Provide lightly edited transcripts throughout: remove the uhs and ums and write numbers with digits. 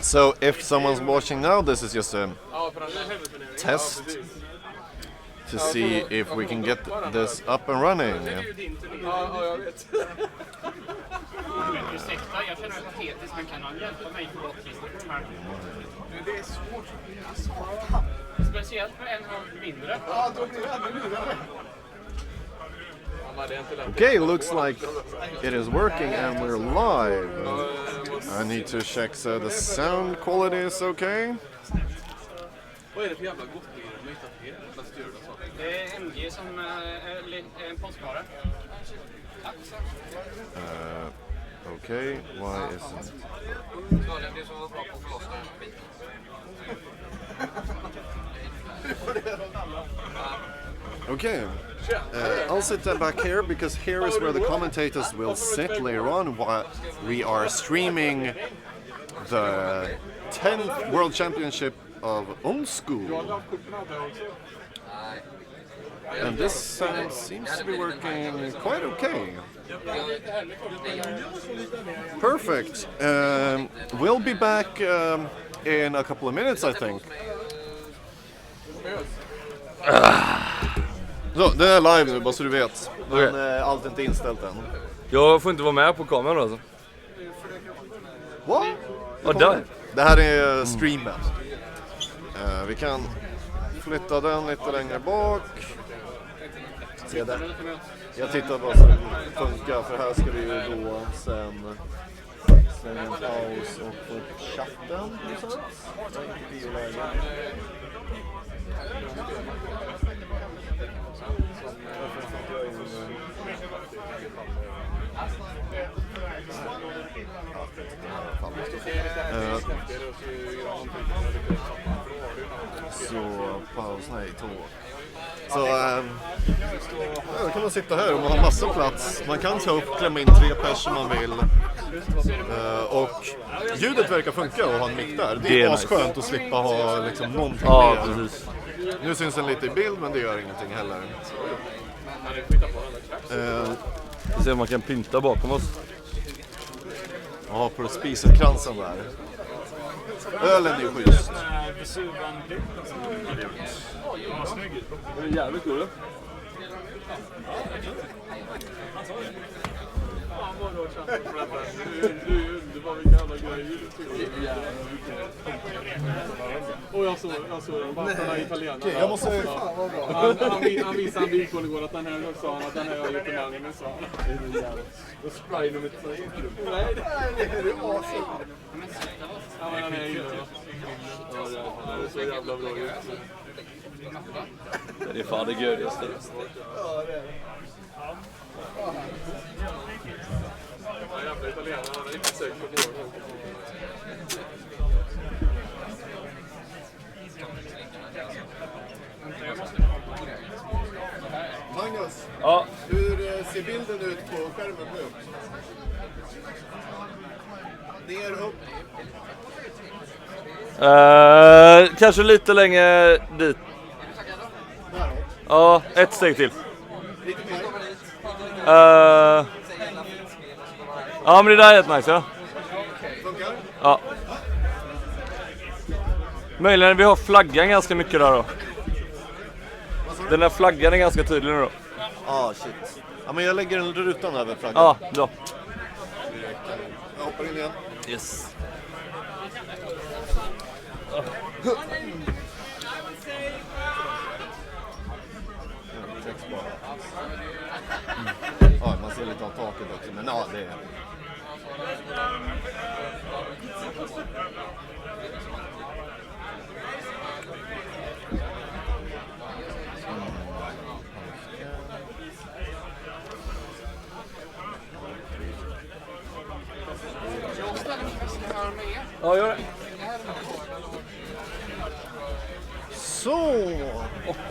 So if someone's watching now, this is just a test to see if we can get this up and running. Ursäkta, jag känner mig patetisk, men kan någon hjälpa mig få bort här? Det är svårt. Speciellt med en hand mindre. Ja, då blir det ännu mindre. Okay, looks like it is working and we're live. I need to check so the sound quality is okay. Vad är det för jävla gottgrejer de hittat till? Det är MG som är en postvara. Okay, why isn't... Okay, I'll sit back here because here is where the commentators will sit later on while we are streaming the 10th World Championship of Old School. And this sound seems to be working quite okay. Perfect. We'll be back in a couple of minutes, I think. Så, det är live nu, bara så du vet. Men allt är inte inställt än. Jag får inte vara med på kameran alltså. What? Vad där? Det här är streamen. Vi kan flytta den lite längre bak. Se där. Jag tittar bara så det funkar, för här ska vi ju då sen slänga en paus och få upp chatten. Så paus, nej, tå. Så då kan man sitta här och man har massa plats. Man kan klämma in 3 pers om man vill. Och ljudet verkar funka och ha en mick där. Det är asskönt att slippa ha liksom någonting Ja, mer. precis. Nu syns den lite i bild, men det gör ingenting heller. Vi ser om man kan pynta bakom oss. Ja, på spiselkransen där. Ölen är ju schysst. Det är jävligt kul. Och jag såg den italienaren. Jag måste... Han visade en bild på igår att den här sa han att den här har gjort en annan, sa han. Och spray nummer 3. Nej, det är awesome. Ja, men han är inne. Ja, det är så jävla bra ut. Det är fan det görigaste. Ja, det är det. Ja, jävla italienare, han är inte säker på det. Magnus, Ja. hur ser bilden ut på skärmen nu? Ner, upp. Kanske lite längre dit. Ja, ett steg till. Lite mer. Ja, men det där är rätt nice, ja. Funkar? Ja. Möjligen vi har flaggan ganska mycket där då. Den där flaggan är ganska tydlig nu då. Shit. Ja, men jag lägger en rutan över flaggan. Ja, bra. Jag hoppar in igen. Yes. Ja, man ser lite av taket också, men ja, det är... Ja, gör det. Så! Det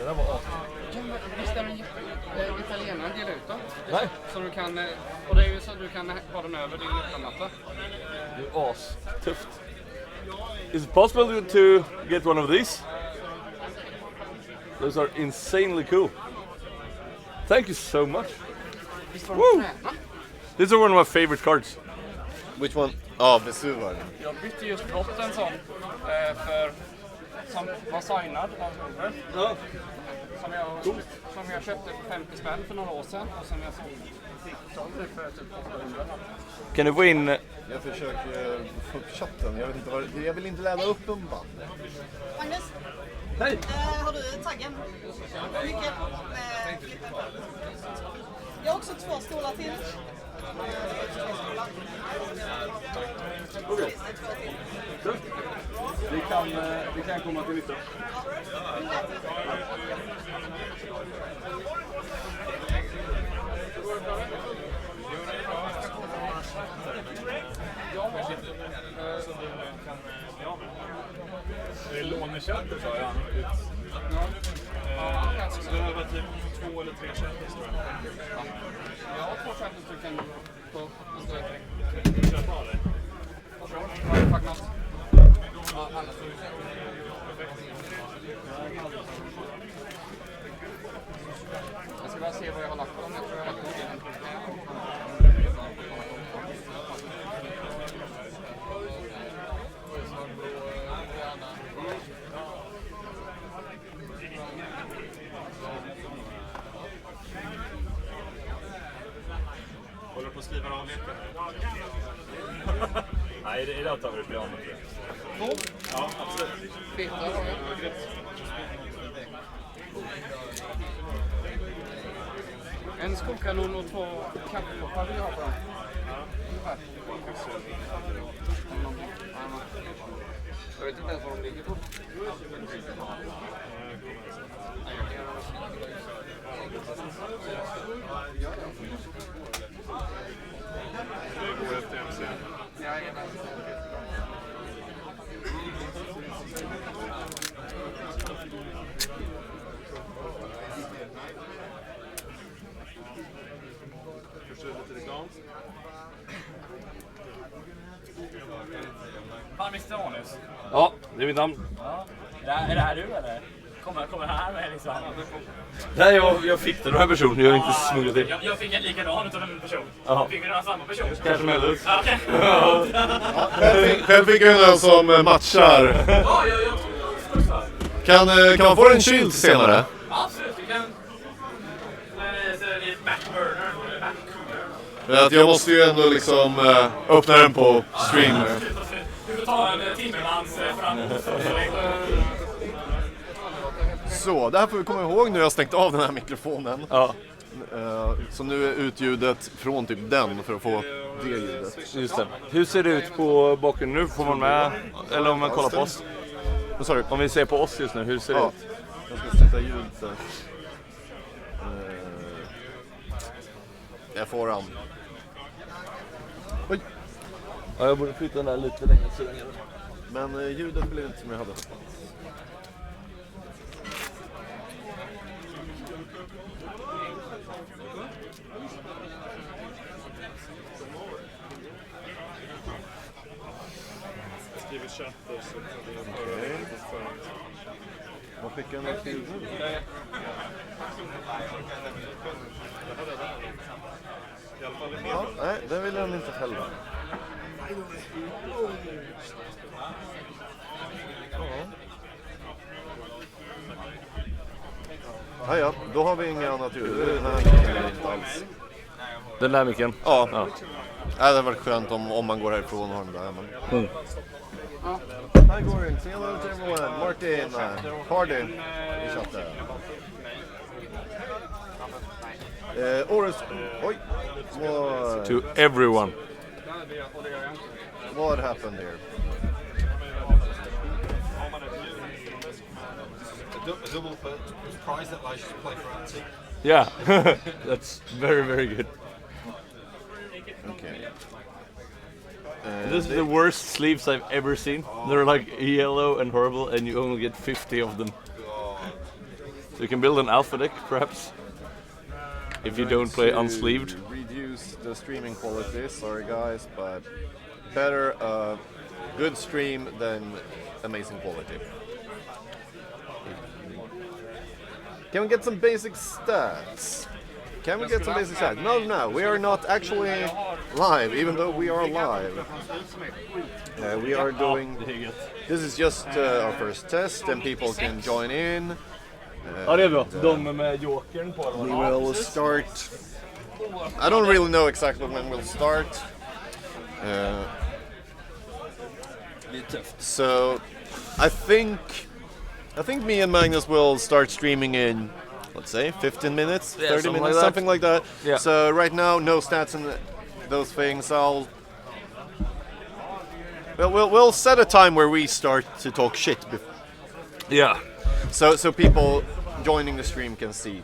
där var Visst är den italienaren delar ut då? Nej. Så du kan, och det är ju så att du kan ha den över din öppenmatta. Det är astufft. Is it possible to get one of these? Those are insanely cool. Thank you so much. Visst var Woo! de fräna? These are one of my favorite cards. Which one? Ja, Vesuvar. Jag bytte just bort en sån som var signad av Robert. Ja. Som jag köpte för 50 spänn för några år sedan och som jag sålde för typ 800. Kan du få in... Jag försöker få upp chatten. Jag vet inte vad, jag vill inte ladda upp en band. Magnus, Hej! har du taggen? Mycket. Jag har också 2 stolar till. Vi kan komma till nytta. Det är lånechatter sa jag. Så det var typ 2 eller 3 chatter tror jag. Jag har 2 chatter stycken på Köp av dig. Fuck not. Ja, annars får du se. Jag ska bara se vad jag har lagt dem. Jag tror jag har lagt dem i en. Håller du på att skriva av leken? Nej, idag tar vi det piano. Ja, absolut. Bitar har jag. En skokanon och 2 kaffekoppar vill jag ha på dem. Ungefär. Jag vet inte ens vad de ligger på. Det går efter MC. Jajamän. Kanske lite reklam. Fan, Mr. Anus. Ja, det är mitt namn. Ja. Är det här du eller? Kommer här med liksom. Nej, jag fick den här personen. Jag har inte smugglat in. Jag fick en likadan utav en person. Jaha. Fick vi den samma person? Kanske möjligt. Ja, okej. Själv fick jag en som matchar. Ja, jag Kan man få den kyld senare? absolut. Vi kan... Så det är ett backburner. Backcooler. För att jag måste ju ändå liksom öppna den på stream. Du får ta en Timmermans framåt. Så, det här får vi komma ihåg nu. Jag har stängt av den här mikrofonen. Ja, Så nu är utljudet från typ den för att få det ljudet. just det. Hur ser det ut på bakgrunden nu? Får man med? Eller om man kollar på oss? Vad sa du? Om vi ser på oss just nu, hur ser det Ja, ut? jag ska sätta ljud så. Jag får han. Oj. Ja, jag borde flytta den där lite längre så länge. Men ljudet blev inte som jag hade hoppats. Skriver chatter så kan vi Vad fick jag något ljud nu? i alla fall en Ja, nej, det vill jag inte heller. Ja, då har vi inget annat ljud. Den här micken är inte alls. Den där micken? Ja, Ja. det hade varit skönt om man går härifrån och har den där. Men... Hi Gorin, say hello to everyone. Martin, Hardy i chatten. Årets... Oj! To everyone. What happened here? A double prize that allows you to play for Antti. Yeah, that's very, very good. Okay. This is the worst sleeves I've ever seen. They're like yellow and horrible, and you only get 50 of them. So you can build an alpha deck, perhaps, if you don't play unsleeved. Reduce the streaming quality, sorry guys, but better good stream than amazing quality. Can we get some basic stats? Can we get some basic stats? No, we are not actually live, even though we are live. We are doing. This is just our first test, and people can join in. Ja, det är bra. De med jokern på dem. We will start. I don't really know exactly when we'll start. So, I think me and Magnus will start streaming in, let's say, 15 minutes, 30 minutes, something like that. Yeah. So right now, no stats and those things. We'll set a time where we start to talk shit. Yeah. So people joining the stream can see.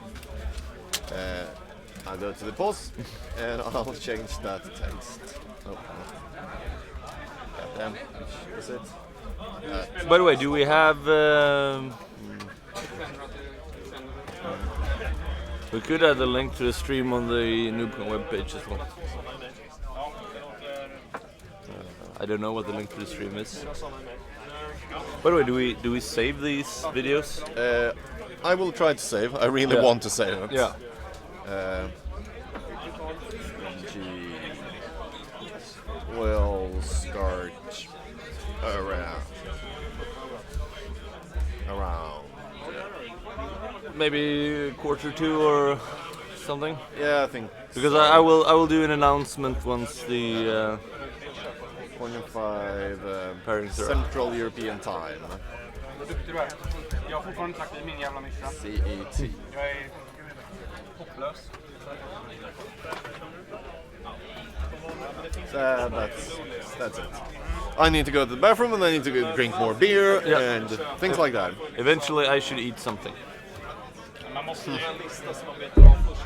I'll go to the pause and I'll change that text. Oh. Goddamn. Is it? By the way, do we have... we could add a link to the stream on the n00bcon webpage as well. I don't know what the link to the stream is. By the way, do we save these videos? I will try to save. I really want to save it. Yeah. We'll start around. Maybe quarter 2 or something. Yeah, I think. Because I will do an announcement once the 25 pairings are Central European Time. Vad duktig du är. Jag har fortfarande sagt i min jävla mission. CET. Jag är hopplös. That's it. I need to go to the bathroom and I need to go drink more beer and things like that. Eventually I should eat something. Man måste göra en lista så de vet vad först.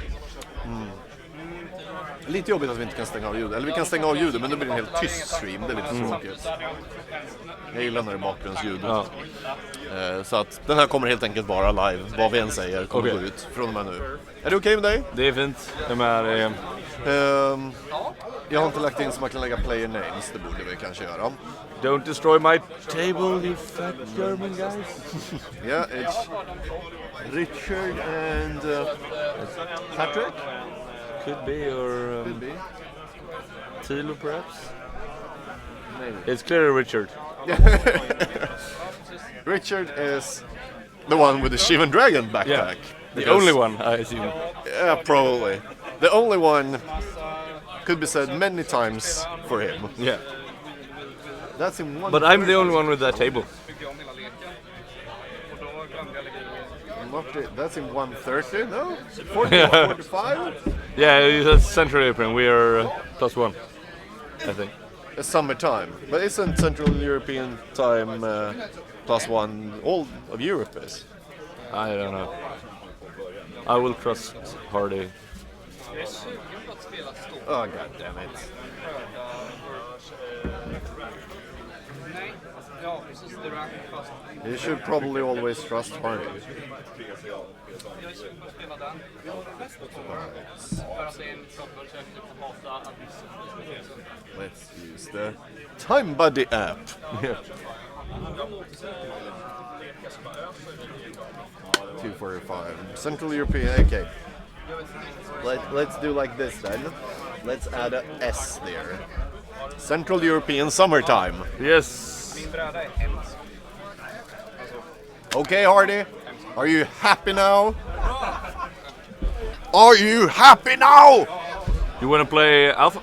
Lite jobbigt att vi inte kan stänga av ljudet. Eller vi kan stänga av ljudet men då blir det en helt tyst stream. Det är lite tråkigt. Jag gillar när det är bakgrundsljud. Ja. Så att den här kommer helt enkelt vara live. Vad vi än säger kommer gå ut från och med nu. Är det okej med dig? Det är fint. Jag har inte lagt in så man kan lägga player names. Det borde vi kanske göra. Don't destroy my table, you fat German guys. Yeah, it's Richard and Patrick. Could be, or Could be. Tilo perhaps. Maybe. It's clearly Richard. Richard is the one with the Shivan Dragon backpack. Yeah. The Because- only one, I assume. Yeah, probably. The only one could be said many times for him. Yeah. That's in one. But I'm the only one with that table. That's in 130, no? 40 or 45? Yeah, that's Central European. We are +1, I think. It's summertime. But isn't Central European time +1 all of Europe is? I don't know. I will trust Hardy. Oh, god damn it. Ja, precis. Det räknar fast. You should probably always trust Hardy. Jag är sugen på att spela den. För att det är en proper så jag kan hata att Let's use the Time Buddy app. Yeah. 245. Central European, okay. Let's do like this then. Let's add a S there. Central European summertime. Yes. min bräda är hemsk. Okay, Hardy, are you happy now? Are you happy now? You want to play Alpha?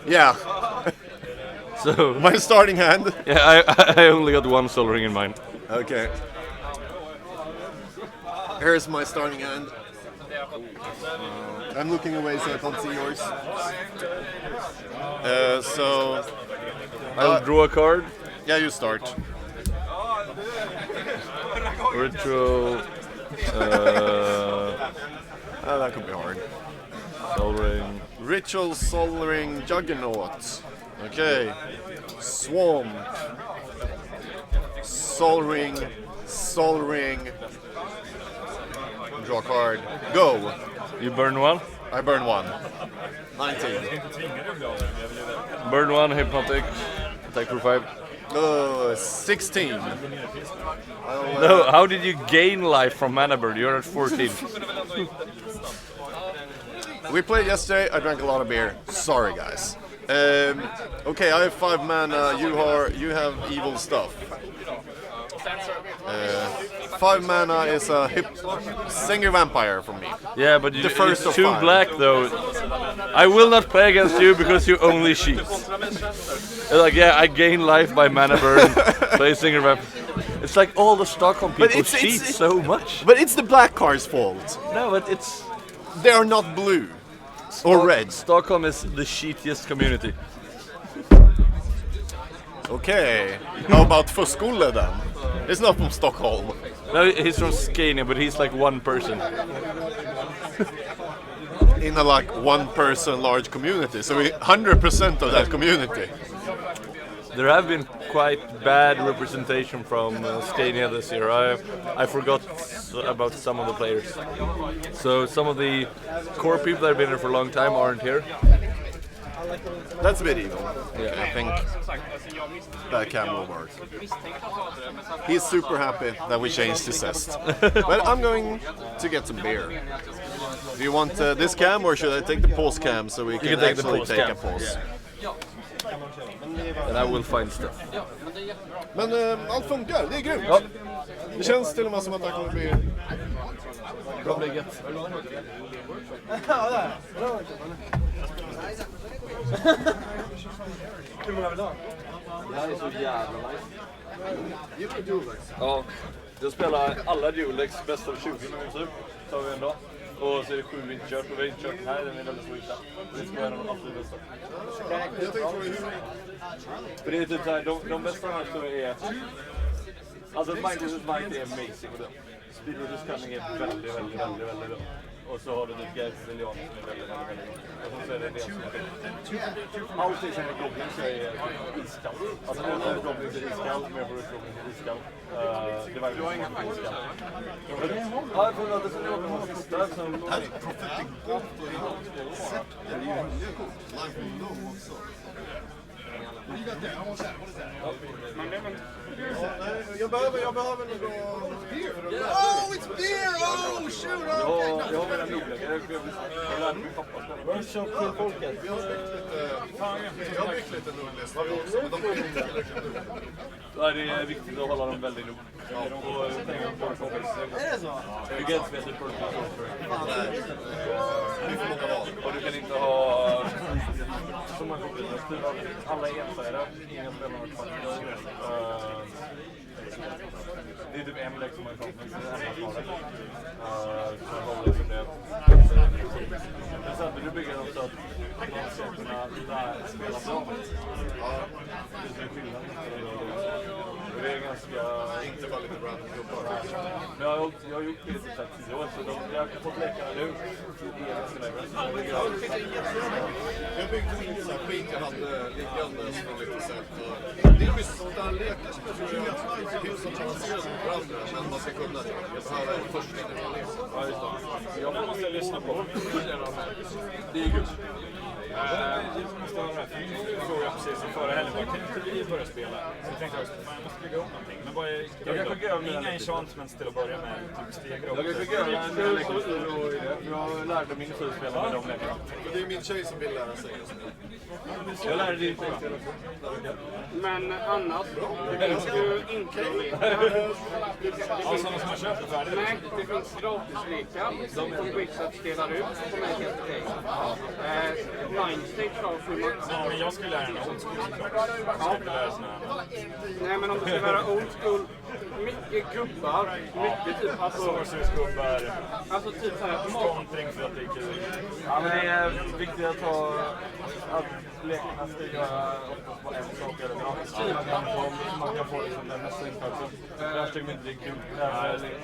Yeah. So My starting hand. yeah, I only got one Soul Ring in mind. Okay. Here's my starting hand. I'm looking away so I can't see yours. So I'll draw a card. yeah, you start. Retro. That could be hard. Soul Ring. Ritual Soul Ring Juggernaut. Okay. Swarm. Soul Ring. Soul Ring. Draw card. Go. You burn one. I burn one. 19. Burn one. Hypnotic. Attack for 5. 16. No, how did you gain life from Mana Bird? You're at 14. We played yesterday. I drank a lot of beer. Sorry, guys. Okay, I have 5 mana. You have evil stuff. 5 mana is a singer vampire for me. Yeah, but The first it's of 2 5. black though. I will not play against you because you only cheat. Like, yeah, I gain life by mana burn. Play singer vampire. It's like all the Stockholm people cheat so much. But it's the black card's fault. No, but it's... They are not blue. Or red. Stockholm is the cheatiest community. Okay. How about Fuskolle then? It's not from Stockholm. No, he's from Scania, but he's like one person. In a like 1-person large community, so 100% of that community. There have been quite bad representation from Scania this year. I forgot about some of the players. So some of the core people that have been here for a long time aren't here. That's a bit evil. Yeah. I think that can will work. He's super happy that we changed the zest. Well, I'm going to get some beer. Do you want this cam or should I take the pause cam so we can actually take a pause? And I will find stuff. Men allt funkar, det är grymt. Ja. Det känns till och med som att det kommer bli bra lägget. Hur många vill du ha? Det här är så jävla nice. Ja, jag spelar alla Dulex bäst av 20 minuter. Tar vi en dag. Och så är det 7 vi inte kört och vi har inte kört den här, den är väldigt svår att hitta. Det ska vara en av de absolut bästa. För det är typ såhär, de bästa här så är... Alltså Might is Might är amazing. Speed Reduce Cunning är väldigt bra. Och så har du typ Gals Lilian som är väldigt bra. Och så är det det som är allt det som är Goblin så är iskall. Alltså All Goblin är iskall, Merfolk Goblin är iskall. Det var ju ingen iskall. Ja, jag får att det är någon sista som... Här är Prophetic Bot och Recept. Det är ju väldigt coolt. Live from Low också. Jag behöver nog beer. Oh, it's beer! Oh, shoot! Jag har väl en nordlägg. Jag lärde mig pappa. Vad har du köpt till folket? Jag har byggt lite nordlägster också, men de är inte tillräckligt nord. Det är viktigt att hålla dem väldigt nog. Och tänka på kompis. Är det så? Du kan inte spela till Purple. Nej. Det är för många val. Och du kan inte ha så många kompisar. Alla är ensidiga. Inga spelar något kvar. Det är typ en läck som man kan få. Men sen vill du bygga dem så att man ska kunna spela bra. Det är skillnad. Det är ganska... Inte bara lite random jobbar. Men jag har gjort det i typ 10 år så jag har fått läkarna nu. Det är ganska länge. Jag byggde lite så här skit jag hade liggandes från lite sätt. Det är schyssta lekar som jag tror är hyfsat avancerade mot varandra. Men man ska kunna det. Jag behöver först in i lek. Ja, just det. Jag måste lyssna på det är gud. Jag frågade precis som förra helgen, kan inte vi börja spela? Så jag tänkte också, jag måste bygga upp någonting. Men vad är inga enchantments till att börja med, typ stegra upp. Jag kan bygga jag lärde min tjej spela med dem längre. Det är min tjej som vill lära sig just nu. Jag lärde din tjej spela också. Men annars, det finns ju inte Ja, sådana som har köpt det färdigt. Nej, det finns gratislekar som Wizards delar ut som är helt okej. Mindstage har 7 max. Ja, men jag skulle lära mig old school såklart. Jag skulle lära såna här. Nej, men om du ska vara old school, mycket gubbar, mycket typ Sorcersgubbar, alltså typ såhär kontring för att det är kul. Ja, men det är viktigt att ha att lekarna ska göra på en sak eller bra. Man kan få liksom den nästa insatsen. Annars tycker man inte det är kul.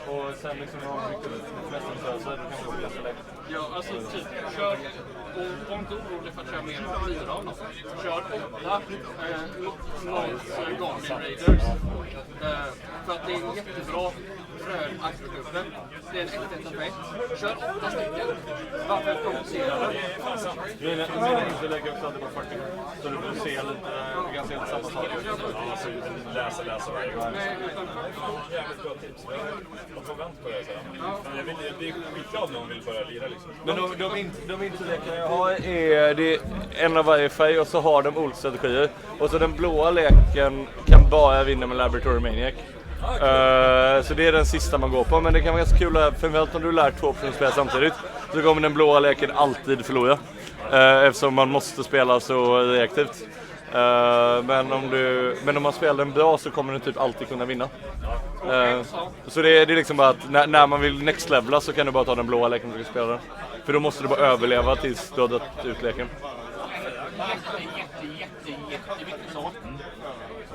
Och sen liksom när man bygger nästa insatser då kan man gå läsa längre. Ja, alltså typ, kör, och var inte orolig för att köra mer än 4 av dem. Kör 8 North Guardian Raiders. För att det är en jättebra röd aktiegruppen. Det är en 1-1-1. Kör 8 stycken. Varför komplicerar det? Jag menar inte lägga upp det på 40. Så du får se lite, ganska helt samma sak. Ja, så läsa varje gång. Jävligt bra tips. Jag får vänta på det sen. Jag blir skitglad när hon vill börja lira liksom. Men de interlekarna jag har är det en av varje färg och så har de olika strategier. Och så den blåa leken kan bara vinna med Laboratory Maniac. Så det är den sista man går på, men det kan vara ganska kul att framförallt om du lär 2 personer spela samtidigt så kommer den blåa leken alltid förlora eftersom man måste spela så reaktivt. Men om man spelar den bra så kommer den typ alltid kunna vinna. Så det är liksom bara att när man vill next levela så kan du bara ta den blåa leken och försöka spela den. För då måste du bara överleva tills du har dött ut leken. Jätteviktig sak.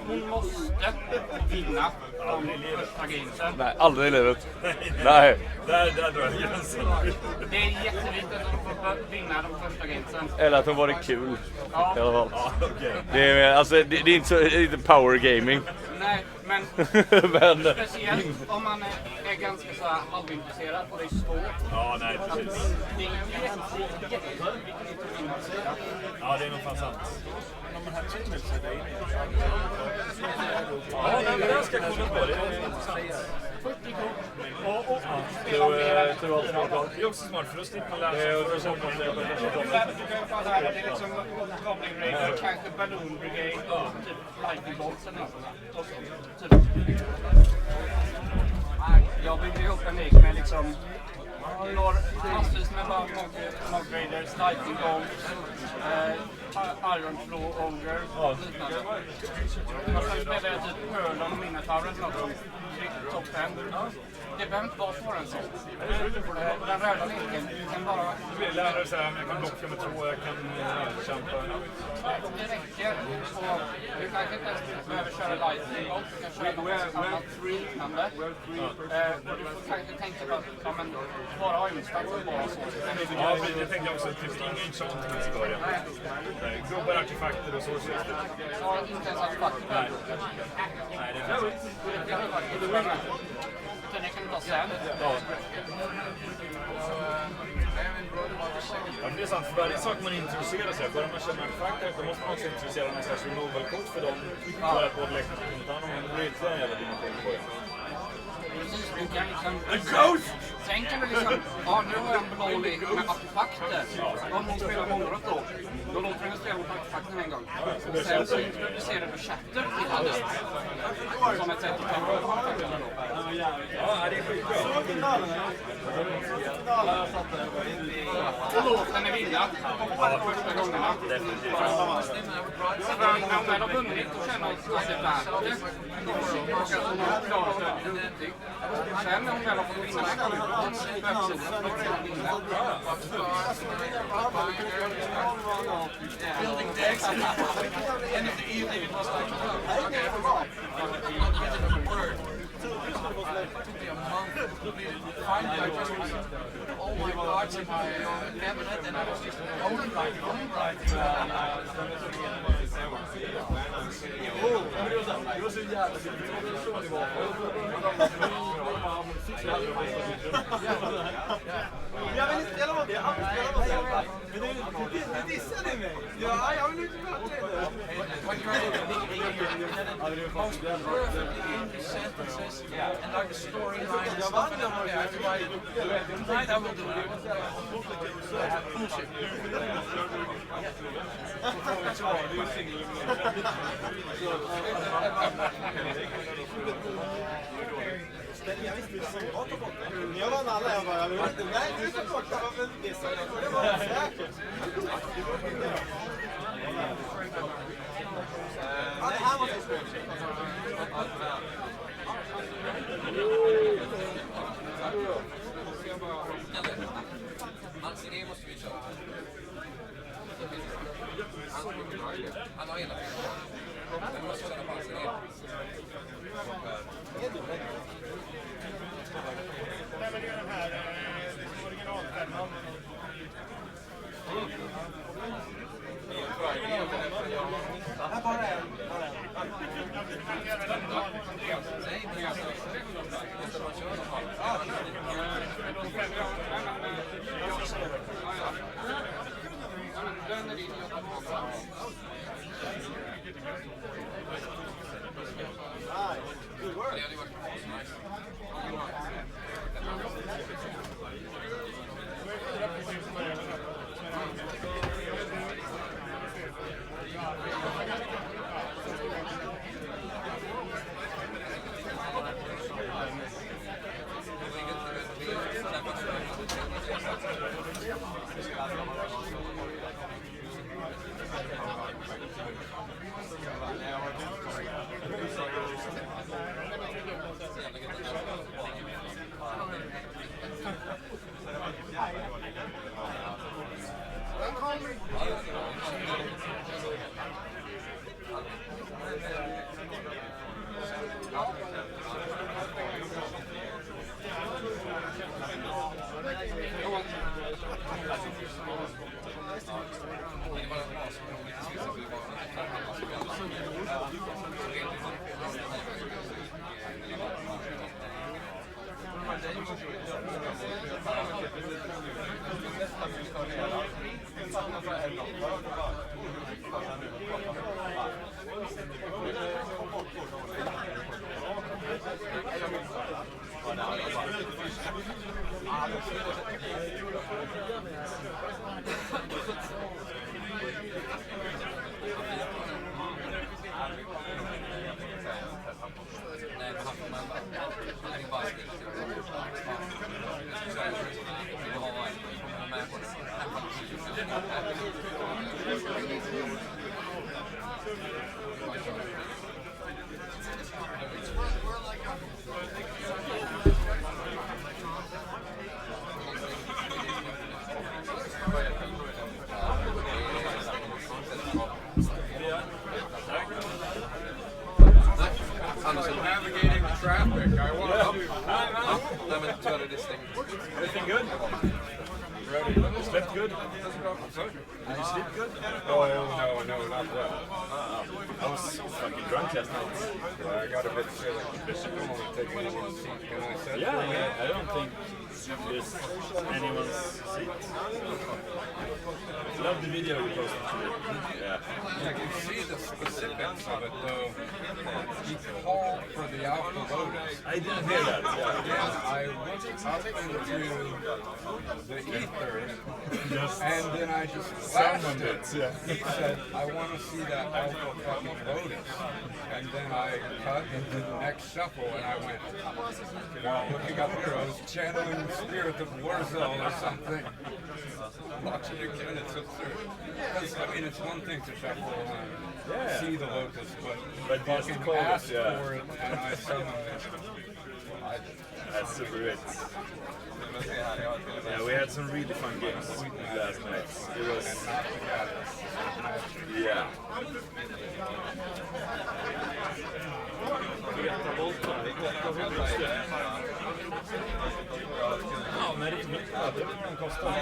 Hon måste vinna de första gamesen. Nej, aldrig i livet. Nej. Där drar jag gränsen. Det är jätteviktigt att hon får vinna de första gamesen. Eller att hon var det kul. Ja. I alla fall. Ja, okej. Det är inte så inte power gaming. Nej, men Men speciellt om man är ganska så här halvintresserad och det är svårt. Ja, nej, precis. Det är jätteviktigt att vinna. Ja, det är nog fan sant. Ja, men det ska jag kolla på. Det är intressant. 40 kort. Det är också smart, för då slipper man lära sig. Du kan få här, det är liksom Goblin Raider, kanske Balloon Brigade, typ Lightning Bolts eller något. Typ. Jag byggde ihop en lek med liksom massvis med Mog Raiders, Lightning Bolts, Iron Flow Ogre och liknande. Och sen spelade jag typ Hurlon Minotaur eller något som top 5. Det behöver inte vara svårare än så. Den röda leken kan bara... Du blir lärare så här, jag kan blocka med 2, jag kan kämpa. Det räcker. Och du kanske inte ens behöver köra lightning bolt. Du kan köra något annat liknande. Och du får kanske tänka på att ja, men, bara Oimstad och bara så. Ja, det tänkte jag också. Typ inga enchantments i början. Gubbar, artefakter och så. Ja, inte ens artefakter. Nej, det är fint. Den kan du ta sen. Ja, det är sant. För varje sak man introducerar sig, börjar man köra artefakter då måste man också introducera någon slags removal-kort för dem. För att både läktarna kan ta hand om en ytterligare jävla dimension på det. Precis, du kan liksom... Sen kan du liksom... Ja, nu har jag en blå lek med artefakter. Om hon spelar morot då låter henne spela mot artefakten en gång. Och sen så introducerar du chatter till henne. Som ett sätt att ta bort artefakterna då. Ja, det är skitbra. Och låt henne vinna första gångerna. Definitivt. När hon väl har vunnit och känner att det är värt det. Och att hon har klarat sig duktig. Sen när hon väl har fått vinna med klubben så behövs det för att vinna. Building decks. End of the evening, it was like, okay, word. It took me a month. Finally, I just was all my cards in my cabinet, and I was just only writing. Det var så jävla jag vill inte spela mot det, jag vill spela mot det. Men det dissade mig. Ja, jag vill inte spela mot det. Most perfectly in sentences and like a storyline and stuff. And I have to write tonight I will do it. Bullshit. Jag vann alla, jag bara, nej, du ska korta, varför det så? Det var säkert. Ja, det här var så svårt. Hans idé måste vi köra. Han har hela tiden. Vi måste köra på hans idé. Nej, men det är den här originalfemman. Bara en. Navigating traffic. I want Everything good? Ready? Slept good? Did you sleep good? Oh, no, not well. I was fucking drunk last night. I got a bit silly. I'm only taking anyone's seat. Can I set Yeah, I don't think it's anyone's seat. Love the video you posted today. Yeah. I can see the specifics of it though. He called for the Alpha Lotus. I didn't hear that. Yeah. I went up into the ether, Just and then I just flashed it. He said, I want to see that Alpha fucking Lotus. And then I cut into the next shuffle, and I went, while looking up here, I was channeling the spirit of Wurzel or something. Watching it again, it's absurd. Because, I mean, it's one thing to shuffle and see the Lotus, but fucking ask for it, and I summoned it. That's super great. Yeah, we had some really fun games last night. It was, yeah. Ja, men det är mitt det blir en kostnad.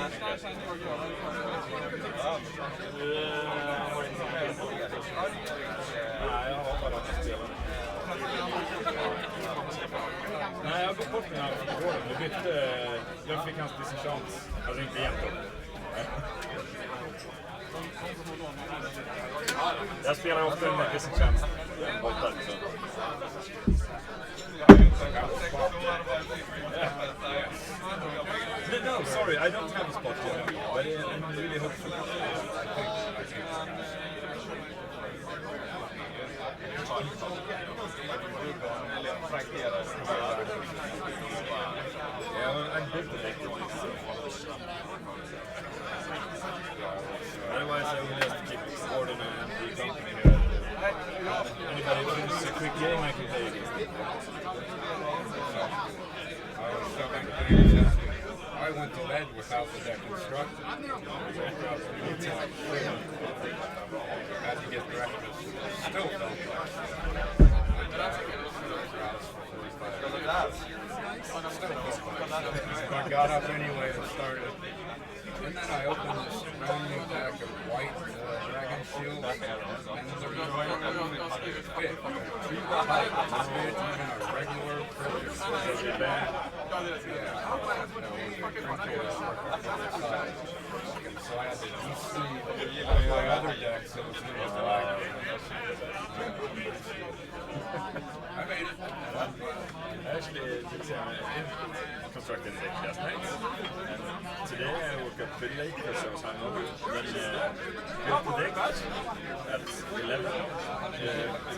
Nej, jag har bara att spela. Nej, jag har gått bort mina gården. Jag fick hans disenchant. Alltså inte jämt upp. Jag spelar ofta med disenchant. Bottar så. No, sorry, I don't have a spot yet, but I'm really hopeful. Yeah, I built the deck. Otherwise, I will have to keep exploring and be company here. Anybody wants a quick game, I can play against it. I went to bed without the deck instructed. Had to get breakfast. Still felt I got up anyway and started. And then I opened this brand new deck of white Dragon Shield So I had to DC my other decks. It was I made it. I actually did constructed a deck last night, and today I woke up pretty late because I was hungover. Then built the deck at 11.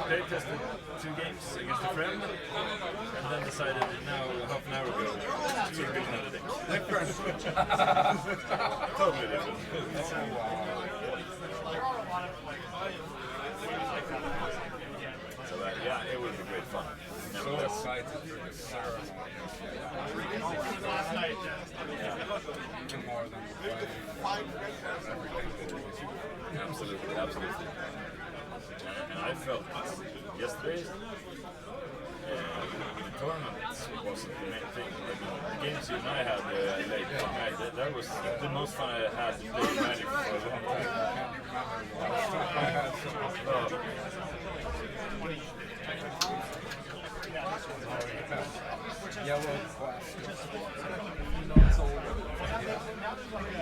Play tested 2 games against a friend, and then decided now half an hour ago to build another deck. Totally different. So yeah, it was great fun. So excited for the ceremony. Even more than Absolutely, absolutely. And I felt yesterday, the tournament wasn't the main thing. The games you and I had late at night, that was the most fun I had playing Magic for a long time.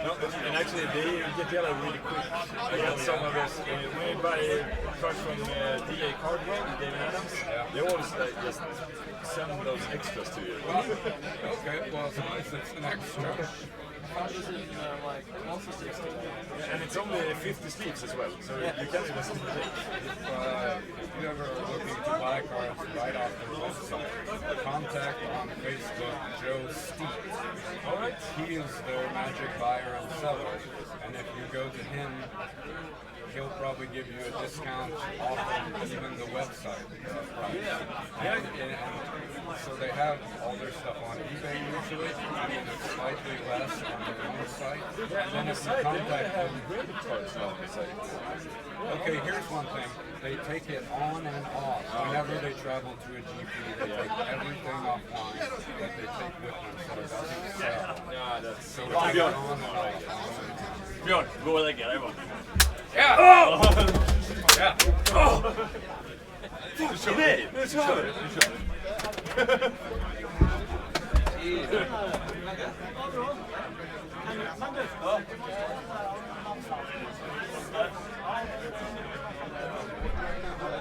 No, and actually they get yellow really quick. I got some of this when you buy cards from DA Cardboard, David Adams, they always just send those extras to you. Okay, well, it's an extra. And it's only 50 sleeves as well, so you can't even see the thing. If you ever looking to buy cards right off their website, contact on Facebook Joe Steep. Alright. He is their Magic buyer and seller, and if you go to him, he'll probably give you a discount off of even the website price. And so they have all their stuff on eBay usually, and then it's slightly less on their own site. And then if you contact them, okay, here's one thing. They take it on and off. Whenever they travel to a GP, they take everything offline that they take with them, so it doesn't sell. Yeah, that's So they take it on and off. Björn, gå och lägga dig bara. Ja! Ja! Nu kör vi! Nu kör vi!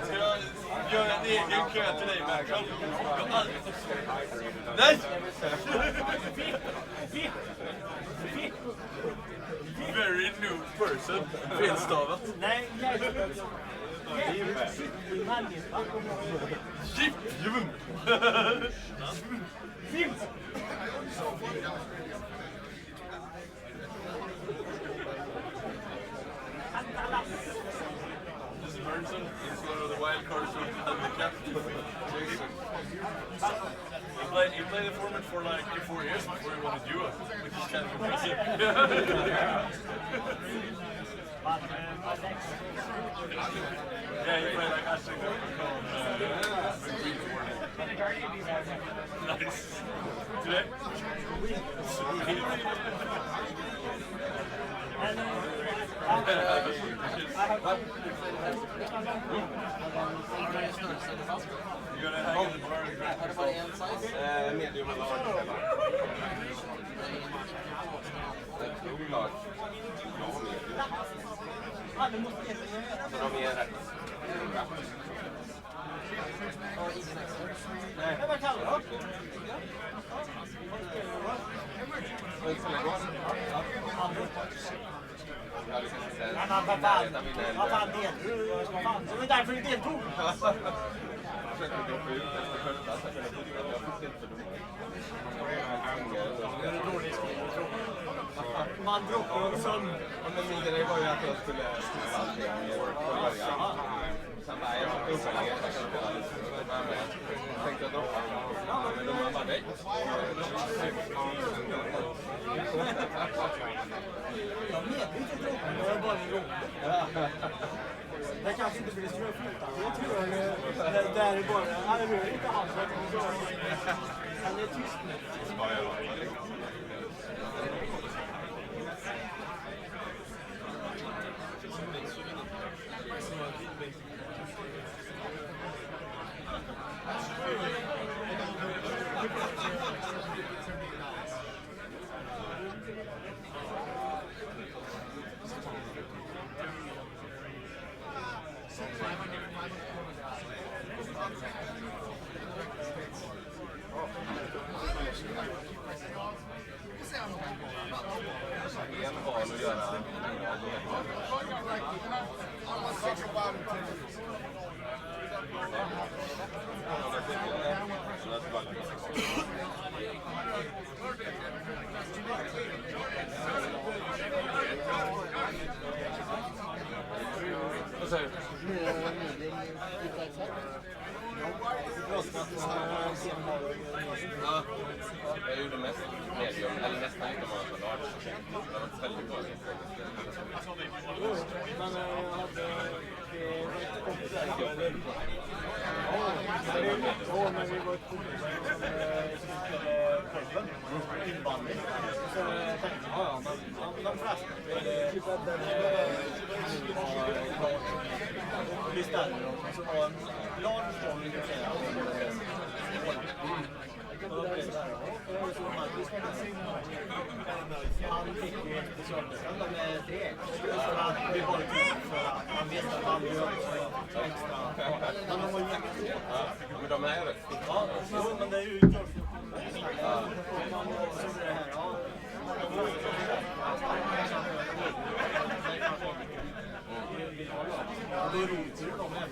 Ska jag göra en egen kö till dig, Merkan? Nej! Very new person. Felstavat. Nej, Jippjum! This person is one of the wild cards from the captain. He played the format for like 4 years before he won a duo, which is kind of impressive. Yeah, he played like Ashley Nice. Today? Sweet. You're gonna hang in the bar and grab medium and large. Vad fan deltog? Det var därför du deltog. Man droppar och sen... Men min grej var ju att jag skulle skriva allting från början. Sen bara, jag fick uppföljning, jag tänkte droppa. Men då var bara nej. Jag medvetet droppar, det var bara en gång. Det kanske inte blir ströflyttan. Jag tror att det är bara... Han rör inte alls. Han är tyst nu. Jag gjorde mest medium, eller nästan inte många för large. Det var inte väldigt bra. Men jag hade det kompisar. Ja, när vi var på klubben, inbandy. Så tänkte jag, men de flesta beställer dem. Så var en large form intresserad. Han fick ju inte köpsända med 3. Så han blev bara typ för att han visste att han gör extra. Men de var jättesvåra. Men de är rätt. Ja, men det är ju klart. Man såg det här, ja. Det är roligt hur de är.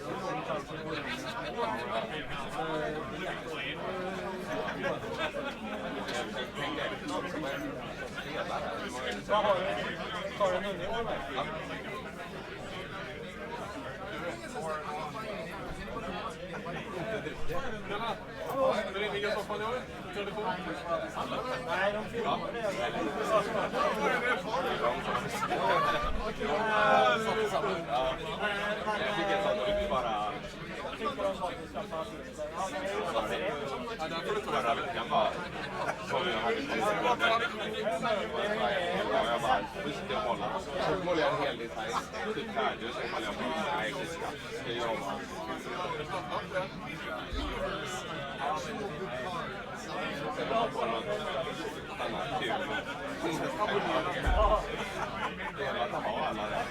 Vad har du? Tar du en hundring år med? Vilka soffan gör du? Nej, de filmar det. Jag fick ett sånt och du bara... Jag tycker de faktiskt ska passa in sig. Ja, den får du förra veckan bara. Som jag hade jag bara visste jag hålla. Så målade jag en hel design. Typ färdig. Så målade jag bara, nej, det ska jag jobba. Jag var på något annat kul. Det är att ha alla det.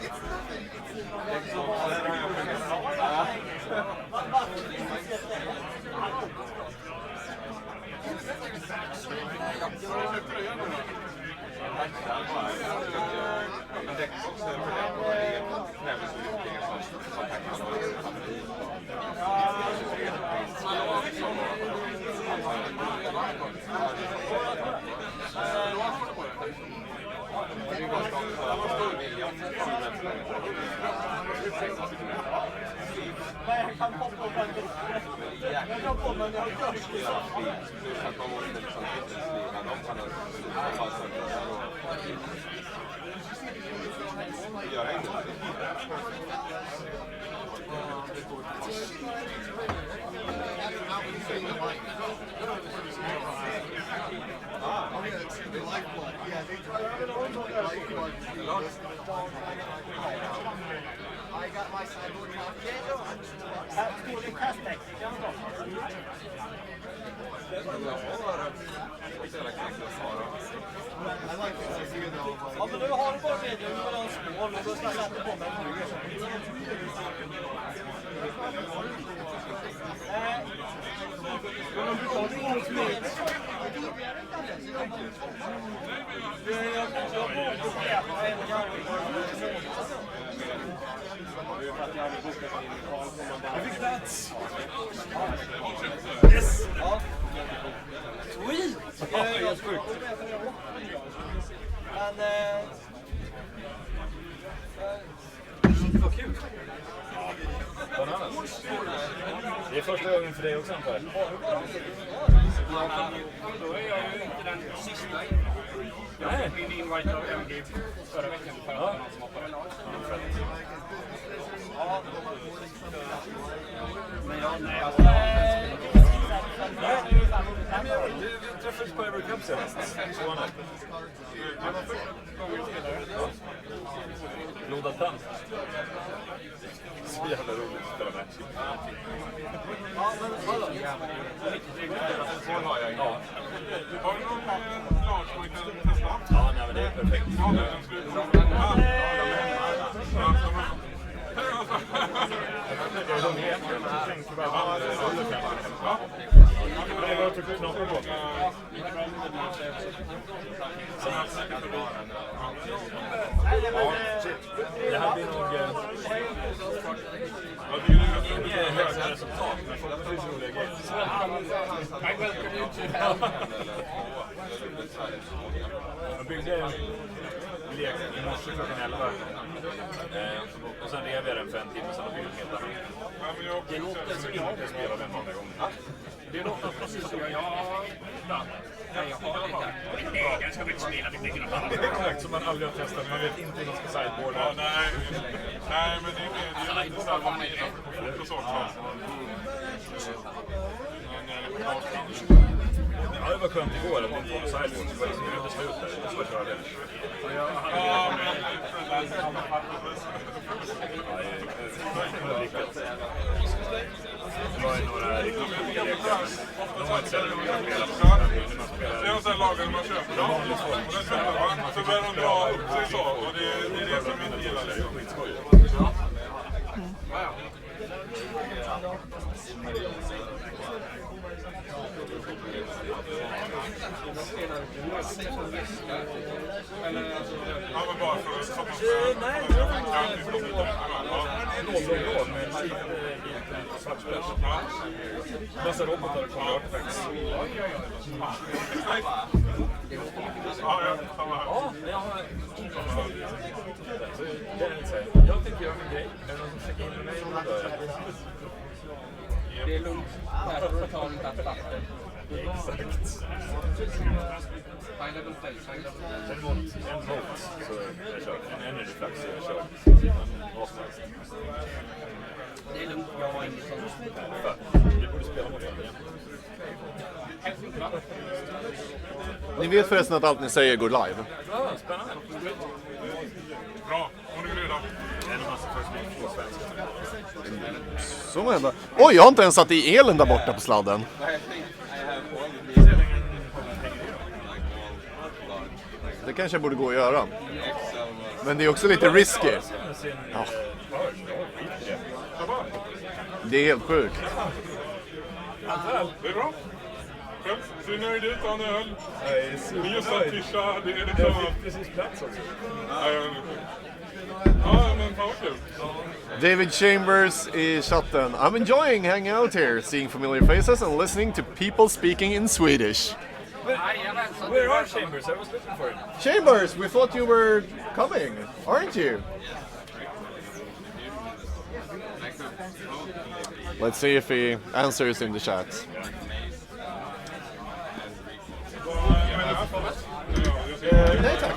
Jag kan hoppa på den. Jag kan på men jag har gjort det. Att man måste liksom inte de kan göra inget. I got my sideboard top. Ja, men nu har du bara medium, nu vill ha en skål och då ska jag sätta på mig en brygg. Jag fick plats! Yes! Ja. Sweet! Det är helt sjukt. Men... vad kul! Det är första gången för dig också, antar jag. Då är jag ju inte den sista. Jag fick min invite av MG förra veckan för att någon som hoppade. Ja. Men jag Vi träffades på Ever Cup senast. Så var det. Det var första gången jag spelade. Blodad tand. jävla roligt att spela match. Ja, men vadå? Ja. Har du någon lag som man kan testa? Ja, nej, men det är perfekt. Det är bara att trycka knappen på. Det här blir nog inget högsta resultat, men förhoppningsvis roliga grejer. Jag byggde en lek i morse klockan 11. Och sen rev jag den för en timme, sen har jag byggt helt annat. Det låter som jag kan spela den många gånger. Det låter precis som jag har lite. Nej, jag ska väl spela lite grann. Exakt, som man aldrig har testat. Man vet inte hur man ska sideboarda. Nej, men det är inte så här vad man är på sånt. Ja, det var skönt igår att inte få sideboard. Det var liksom inte slut där. Det var köra det. Ja, men... Det var ju några riktigt roliga lekar, men de var inte så roliga att spela på. Det är en sån här lag man köper dem. Och den köper man. Så börjar de dra upp sig så. Och det är det som vi inte gillar. Det är skitskoj. Ja, men bara för att stoppa Nej, någon med en svartspets. Massa robotar och kommer artifacts. Jag tänker göra min grej. Är det någon som checkar in mig? Det är lugnt. Här får du ta en tapp. Exakt. En mot så jag kör. En energy flax så jag kör. Vad som helst. Det är lugnt. Jag har ingen sån. Vi borde spela mot varandra igen. Ni vet förresten att allt ni säger går live? Ja, spännande. Bra, hon är redan. En massa först på svenska. Så må hända. Oj, jag har inte ens satt i elen där borta på sladden. Det kanske jag borde gå och göra. Men det är också lite risky. Ja. Det är helt sjukt. Det är bra. Ser nöjd ut, han är öl. Nej, Just att tischa, det är det jag klart. fick precis plats också. Ja, men fan vad kul. David Chambers i chatten. I'm enjoying hanging out here, seeing familiar faces and listening to people speaking in Swedish. Where are Chambers? I was looking for him. Chambers, we thought you were coming, aren't you? Let's see if he answers in the chat. Nej tack.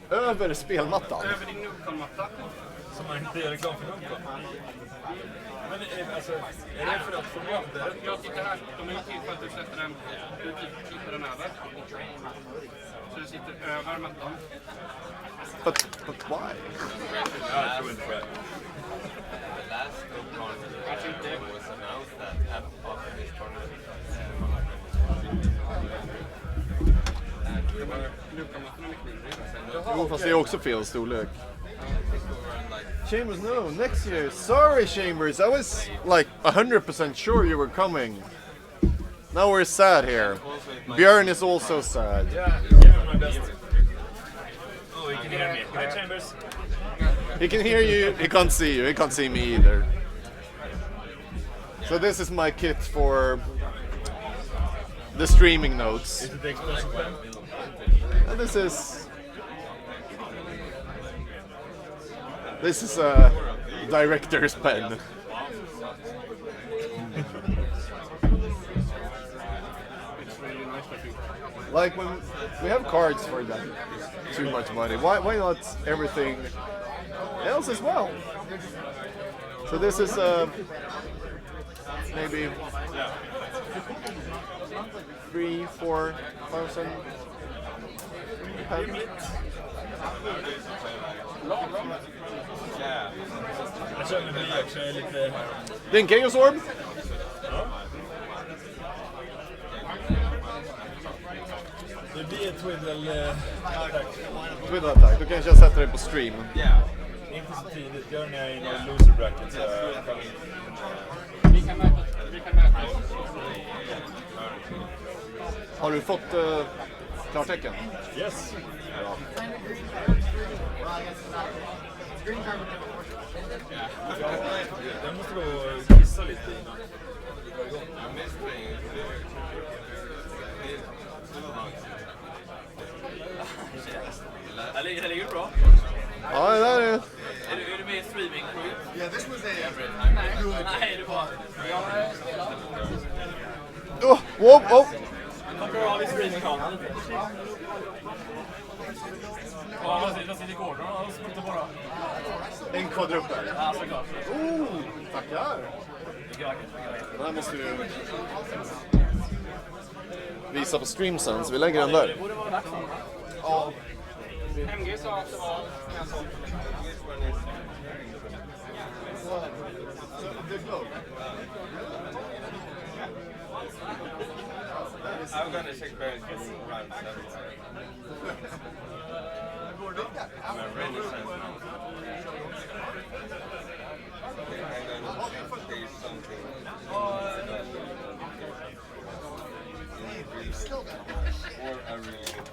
Över spelmattan. Över din nullkommatta. Som man inte gör reklam för Nullcom. Men alltså, är det för att få med det? Jag tittar här. De är till för att du sätter den. Du tittar den över. Så du sitter över mattan. But why? Jag tror inte på det. Kanske inte. Nullkommattan är mycket mindre. Jo, fast det är också fel storlek. Chambers, no, next year. Sorry, Chambers. I was like 100% sure you were coming. Now we're sad here. Björn is also sad. Yeah, my best. Oh, you can hear me. Hi, Chambers. He can hear you, he can't see you, he can't see me either. So this is my kit for the streaming notes. Is it the expensive pen? And this is a director's pen. Like when we have cards for that too much money. Why not everything else as well? So this is maybe 3,000-4,000 pen. Jag känner mig också lite... Det är en Chaos Orb. Det blir ett twiddle attack. Twiddle attack, då kanske jag sätter dig på stream. Inte så tidigt, gör när jag är inne i loser bracket så jag kan... Vi kan mötas. Har du fått klartecken? Yes! Jag måste gå och kissa lite innan. Det ligger bra. Ja, det där är... Är du med i streaming? Yeah, this was a Nej, du bara... Wow! Kontroll av i streamingkameran. Ja, jag sitter i gården och sprutar bara. En kvadruppel. Ja, såklart. Tackar. Den här måste vi visa på stream sen, så vi lägger den där. Det borde vara dags. Ja. MG sa att det var en sån. I'm gonna take back runs every time. I'm a renaissance man. I'm gonna say something. Or a really good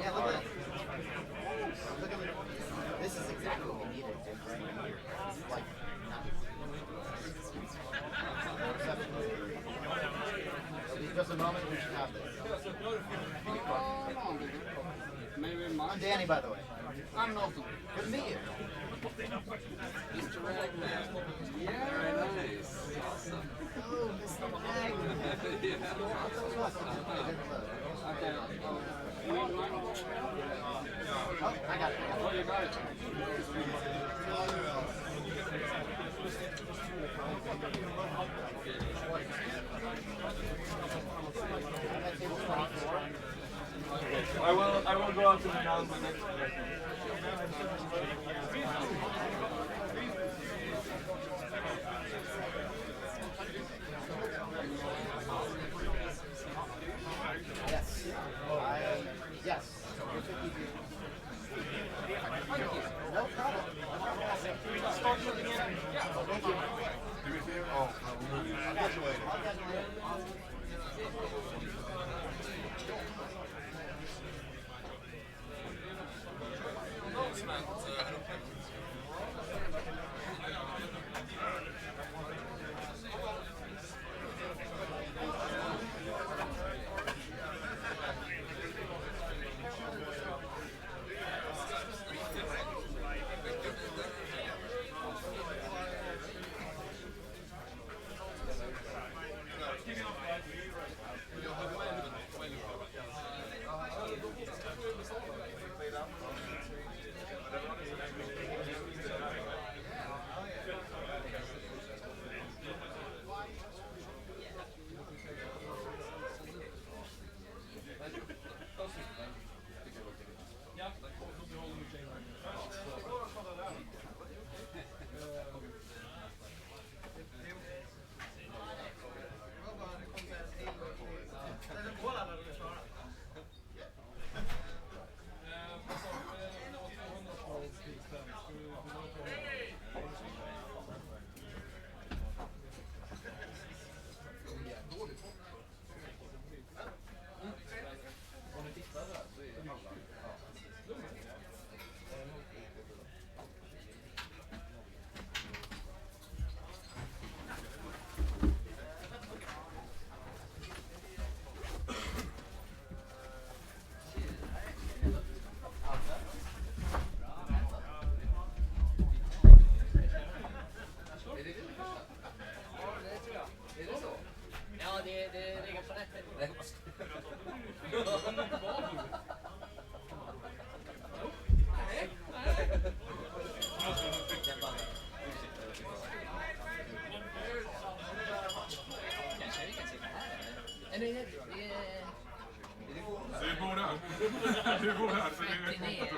Yeah, look at it. Look at it. This is exactly what we needed. Like, just a moment, we should have this. Maybe I'm mine. Danny, by the way. I'm Nelson. Good to meet you. Mr. Ragman. Yeah, very nice. Awesome. Oh, Mr. Ragman. Okay. You need mine? Oh, I got it. Oh, you got it. I will go out to the now. Yes. Yes. No problem. Thank you. Oh, I'll catch you later.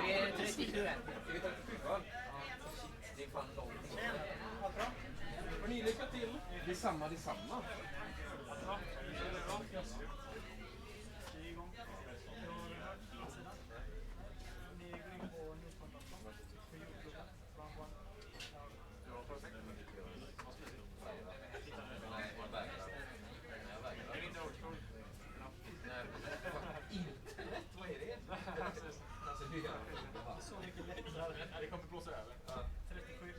Det är 37. Det är fan långt. Hörni, lycka till. Det är samma. Det kommer blåsa över. 37.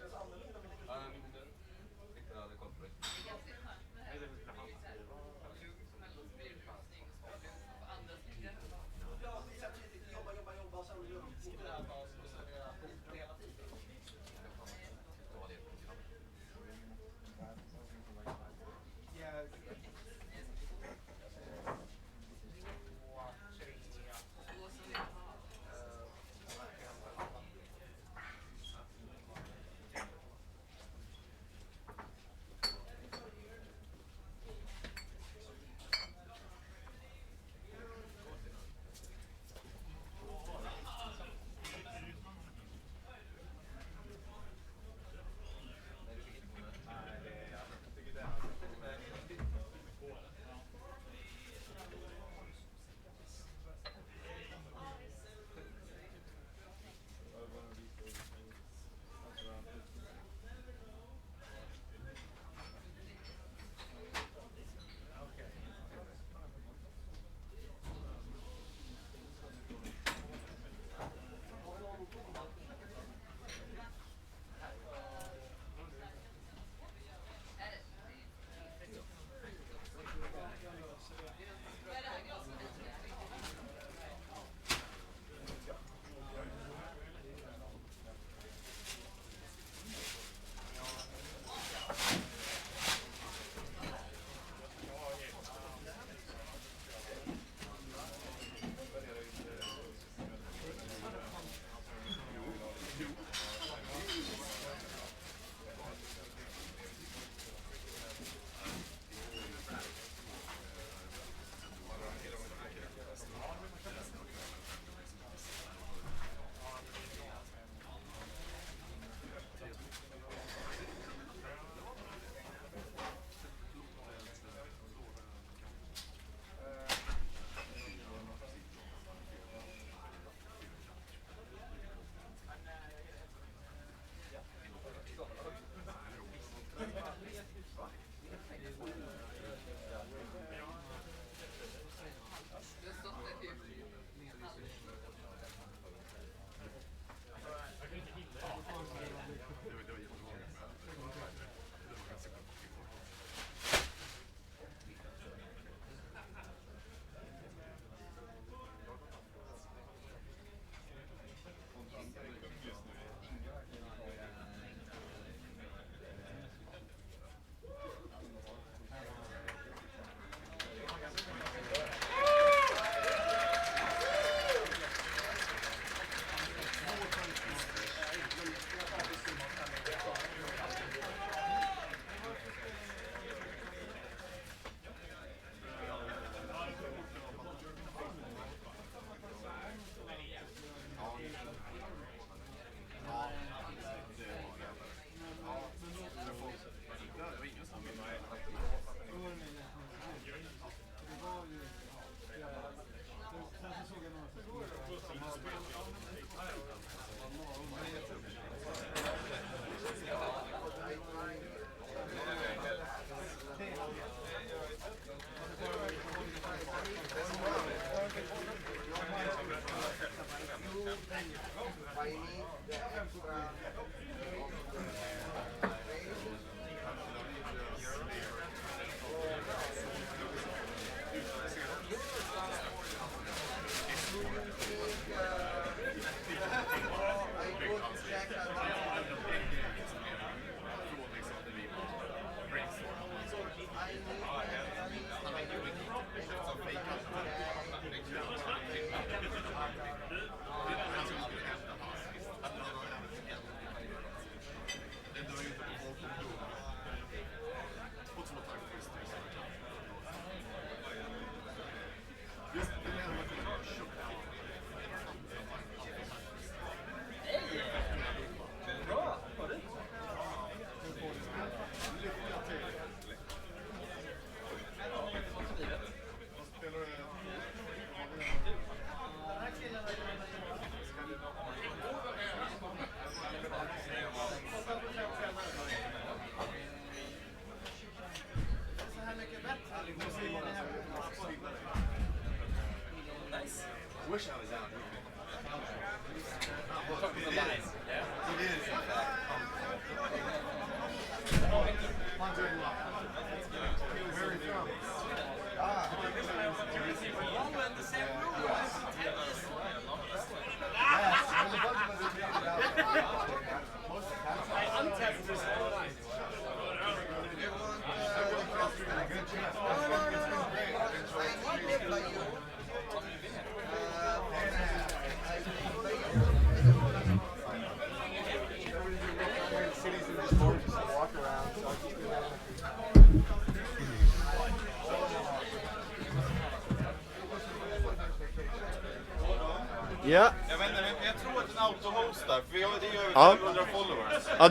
Ja. Jag vet inte, jag tror att en autohost där, för det är över Ja. 500 followers. Ja,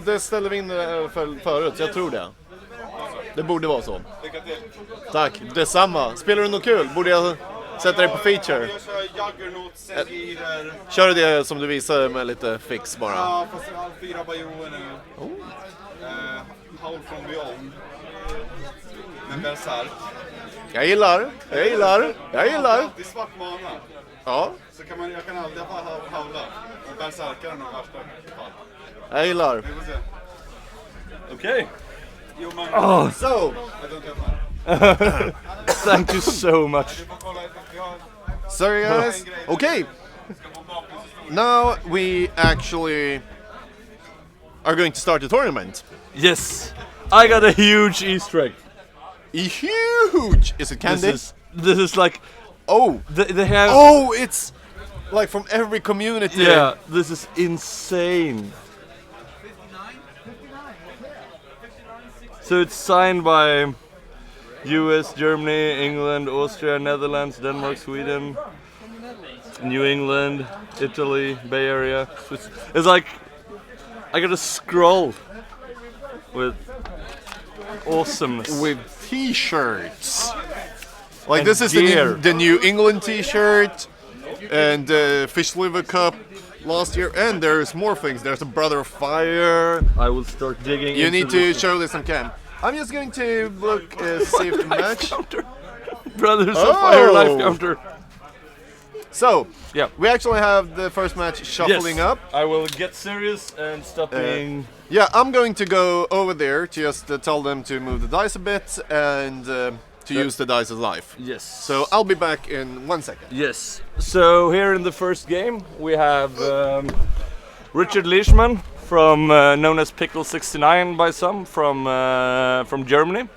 det ställde vi in förut, så jag tror det. Det borde vara så. Lycka till. Tack, detsamma. Spelar du något kul? Borde jag sätta dig på feature? Jag kör Juggernaut, Selgirer. Kör det som du visade med lite fix bara. Ja, fast jag har 4 bajoner nu. Howl from Beyond. Men Berserk. Jag gillar. Det är alltid svart mana. Ja, Så jag kan aldrig howla. Och Berserkaren är värsta fall. jag gillar. Vi får se. Okay. Jo, men... So, Jag tror inte jag Thank you so much. Du får kolla, vi har... sorry guys. Okay, now we actually are going to start the tournament. Yes, I got a huge Easter egg. Huge! Is it candy? This is like, Oh, they have. oh, it's like from every community. Yeah, this is insane. So it's signed by US, Germany, England, Austria, Netherlands, Denmark, Sweden, New England, Italy, Bay Area. It's like I got a scroll with awesomeness. With T-shirts. Like And this is gear. the New England T-shirt and Fish Liver Cup last year, and there's more things. There's a Brother of Fire. I will start digging. You into need to this. show this on cam. I'm just going to look see if the match. Brothers Oh. of Fire life counter. So Yeah. we actually have the first match shuffling Yes, up. I will get serious and stop being. Yeah, I'm going to go over there to just tell them to move the dice a bit and to use the dice as life. Yes. So I'll be back in 1 second. Yes. So here in the first game we have Richard Leishman from known as Pickle 69 by some from Germany.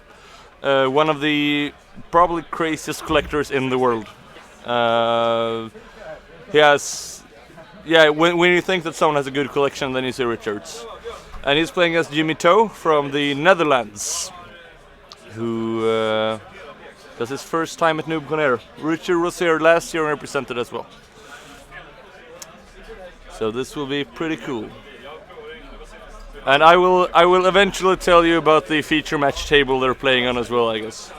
One of the probably craziest collectors in the world. He has, yeah. When you think that someone has a good collection, then you see Richards, and he's playing as Jimmy Toe from the Netherlands, who does his first time at n00bcon Air. Richard was here last year and represented as well. So this will be pretty cool. And I will eventually tell you about the feature match table they're playing on as well, I guess.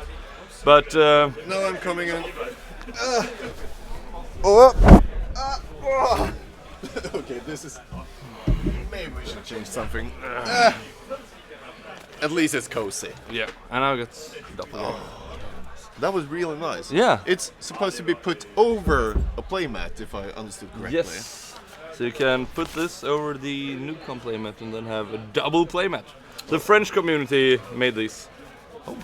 But Now I'm coming in. Okay, this is. Maybe we should change something. At least it's cozy. yeah, and I got double. That was really nice. Yeah. It's supposed to be put over a playmat, if I understood correctly. Yes. So you can put this over the n00bcon playmat and then have a double playmat. The French community made these. Oh.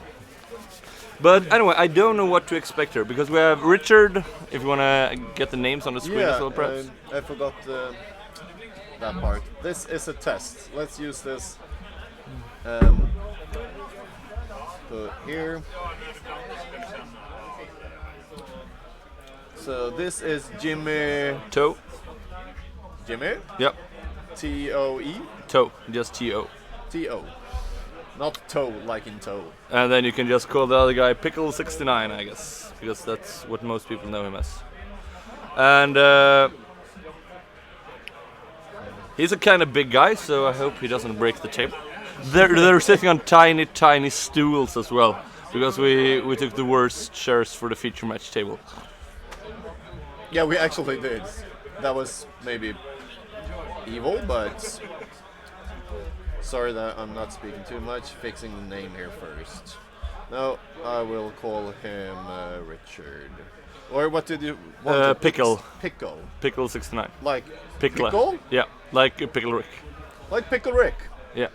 But anyway, I don't know what to expect here because we have Richard. If you wanna get the names on the screen as well, perhaps. I forgot that part. This is a test. Let's use this. Put here. So this is Jimmy. Toe. Jimmy? Yep. T-O-E? Toe. Just T-O. T-O. Not toe like in toe. And then you can just call the other guy Pickle 69, I guess, because that's what most people know him as. And he's a kind of big guy, so I hope he doesn't break the table. They're sitting on tiny, tiny stools as well, because we took the worst chairs for the feature match table. Yeah, we actually did. That was maybe evil, but sorry that I'm not speaking too much. Fixing the name here first. No, I will call him Richard. Or what did you want? Pickle. Pickle. Pickle 69. Like Pickle? Pickle? Yeah, like Pickle Rick. Like Pickle Rick. Yeah.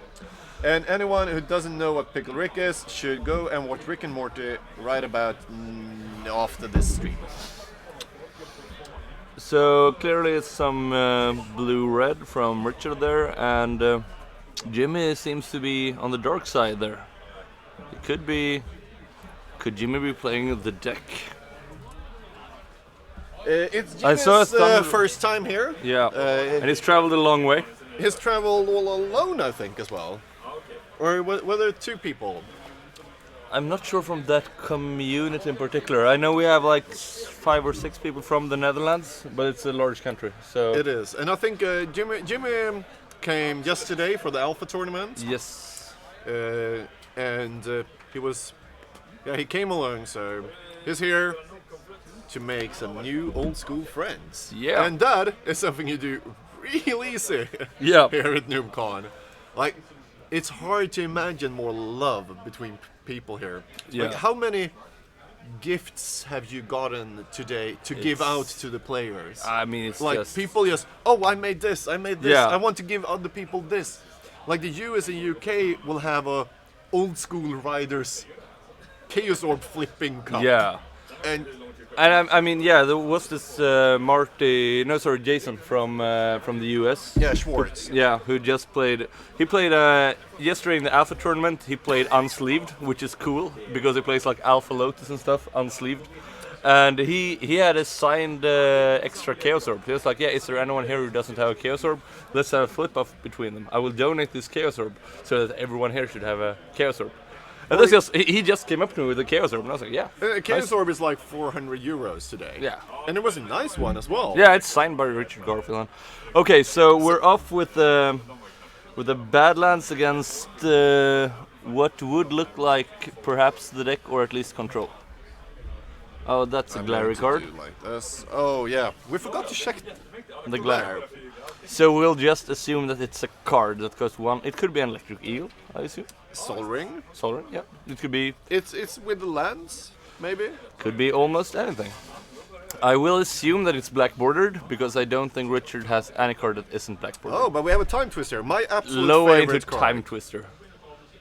And anyone who doesn't know what Pickle Rick is should go and watch Rick and Morty right about after this stream. So clearly it's some blue-red from Richard there, and Jimmy seems to be on the dark side there. It could be. Could Jimmy be playing the deck? It's I saw Jimmy's it first time here. Yeah, and he's traveled a long way. He's traveled all alone, I think, as well. Or were there two people? I'm not sure from that community in particular. I know we have like 5 or 6 people from the Netherlands, but it's a large country. So It is, and I think Jimmy came yesterday for the Alpha tournament. yes, And he came along, so he's here to make some new old school friends. Yeah. And that is something you do really easy Yeah. here at n00bcon. Like, it's hard to imagine more love between people here. Yeah. Like, how many gifts have you gotten today to give out to the players? I mean, it's Like, just people just, I made this, Yeah. I want to give other people this. Like the US and UK will have a old school riders Chaos Orb flipping cup. yeah. And I mean, yeah, there was this Jason from the US. yeah, Schwartz. Yeah, who just played. He played yesterday in the Alpha tournament. He played unsleeved, which is cool because he plays like Alpha Lotus and stuff unsleeved. And he had a signed extra Chaos Orb. He was like, yeah, is there anyone here who doesn't have a Chaos Orb? Let's have a flip off between them. I will donate this Chaos Orb so that everyone here should have a Chaos Orb. And that's just he just came up to me with a Chaos Orb, and I was like, yeah. Chaos nice. Orb is like 400 euros today. Yeah. And it was a nice one as well. Yeah, it's signed by Richard Garfield. Okay, so we're off with the Badlands against what would look like perhaps the deck or at least control. Oh, that's a glare card. Like this. Oh yeah, we forgot to check The glare. So we'll just assume that it's a card that costs 1. It could be an electric eel, I assume. Sol Ring. Sol Ring, yeah. It could be. It's with the lands, maybe. Could be almost anything. I will assume that it's black bordered because I don't think Richard has any card that isn't black bordered. Oh, but we have a time twister. My absolute Low into favorite card. Time Twister.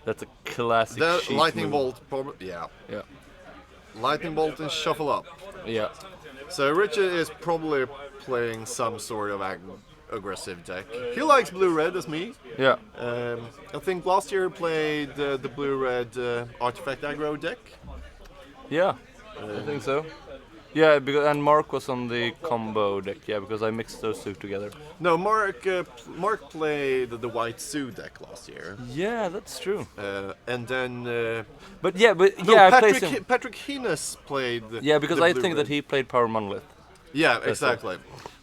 That's a classic. The sheet lightning move. bolt. Yeah. Yeah. Lightning bolt and shuffle up. Yeah. So Richard is probably playing some sort of aggressive deck. He likes blue-red as me. Yeah. I think last year he played the blue-red artifact aggro deck. Yeah. I think so. Yeah, and Mark was on the combo deck. Yeah, because I mixed those two together. No, Mark played the white Zoo deck last year. Yeah, that's true. And then Patrick Hines played. Yeah, because the I think blue-red. that he played Power Monolith. Yeah, exactly.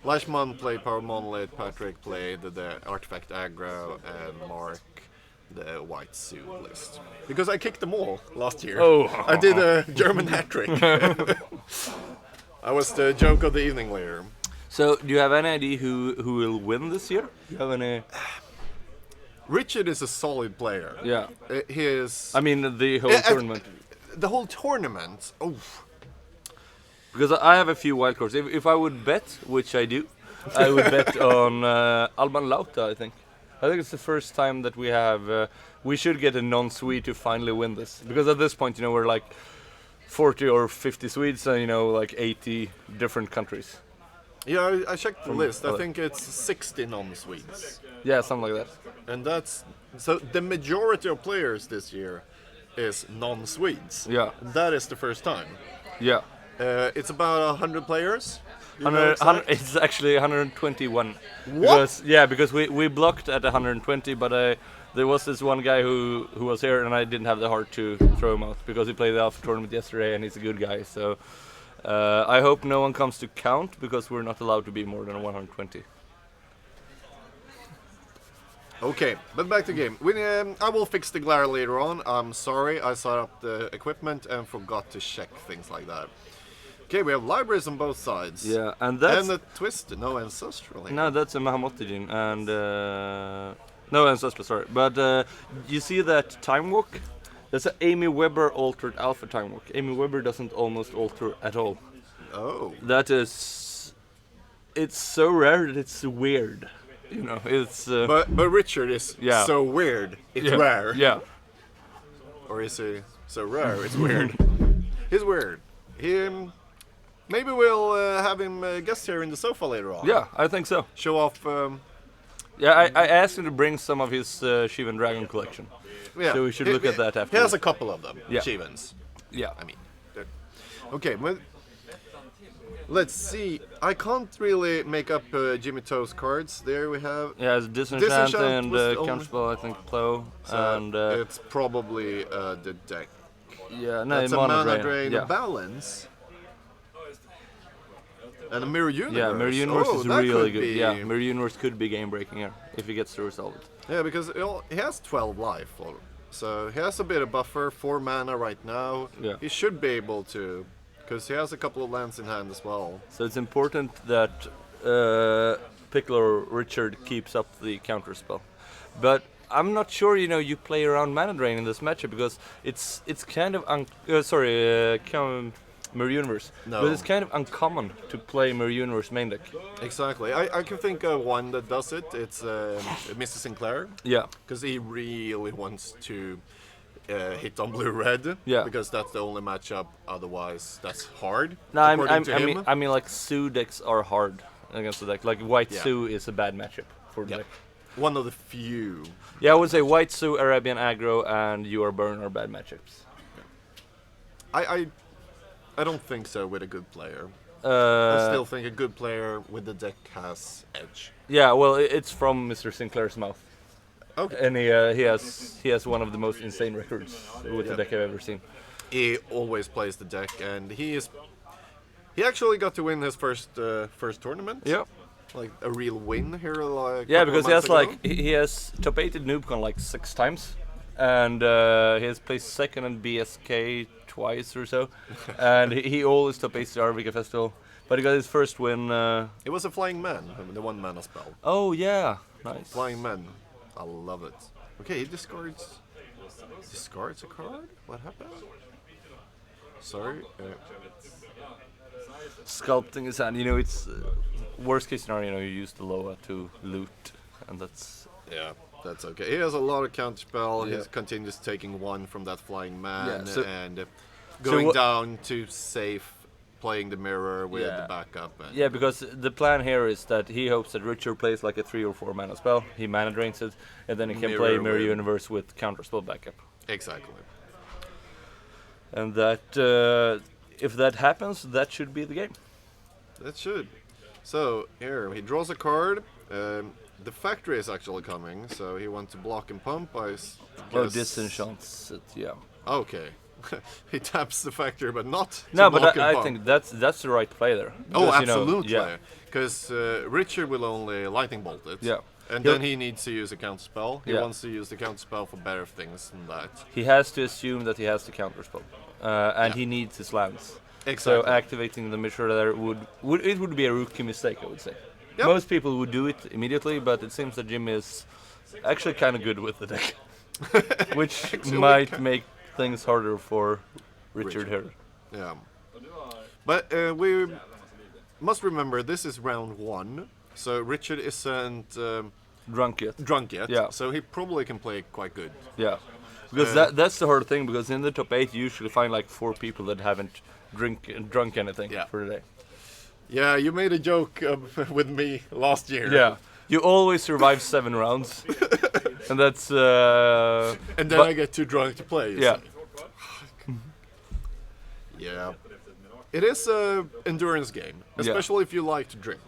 Lashman played Power Monolith, Patrick played the Artifact Aggro, and Mark the White Suit list. Because I kicked them all last year. Oh. I did a German hat trick. I was the joke of the evening later. So, do you have any idea who will win this year? Do you have any? Richard is a solid player. Yeah. He is. I mean, the whole tournament. The whole tournament. Oh. Because I have a few wildcards. If I would bet, which I do, I would bet on Alban Lauta, I think. I think it's the first time that we have... we should get a non-Swede to finally win this. Because at this point, we're like 40 or 50 Swedes and, like 80 different countries. Yeah, I checked the list. I think it's 60 non-Swedes. Yeah, something like that. And that's... So the majority of players this year is non-Swedes. Yeah. That is the first time. Yeah. It's about 100 players. 100, it's actually 121. What? Because we blocked at 120, but there was this one guy who was here, and I didn't have the heart to throw him out because he played the Alpha tournament yesterday, and he's a good guy. So I hope no one comes to count because we're not allowed to be more than 120. Okay, but back to the game. I will fix the glare later on. I'm sorry, I set up the equipment and forgot to check things like that. Okay, we have libraries on both sides. Yeah, and that's... And a twist, no ancestral. No, that's a Mahamotijin, and... no ancestral, sorry. But you see that Time Walk? That's an Amy Weber altered Alpha Time Walk. Amy Weber doesn't almost alter at all. Oh. That is... It's so rare that it's weird. It's... But Richard is so weird, it's rare. Yeah. Or is he so rare, it's weird. He's weird. Maybe we'll have him guest here in the sofa later on. Yeah, I think so. Show off... Yeah, I asked him to bring some of his Shivan Dragon collection. Yeah. So we should look at that after. He has a couple of them, yeah. Shivans. Yeah. I mean... Okay, well... Let's see. I can't really make up Jimmy Toe's cards. There we have... Yeah, it's Disenchant and was the only- Counterspell, I think, Plow. So and it's probably the deck. Yeah, no, That's a mana mana drain. drain Yeah. balance. And a Mirror Universe. Yeah, Mirror Universe oh, is that really could good. be- Yeah, Mirror Universe could be game breaking here if he gets to resolve it. Yeah, because he has 12 life, so he has a bit of buffer, 4 mana right now. Yeah. He should be able to, because he has a couple of lands in hand as well. So it's important that Piccolo Richard keeps up the counter spell. But I'm not sure, you play around mana drain in this matchup because it's kind of Mirror Universe. No. But it's kind of uncommon to play Mirror Universe main deck. Exactly. I can think of one that does it. It's Mr. Sinclair. Yeah. Because he really wants to hit on blue-red. Yeah. Because that's the only matchup. Otherwise, that's hard. No, according to him. I mean, like Sue decks are hard against the deck. Like White Yeah. Sue is a bad matchup for the Yep. deck. One of the few. Yeah, I would say White Sue, Arabian Aggro, and You Are Burn are bad matchups. I don't think so with a good player. I Uh, still think a good player with the deck has edge. yeah, well, it's from Mr. Sinclair's mouth. Okay. And he has one of the most insane records with the deck I've ever seen. He always plays the deck, and he actually got to win his first tournament. Yeah. Like a real win here, like. Yeah, couple because of he has months ago. he has top 8 at NoobCon like 6 times, and he has placed second in BSK twice or so, and he always top 8 the RVK Festival. But he got his first win. It was a Flying Man, the 1 mana spell. Oh yeah, nice. Flying Man, I love it. Okay, he discards a card. What happened? Sorry. Sculpting his hand. It's worst case scenario. You use the Loa to loot, and that's Yeah, that's okay. He has a lot of counterspell. Yeah. He continues taking 1 from that Flying Man, Yeah, so- and going wha- down to safe, playing the mirror with Yeah. the backup. And yeah. Because the plan here is that he hopes that Richard plays like a 3 or 4 mana spell. He mana drains it, and then he can play Mirror Mirror with- Universe with counter spell backup. Exactly. And that if that happens, that should be the game. That should. So here he draws a card. The factory is actually coming, so he wants to block and pump. Oh, guess- disenchants it, yeah. Okay. He taps the factory, but not. To No, but block and I pump. think that's the right play there. Oh, Because, absolutely. yeah. Because Richard will only lightning bolt it. Yeah. And He'll- then he needs to use a counter spell. He Yeah. wants to use the counter spell for better things than that. He has to assume that he has the counter spell, and Yeah. he needs his lands. Exactly. So activating the Mishra there would be a rookie mistake, I would say. Yep. Most people would do it immediately, but it seems that Jimmy is actually kind of good with the deck, which Actually might make things harder for Richard here. Yeah. But we must remember this is round 1, so Richard isn't Drunk yet. drunk yet. Yeah. So he probably can play quite good. Yeah, because that's the hard thing. Because in the top 8, you usually find like 4 people that haven't drunk anything Yeah. for the day. Yeah, you made a joke with me last year. Yeah, you always survive 7 rounds, and that's. And then but- I get too drunk to play. you Yeah. say. Yeah. It is a endurance game, especially if you like to drink.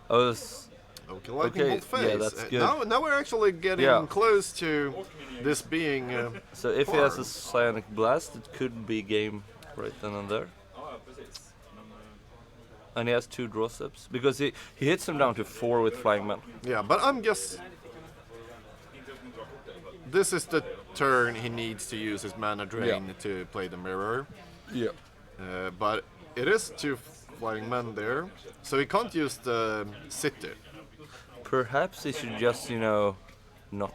I was. Okay, lightning Okay, bolt phase. yeah, that's good. Now we're actually getting Yeah. close to this being. So if he has a farm. psionic blast, it could be game right then and there. And he has 2 draw steps because he hits him down to 4 with flying man. Yeah, but I'm just. This is the turn he needs to use his mana drain to play the mirror. Yeah. But it is 2 flying men there, so he can't use the city. Perhaps he should just not.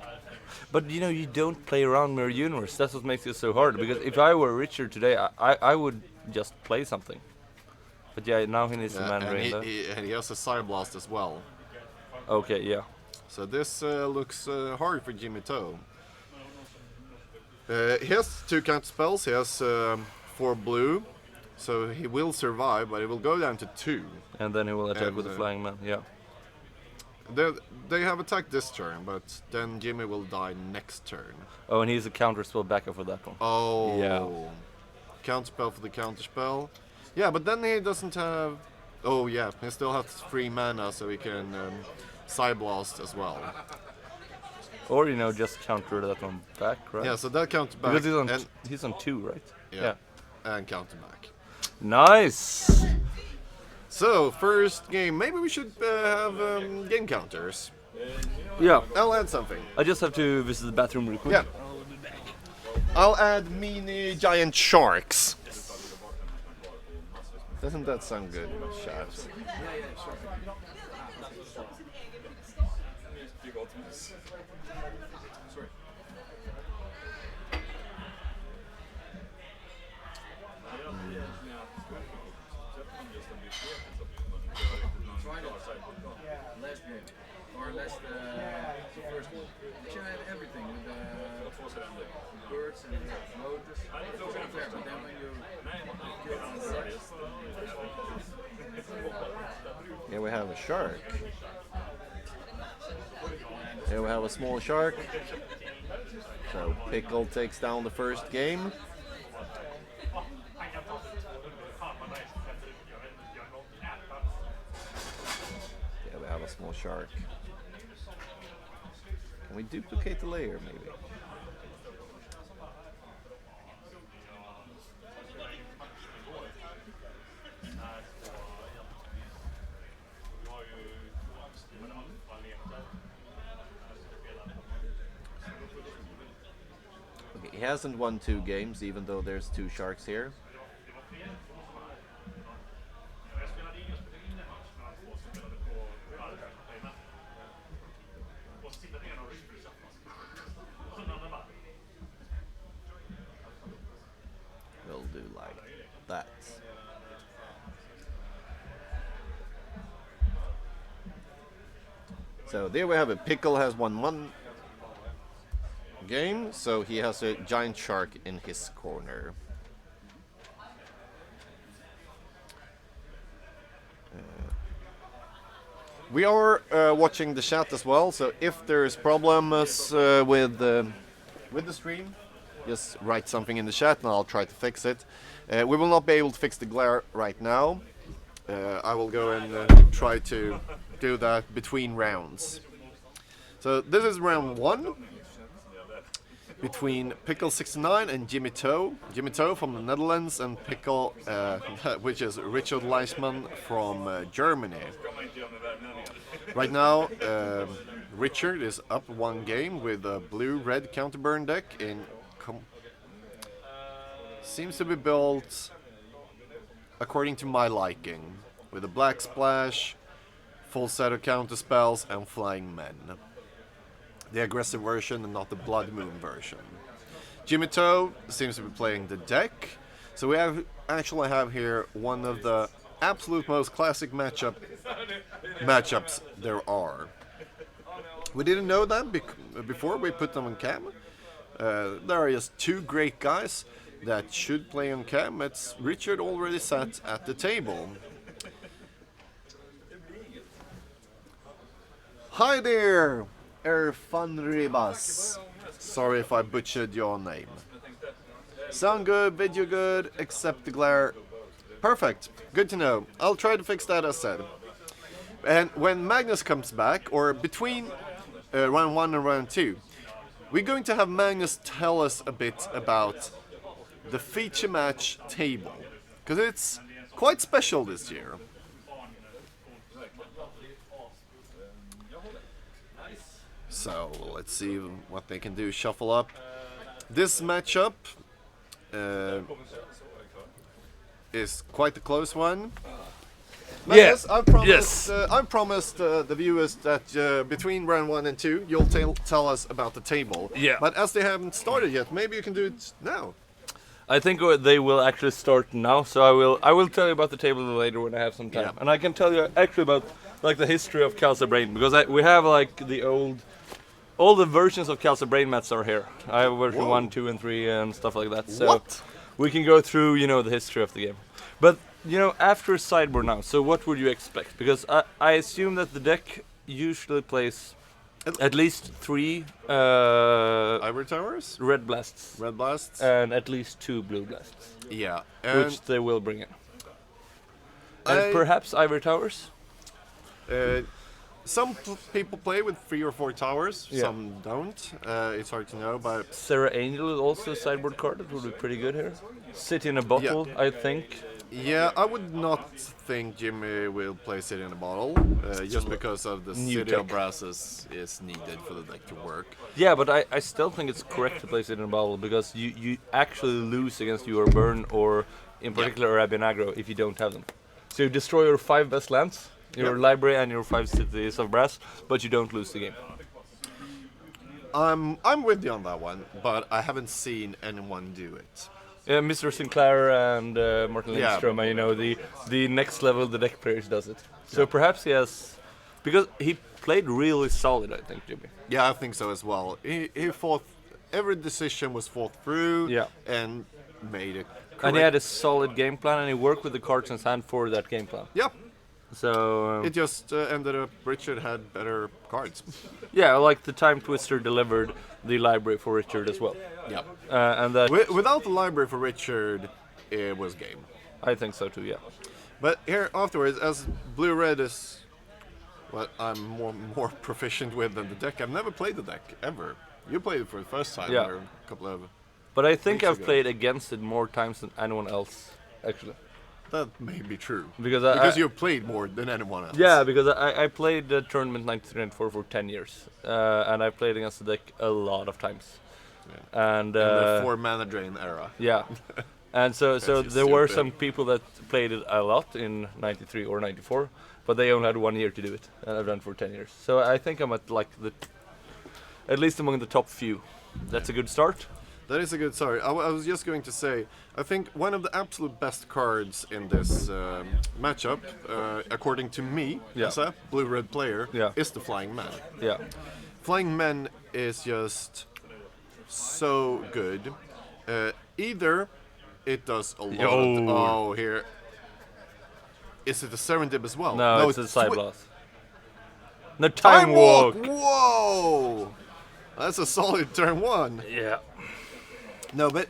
But you don't play around Mirror Universe. That's what makes it so hard. Because if I were Richard today, I would just play something. But yeah, now he needs the mana and drain there. and he has a Side Blast as well. Okay, yeah. So this looks hard for Jimmy Toe. He has 2 counter spells. He has 4 blue, so he will survive, but he will go down to 2. And then he will attack And, with the flying man. Yeah. They have attacked this turn, but then Jimmy will die next turn. Oh, and he's a counter spell backup for that one. Oh. Yeah. Counter spell for the counter spell. Yeah, but then he doesn't have. Oh yeah, he still has 3 mana, so he can Side Blast as well. Or, just counter that one back, right? Yeah, so that counts back. Because he's on 2, right? Yeah. And counter back. Nice! So, first game. Maybe we should have game counters. Yeah. I'll add something. I just have to visit the bathroom real quick. Yeah. I'll add mini giant sharks. Doesn't that sound good? Sharks. Here we have a shark. Here we have a small shark. So Pickle takes down the first game. Here we have a small shark. Can we duplicate the layer maybe? He hasn't won 2 games, even though there's 2 sharks here. We'll do like that. So there we have it. Pickle has won 1 game, so he has a giant shark in his corner. We are watching the chat as well, so if there's problems with the stream, just write something in the chat and I'll try to fix it. We will not be able to fix the glare right now. I will go and try to do that between rounds. So this is round 1. Between Pickle 69 and Jimmy Toe. Jimmy Toe from the Netherlands and Pickle, which is Richard Leisman from Germany. Right now, Richard is up 1 game with a blue-red counterburn deck. Seems to be built according to my liking, with a black splash, full set of counter spells, and flying men. The aggressive version and not the Blood Moon version. Jimmy Toe seems to be playing the deck, so we actually have here one of the absolute most classic matchups there are. We didn't know that before we put them on cam. There are just 2 great guys that should play on cam. It's Richard already sat at the table. Hi there! Erfanribas. Sorry if I butchered your name. Sound good, video good, except the glare. Perfect, good to know. I'll try to fix that as said. And when Magnus comes back, or between round 1 and round 2, we're going to have Magnus tell us a bit about the feature match table. Because it's quite special this year. So let's see what they can do. Shuffle up. This matchup is quite a close one. Yes, I promised the viewers that between round 1 and 2, you'll tell us about the table. Yeah. But as they haven't started yet, maybe you can do it now. I think they will actually start now, so I will tell you about the table later when I have some time. Yeah. And I can tell you actually about like the history of Calcer Brain, because we have like the all the versions of Calcer Brain mats are here. I have version 1, 2, and 3 and stuff like that. So we can go through, the history of the game. But after sideboard now, so what would you expect? Because I assume that the deck usually plays at least 3 Ivory Towers, red blasts, and at least 2 blue blasts. Yeah, which they will bring in. And perhaps Ivory Towers. Some people play with 3 or 4 towers, Yeah. some don't. It's hard to know, but Sarah Angel is also a sideboard card that would be pretty good here. City in a Bottle, I think. yeah, I would not think Jimmy will play City in a Bottle, just because of the New City deck. of Brasses is needed for the deck to work. Yeah, but I still think it's correct to play City in a Bottle because you actually lose against your Burn or, in particular, Arabian Aggro if you don't have them. So you destroy your 5 best lands, your library and your 5 Cities of Brass, but you don't lose the game. I'm with you on that one, but I haven't seen anyone do it. Yeah, Mr. Sinclair and Martin Yeah. Lindström, and the next level the deck players does it. So perhaps he has, because he played really solid, I think, Jimmy. Yeah, I think so as well. He fought, every decision was thought through and made it correct. And he had a solid game plan, and he worked with the cards in his hand for that game plan. Yeah. So It just ended up Richard had better cards. yeah, like the Time Twister delivered the library for Richard as well. Yeah. And that Without the library for Richard, it was game. I think so too. Yeah. But here afterwards, as blue-red is what I'm more proficient with than the deck. I've never played the deck ever. You played it for the first time. Yeah. Or a couple of. But I think weeks I've ago. played against it more times than anyone else, actually. That may be true. Because you've played more than anyone else. Yeah, because I played the tournament 93-94 for 10 years, and I played against the deck a lot of times. Yeah. And In the 4-mana drain era. Yeah, and so That's there were stupid. some people that played it a lot in 93 or 94, but they only had 1 year to do it, and I've done it for 10 years. So I think I'm at like at least among the top few. That's a good start. That is a good start. I was just going to say, I think one of the absolute best cards in this matchup, according to me, as a blue-red player, is the Flying Man. Yeah. Flying Man is just so good. Either it does a lot of... Oh, here. Is it a Serendip as well? No, it's a Side Blast. No, Time Walk! Whoa! That's a solid turn 1. Yeah. No, but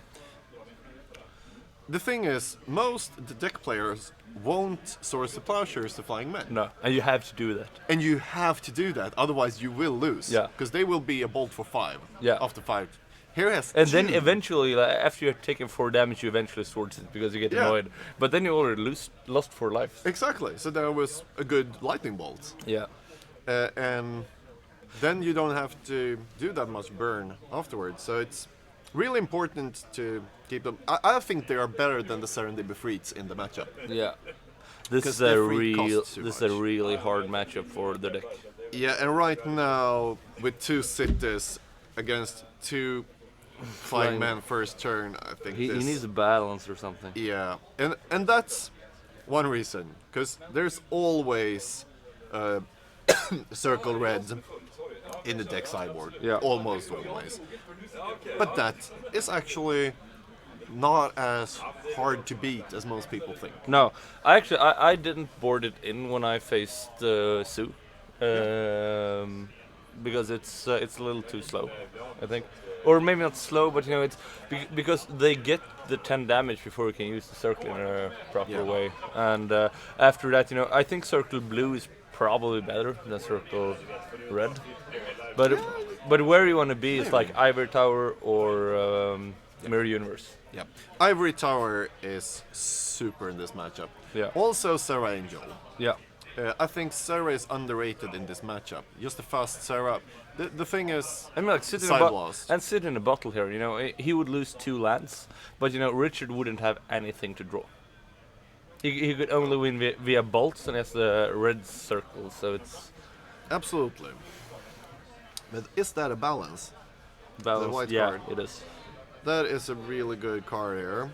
the thing is, most the deck players won't source the Plowshares to Flying Men. No, and you have to do that. And you have to do that, otherwise you will lose. Yeah. Because they will be a bolt for 5. Yeah. After 5. Here has And 2. then eventually, like, after you're taking 4 damage, you eventually swords it because you get annoyed. But then you already lost 4 lives. Exactly. So there was a good lightning bolt. Yeah. And then you don't have to do that much burn afterwards. So it's really important to keep them. I think they are better than the Serendip Freets in the matchup. Yeah. This is the a free real costs too this is much. a really hard matchup for the deck. Yeah, and right now with 2 cities against 2 Flying Men first turn, I think He needs a balance or something. Yeah, and that's one reason, because there's always circle reds in the deck sideboard. Yeah. Almost always. But that is actually not as hard to beat as most people think. No, I didn't board it in when I faced Sue, because it's a little too slow, I think, or maybe not slow, but it's because they get the 10 damage before you can use the circle in a proper way, and after that, I think circle blue is probably better than circle red, but where you want to be is like Ivory Tower or Mirror Universe. Yeah, Ivory Tower is super in this matchup. Yeah. Also Sarah Angel. Yeah. I think Sarah is underrated in this matchup. Just a fast Sarah. The thing is, I mean, like sit in a bottle here. He would lose 2 lands, but Richard wouldn't have anything to draw. He could only win via bolts, and he has the red circle, so it's absolutely. But is that a balance? balance. The white Yeah, card. it is. That is a really good card here.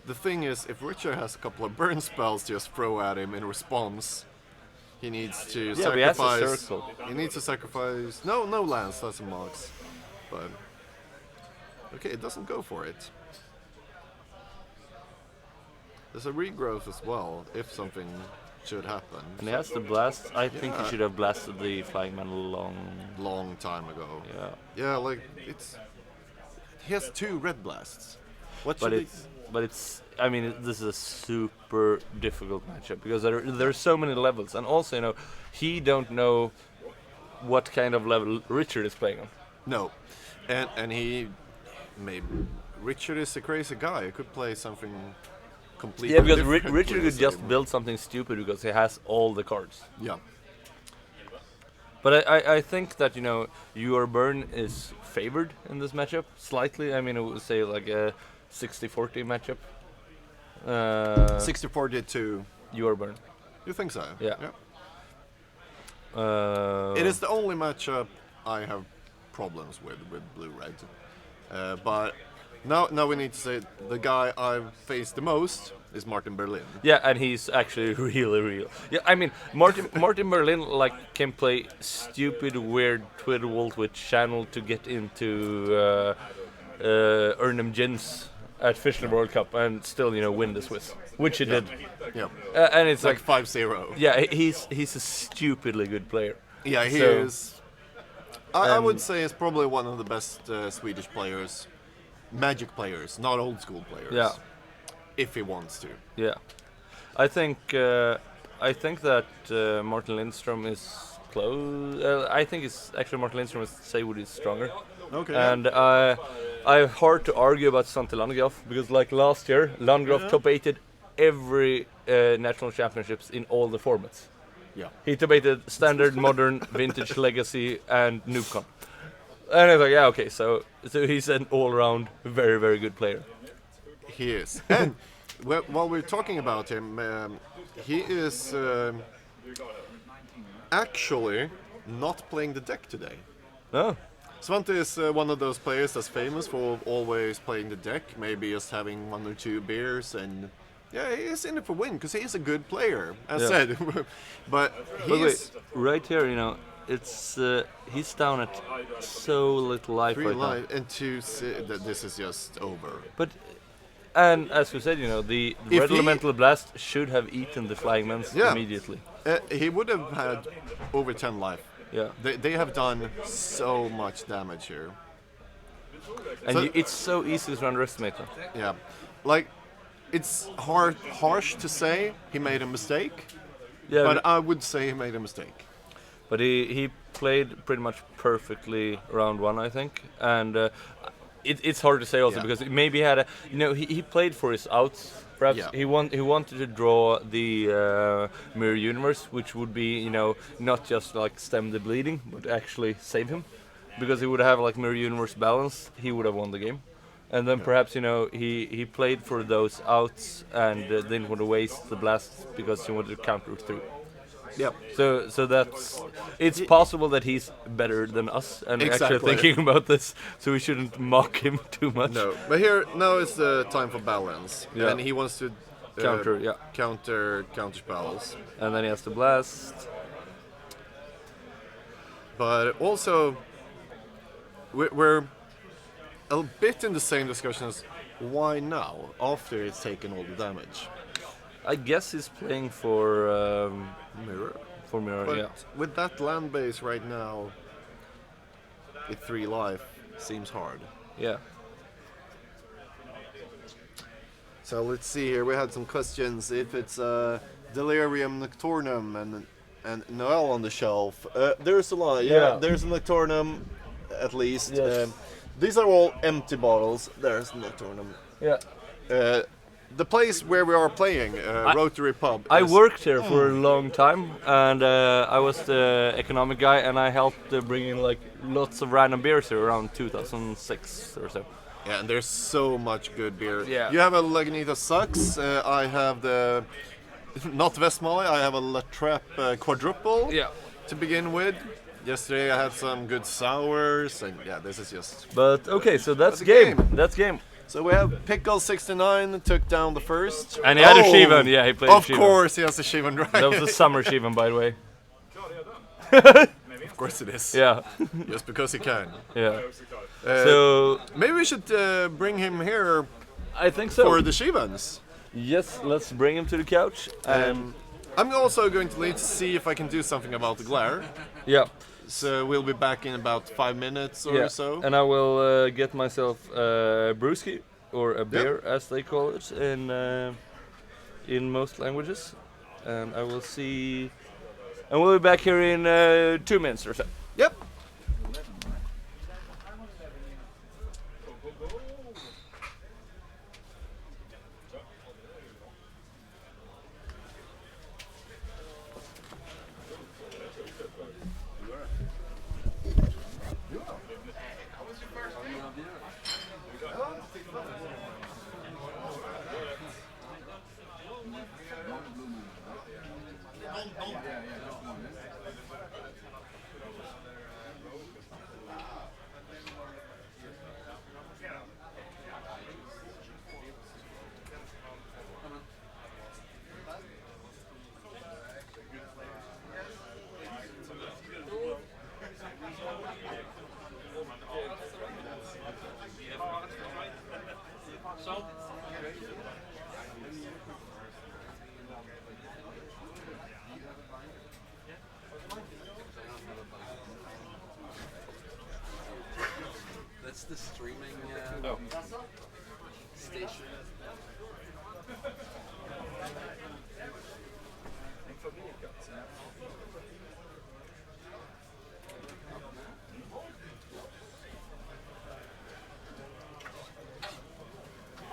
The thing is, if Richard has a couple of burn spells to just throw at him in response, he needs to But he has a sacrifice. circle. He needs to sacrifice. No lands. That's a Mox. But okay, it doesn't go for it. There's a regrowth as well, if something should happen. And he has the blast. I think he should have blasted the Flying Man long time ago. Yeah. Yeah, like it's. He has 2 red blasts. What But should it's I mean, this is a super difficult matchup because there's so many levels, and also, you know, he don't know what kind of level Richard is playing on. No, and he maybe Richard is a crazy guy. He could play something completely Yeah, because different Richard with could the just same- build something stupid because he has all the cards. Yeah, But I think that, you know, your burn is favored in this matchup slightly. I mean, I would say like a 60-40 matchup. 60-40 to. Your burn. You think so? Yeah. It is the only matchup I have problems with blue red. But now we need to say the guy I've faced the most is Martin Berlin. Yeah, and he's actually really real. Yeah, I mean, Martin Berlin like can play stupid, weird Twitter Volt with channel to get into Ernham Gins at Fischler World Cup and still, you know, win the Swiss, which he did. Yeah. And it's like 5-0. Yeah, he's a stupidly good player. Yeah, he So- is. I would say he's probably one of the best Swedish players, Magic players, not old school players. Yeah. If he wants to. Yeah, I think that Martin Lindstrom is close. I think it's actually Martin Lindstrom is Saywood is stronger. Okay. And I have hard to argue about Svante Landgraf because like last year, Landgraf top 8'd every national championships in all the formats. Yeah. He top 8'd standard, modern, vintage, legacy, and NewCon. And I was like, yeah, okay, so he's an all-round very, very good player. He is. And while we're talking about him, he is actually not playing the deck today. Oh. Svante is one of those players that's famous for always playing the deck, maybe just having 1 or 2 beers, and yeah, he's in it for win because he's a good player, as Yeah. said. But wait, right here, you know, it's he's down at so little life 3 right life and 2 that this is just over. But and as we said, you know, the If Red he- Elemental Blast should have eaten the Flying Mans Yeah. immediately. He would have had over 10 life. Yeah. They have done so much damage here. And So- it's so easy to underestimate them. Yeah, like it's harsh to say he made a mistake, Yeah, but I would say he made a mistake. but he played pretty much perfectly round 1, I think, and it's hard to say also Yeah. because maybe he had a, you know, he played for his outs. Perhaps Yeah. he wanted to draw the Mirror Universe, which would be, you know, not just like stem the bleeding, but actually save him, because he would have like Mirror Universe balance. He would have won the game, and then perhaps, you know, he played for those outs and didn't want to waste the blast because he wanted to counter through. Yep. So it's possible that he's better than us and Exactly. actually thinking about this, so we shouldn't mock him too much. No, but here now is the time for balance, Yeah. and he wants to counter spells. And then he has to blast. But also, we're a bit in the same discussion as why now, after it's taken all the damage. I guess he's playing for Mirror. For Mirror, But yeah. with that land base right now, with 3 life, seems hard. Yeah. So let's see here. We had some questions. If it's Delirium Nocturnum and Noel on the shelf, there's a lot. Yeah, there's a Nocturnum, at least. Yes. These are all empty bottles. There's Nocturnum. Yeah. The place where we are playing, Rotary Pub. I is- worked here for a long time, and I was the economic guy, and I helped bring in like lots of random beers here around 2006 or so. Yeah, and there's so much good beer. Yeah. You have a Lagunitas Sucks. I have the not Westmalle. I have a La Trappe quadruple. Yeah. To begin with. Yesterday I had some good sours, and yeah, this is just. But okay, so that's a game. game. That's game. So we have Pickle 69 took down the first. And he had a Shivan, yeah, he played Of Shivan. course, he has a Shivan Dragon. That was a summer Shivan, by the way. Of course it is. Yeah. Just because he can. Yeah. Uh, So maybe we should bring him here I think so. for the Shivans. Yes, let's bring him to the couch. I'm also going to need to see if I can do something about the glare. Yeah. So we'll be back in about 5 minutes or so. And I will get myself brewski or a beer, as they call it in most languages. And I will see. And we'll be back here in 2 minutes or so. Yep. That's the streaming station.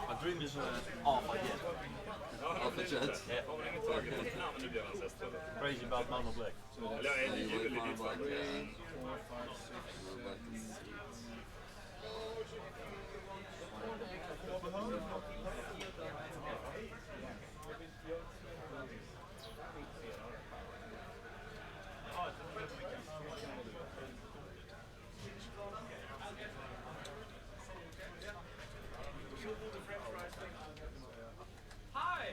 My dream is Alpha Jet. Alpha Jet? Yeah. Crazy about Mono Black. Hi!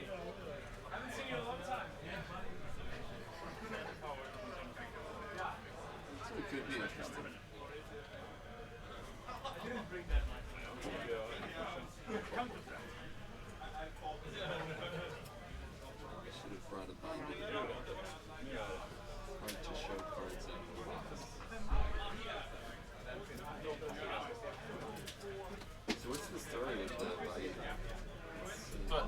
Haven't seen you in a long time. So it could be interesting. Should have brought a binder. Hard to show cards in the box. So what's the story of the binder?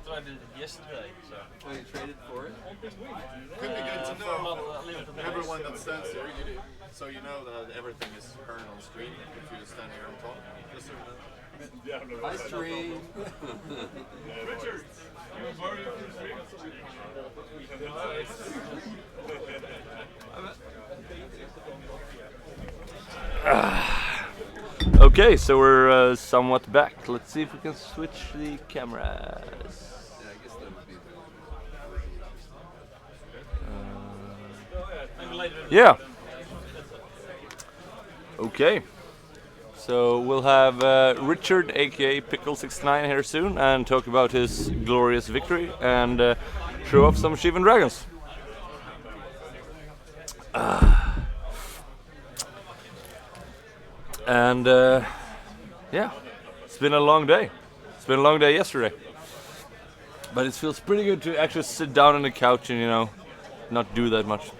So I did it yesterday. So. Oh, you traded for it? Could be good to know everyone that stands here, so you know that everything is heard on screen if you stand here and talk. Just so you know. Hi, stream. Richard! Okay, so we're somewhat back. Let's see if we can switch the cameras. Yeah, I guess that would be Yeah. Okay. So we'll have Richard, aka Pickle69, here soon, and talk about his glorious victory and show off some Shivan Dragons. And yeah, it's been a long day. It's been a long day yesterday. But it feels pretty good to actually sit down on the couch and, you know, not do that much.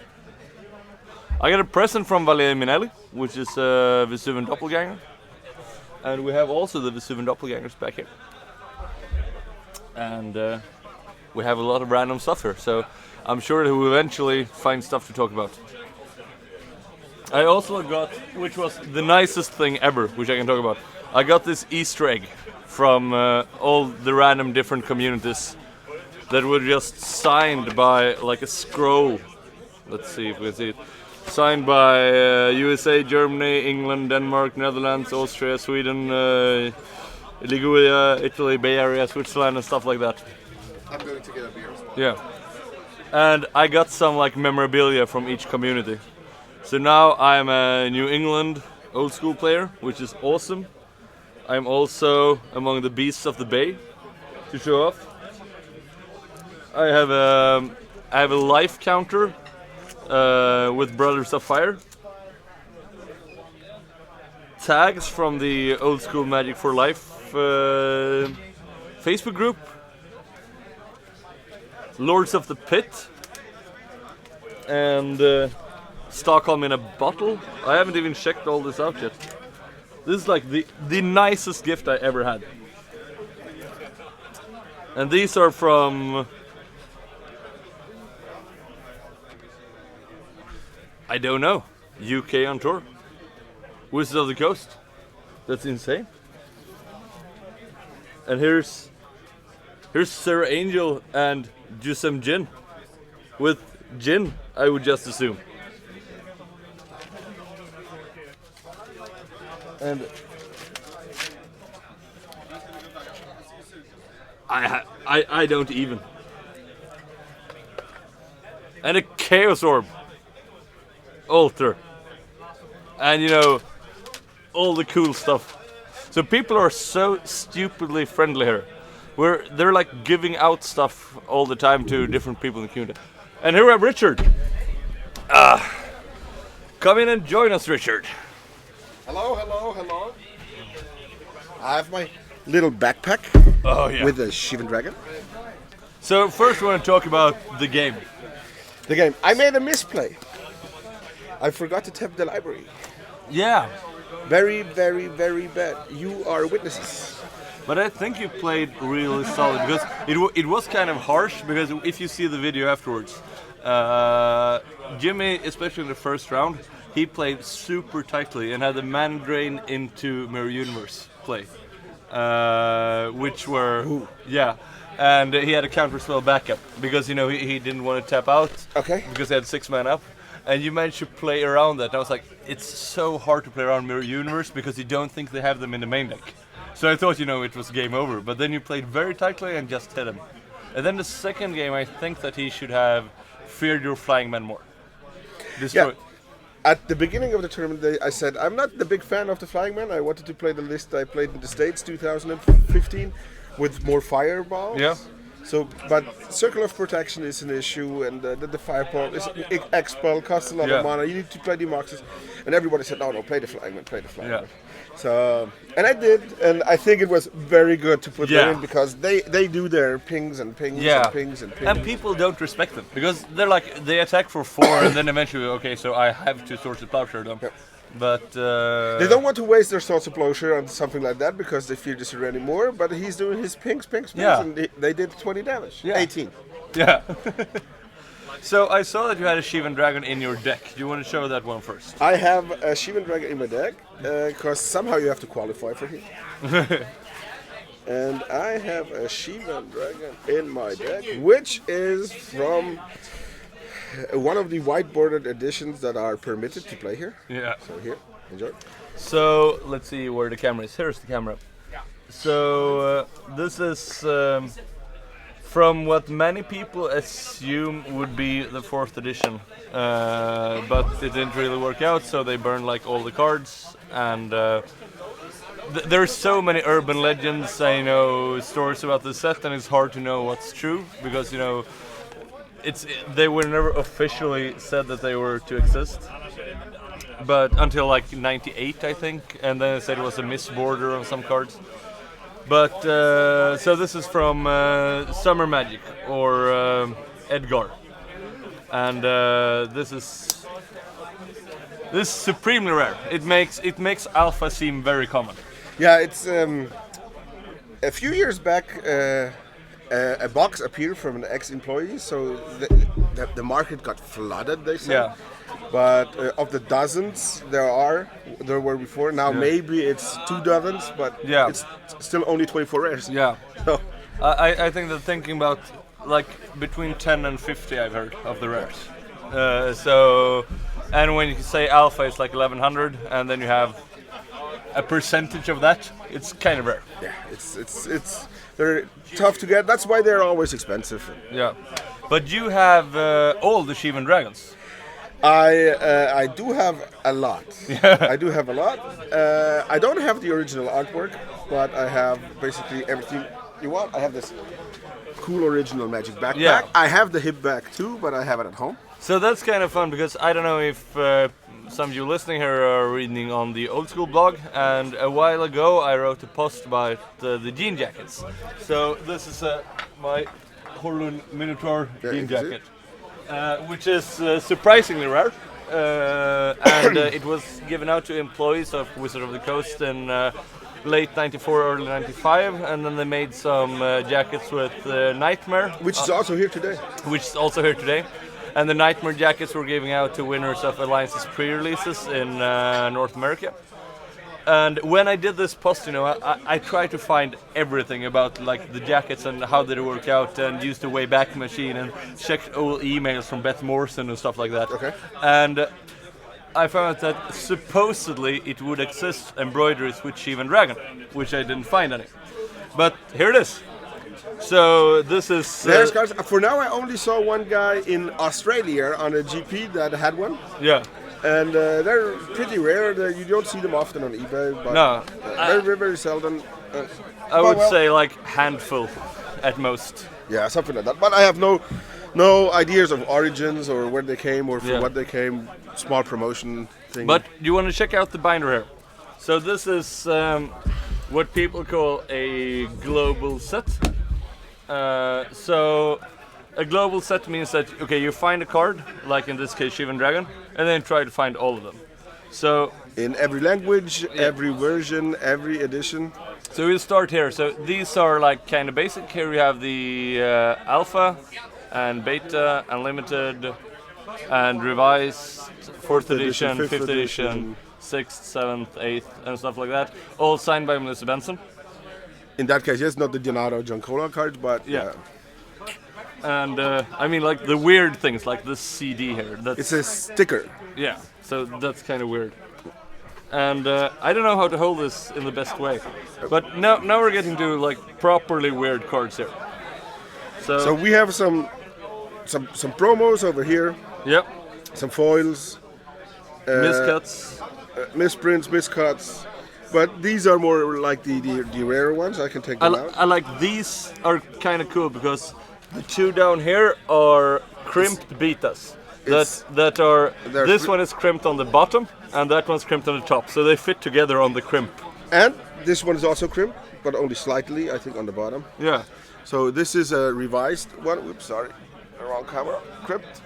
I got a present from Valerio Minelli, which is a Vesuvian doppelganger. And we have also the Vesuvian doppelgangers back here. And we have a lot of random stuff here, so I'm sure that we'll eventually find stuff to talk about. I also got, which was the nicest thing ever, which I can talk about. I got this Easter egg from all the random different communities that were just signed by like a scroll. Let's see if we can see it. Signed by USA, Germany, England, Denmark, Netherlands, Austria, Sweden, Liguria, Italy, Bay Area, Switzerland, and stuff like that. I'm going to get a beer as well. Yeah. And I got some like memorabilia from each community. So now I'm a New England old school player, which is awesome. I'm also among the beasts of the bay to show off. I have a life counter with Brothers of Fire. Tags from the Old School Magic for Life Facebook group. Lords of the Pit. And Stockholm in a bottle. I haven't even checked all this out yet. This is like the nicest gift I ever had. And these are from... I don't know. UK on tour. Wizards of the Coast. That's insane. And here's Sarah Angel and Jusem Jin. With Jin, I would just assume. And I don't even. And a Chaos Orb. Altar. And you know, all the cool stuff. So people are so stupidly friendly here. They're like giving out stuff all the time to different people in the community. And here we have Richard. Come in and join us, Richard. Hello, hello, hello. I have my little backpack with a Shivan Dragon. So first we want to talk about the game. The game. I made a misplay. I forgot to tap the library. Yeah. Very, very, very bad. You are witnesses. But I think you played really solid because it was kind of harsh because if you see the video afterwards, Jimmy, especially in the first round, he played super tightly and had the mana drain into Mirror Universe play, which were and he had a counter spell backup because you know he didn't want to tap out because he had 6 mana up. And you managed to play around that. And I was like, it's so hard to play around Mirror Universe because you don't think they have them in the main deck. So I thought, you know, it was game over. But then you played very tightly and just hit him. And then the second game, I think that he should have feared your flying man more. Yeah. At the beginning of the tournament, I said, I'm not the big fan of the flying man. I wanted to play the list I played in the States 2015 with more fireballs. Yeah. So, but Circle of Protection is an issue, and the Fireball is Expel, costs a lot of mana. You need to play the Moxes, and everybody said, "No, play the Flying Man, play the Flying Man." So, and I did, and I think it was very good to put them in because they do their pings and pings and pings and pings. And people don't respect them because they're like they attack for 4 and then eventually, okay, so I have to Swords of Plowshare them. Yep. But they don't want to waste their Swords of Plowshare on something like that because they fear this anymore. But he's doing his pings, and they did 20 damage. 18. Yeah. So I saw that you had a Shivan Dragon in your deck. Do you want to show that one first? I have a Shivan Dragon in my deck because somehow you have to qualify for him. And I have a Shivan Dragon in my deck, which is from one of the white-bordered editions that are permitted to play here. Yeah. So here, enjoy. So let's see where the camera is. Here's the camera. So this is from what many people assume would be the 4th edition, but it didn't really work out. So they burned like all the cards, and there's so many urban legends, you know, stories about the set, and it's hard to know what's true because you know. They were never officially said that they were to exist, but until like '98, I think, and then they said it was a misborder on some cards. But so this is from Summer Magic or Edgar, and this is supremely rare. It makes Alpha seem very common. Yeah, it's a few years back. A box appeared from an ex-employee, so the market got flooded, they say. Yeah. But of the dozens there were before, now maybe it's 2 dozens, but it's still only 24 rares. Yeah. So. I think that thinking about like between 10 and 50 I've heard of the rares. So, and when you say alpha it's like 1100 and then you have a percentage of that, it's kind of rare. Yeah, it's they're tough to get. That's why they're always expensive. Yeah, but you have all the Shivan Dragons. I do have a lot. I do have a lot. I don't have the original artwork, but I have basically everything you want. I have this cool original Magic backpack. Yeah. I have the hip bag too, but I have it at home. So that's kind of fun because I don't know if some of you listening here are reading on the old school blog, and a while ago I wrote a post about the jean jackets. So this is my Horlun Minotaur jean jacket, which is surprisingly rare, and it was given out to employees of Wizard of the Coast in late '94, early '95, and then they made some jackets with Nightmare, Which is also here today. which is also here today. And the Nightmare jackets were giving out to winners of Alliance's pre-releases in North America. And when I did this post, I tried to find everything about like the jackets and how did it work out, and used the Wayback Machine and checked old emails from Beth Morrison and stuff like that. Okay. And I found that supposedly it would exist embroideries with Shivan Dragon, which I didn't find any. But here it is. So this is. There's cards. For now, I only saw one guy in Australia on a GP that had one. Yeah. And they're pretty rare. You don't see them often on eBay. But No. very, very seldom. I would say like handful at most. Yeah, something like that. But I have no ideas of origins or where they came or from what they came. Small promotion thing. But you want to check out the binder here. So this is what people call a global set. So a global set means that you find a card, like in this case Shivan Dragon, and then try to find all of them. So in every language, every version, every edition. So we'll start here. So these are like kind of basic. Here we have the alpha and beta and limited and revised, 4th edition, 5th edition, 6th, 7th, 8th, and stuff like that. All signed by Melissa Benson. In that case, yes, not the Donato Giancola cards, but yeah. And I mean, like the weird things, like this CD here. It's a sticker. Yeah, so that's kind of weird. And I don't know how to hold this in the best way. But now we're getting to like properly weird cards here. So we have some promos over here. Yep. Some foils. Miscuts. Misprints, miscuts. But these are more like the rare ones. I can take them out. I like these are kind of cool because the two down here are crimped betas. This one is crimped on the bottom and that one's crimped on the top. So they fit together on the crimp. And this one is also crimped, but only slightly, I think, on the bottom. Yeah. So this is a revised one. Oops, sorry. Wrong camera. Crimped.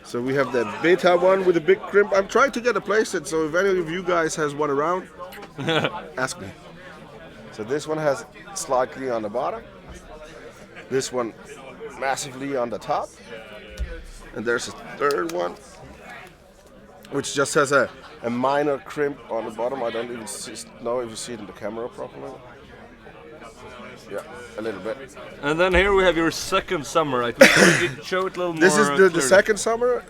So we have the beta one with a big crimp. I'm trying to get a playset, so if any of you guys has one around, ask me. So this one has slightly on the bottom. This one massively on the top. And there's a third one, which just has a minor crimp on the bottom. I don't even know if you see it in the camera properly. Yeah, a little bit. And then here we have your second summer. I think you could show it a little more. This is the second summer.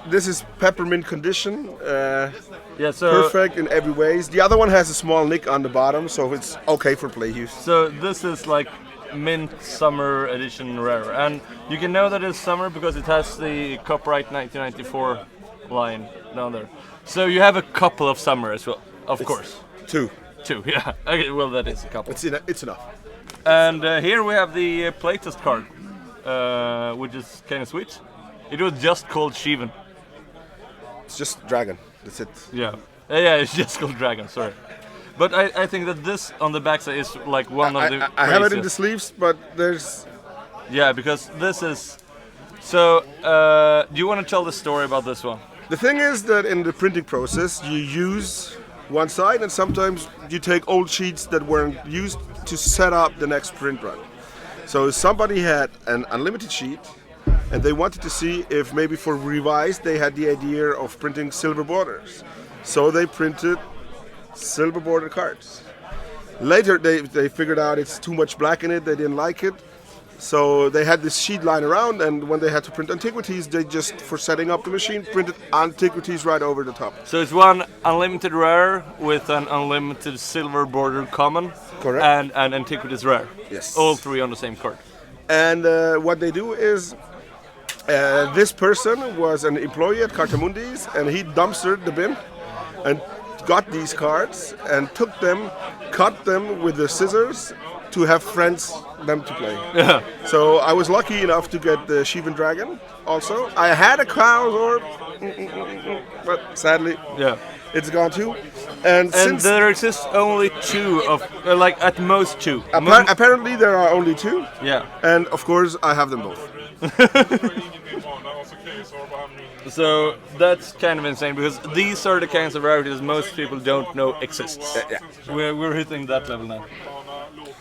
This is peppermint condition. Perfect in every ways. The other one has a small nick on the bottom, so it's okay for play use. So this is like mint summer edition rare, and you can know that it's summer because it has the copyright 1994 line down there. So you have a couple of summer as well, of course. Two, yeah. Okay, well that is a couple. It's enough. And here we have the playtest card, which is kind of sweet. It was just called Shivan. It's just Dragon. That's it. Yeah, it's just called Dragon. Sorry, but I think that this on the backside is like one of the. I have it in the sleeves, but there's. Yeah, because this is. So, do you want to tell the story about this one? The thing is that in the printing process, you use one side, and sometimes you take old sheets that weren't used to set up the next print run. So somebody had an unlimited sheet, and they wanted to see if maybe for revised they had the idea of printing silver borders. So they printed silver border cards. Later they figured out it's too much black in it, they didn't like it. So they had this sheet lying around, and when they had to print antiquities, they just, for setting up the machine, printed antiquities right over the top. So it's one unlimited rare with an unlimited silver border common. Correct. And antiquities rare. Yes. All three on the same card. And what they do is, this person was an employee at Cartamundis, and he dumpstered the bin and got these cards and took them, cut them with the scissors to have friends them to play. Yeah. So I was lucky enough to get the Shivan Dragon also. I had a Cow's Orb, but sadly it's gone too. And since there exist only two of, like at most two. Apparently there are only two. Yeah. And of course I have them both. So that's kind of insane because these are the kinds of rarities most people don't know exists. Yeah. We're hitting that level now.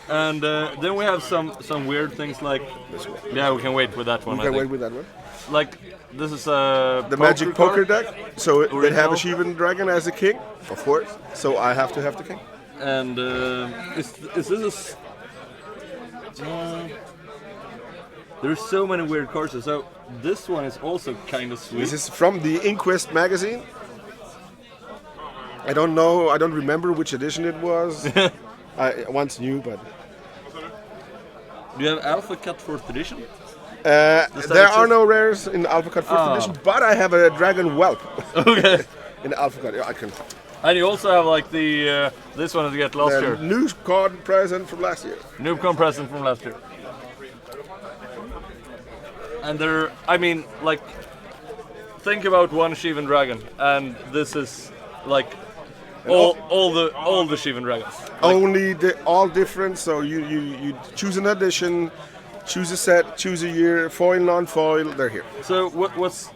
And then we have some weird things like This one. yeah, we can wait with that one. You I can think. wait with that one. Like this is a The Magic Poker card. deck. So they have a Original. Shivan Dragon as a king, of course. So I have to have the king. And is this there's so many weird cards. So this one is also kind of sweet. This is from the Inquest magazine. I don't know. I don't remember which edition it was. I once knew, but Do you have Alpha Cut 4th edition? there are no rares in Alpha Cut 4th Oh. edition. But I have a Dragon Whelp Okay. in the Alpha Cut. Yeah, I can. And you also have like the this one that you got last year. New card present from last year. Noobcon present from last year. And they're, I mean, like, think about one Shivan Dragon, and this is like all the Shivan Dragons. Only all different. So you choose an edition, choose a set, choose a year, foil, non-foil. They're here. So what's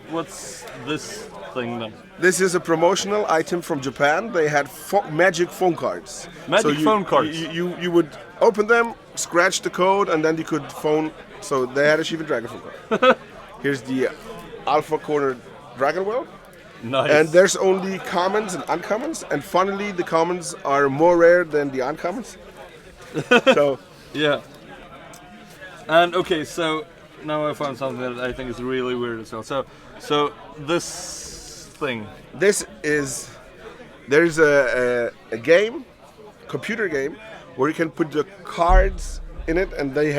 this thing then? This is a promotional item from Japan. They had magic phone cards. Magic phone cards? You would open them, scratch the code, and then you could phone. So they had a Shivan Dragon phone card. Here's the Alpha Corner Dragon Well. Nice. And there's only commons and uncommons. And funnily, the commons are more rare than the uncommons. So yeah. And okay, so now I found something that I think is really weird as well. So this thing. There's a game, computer game, where you can put the cards in it and they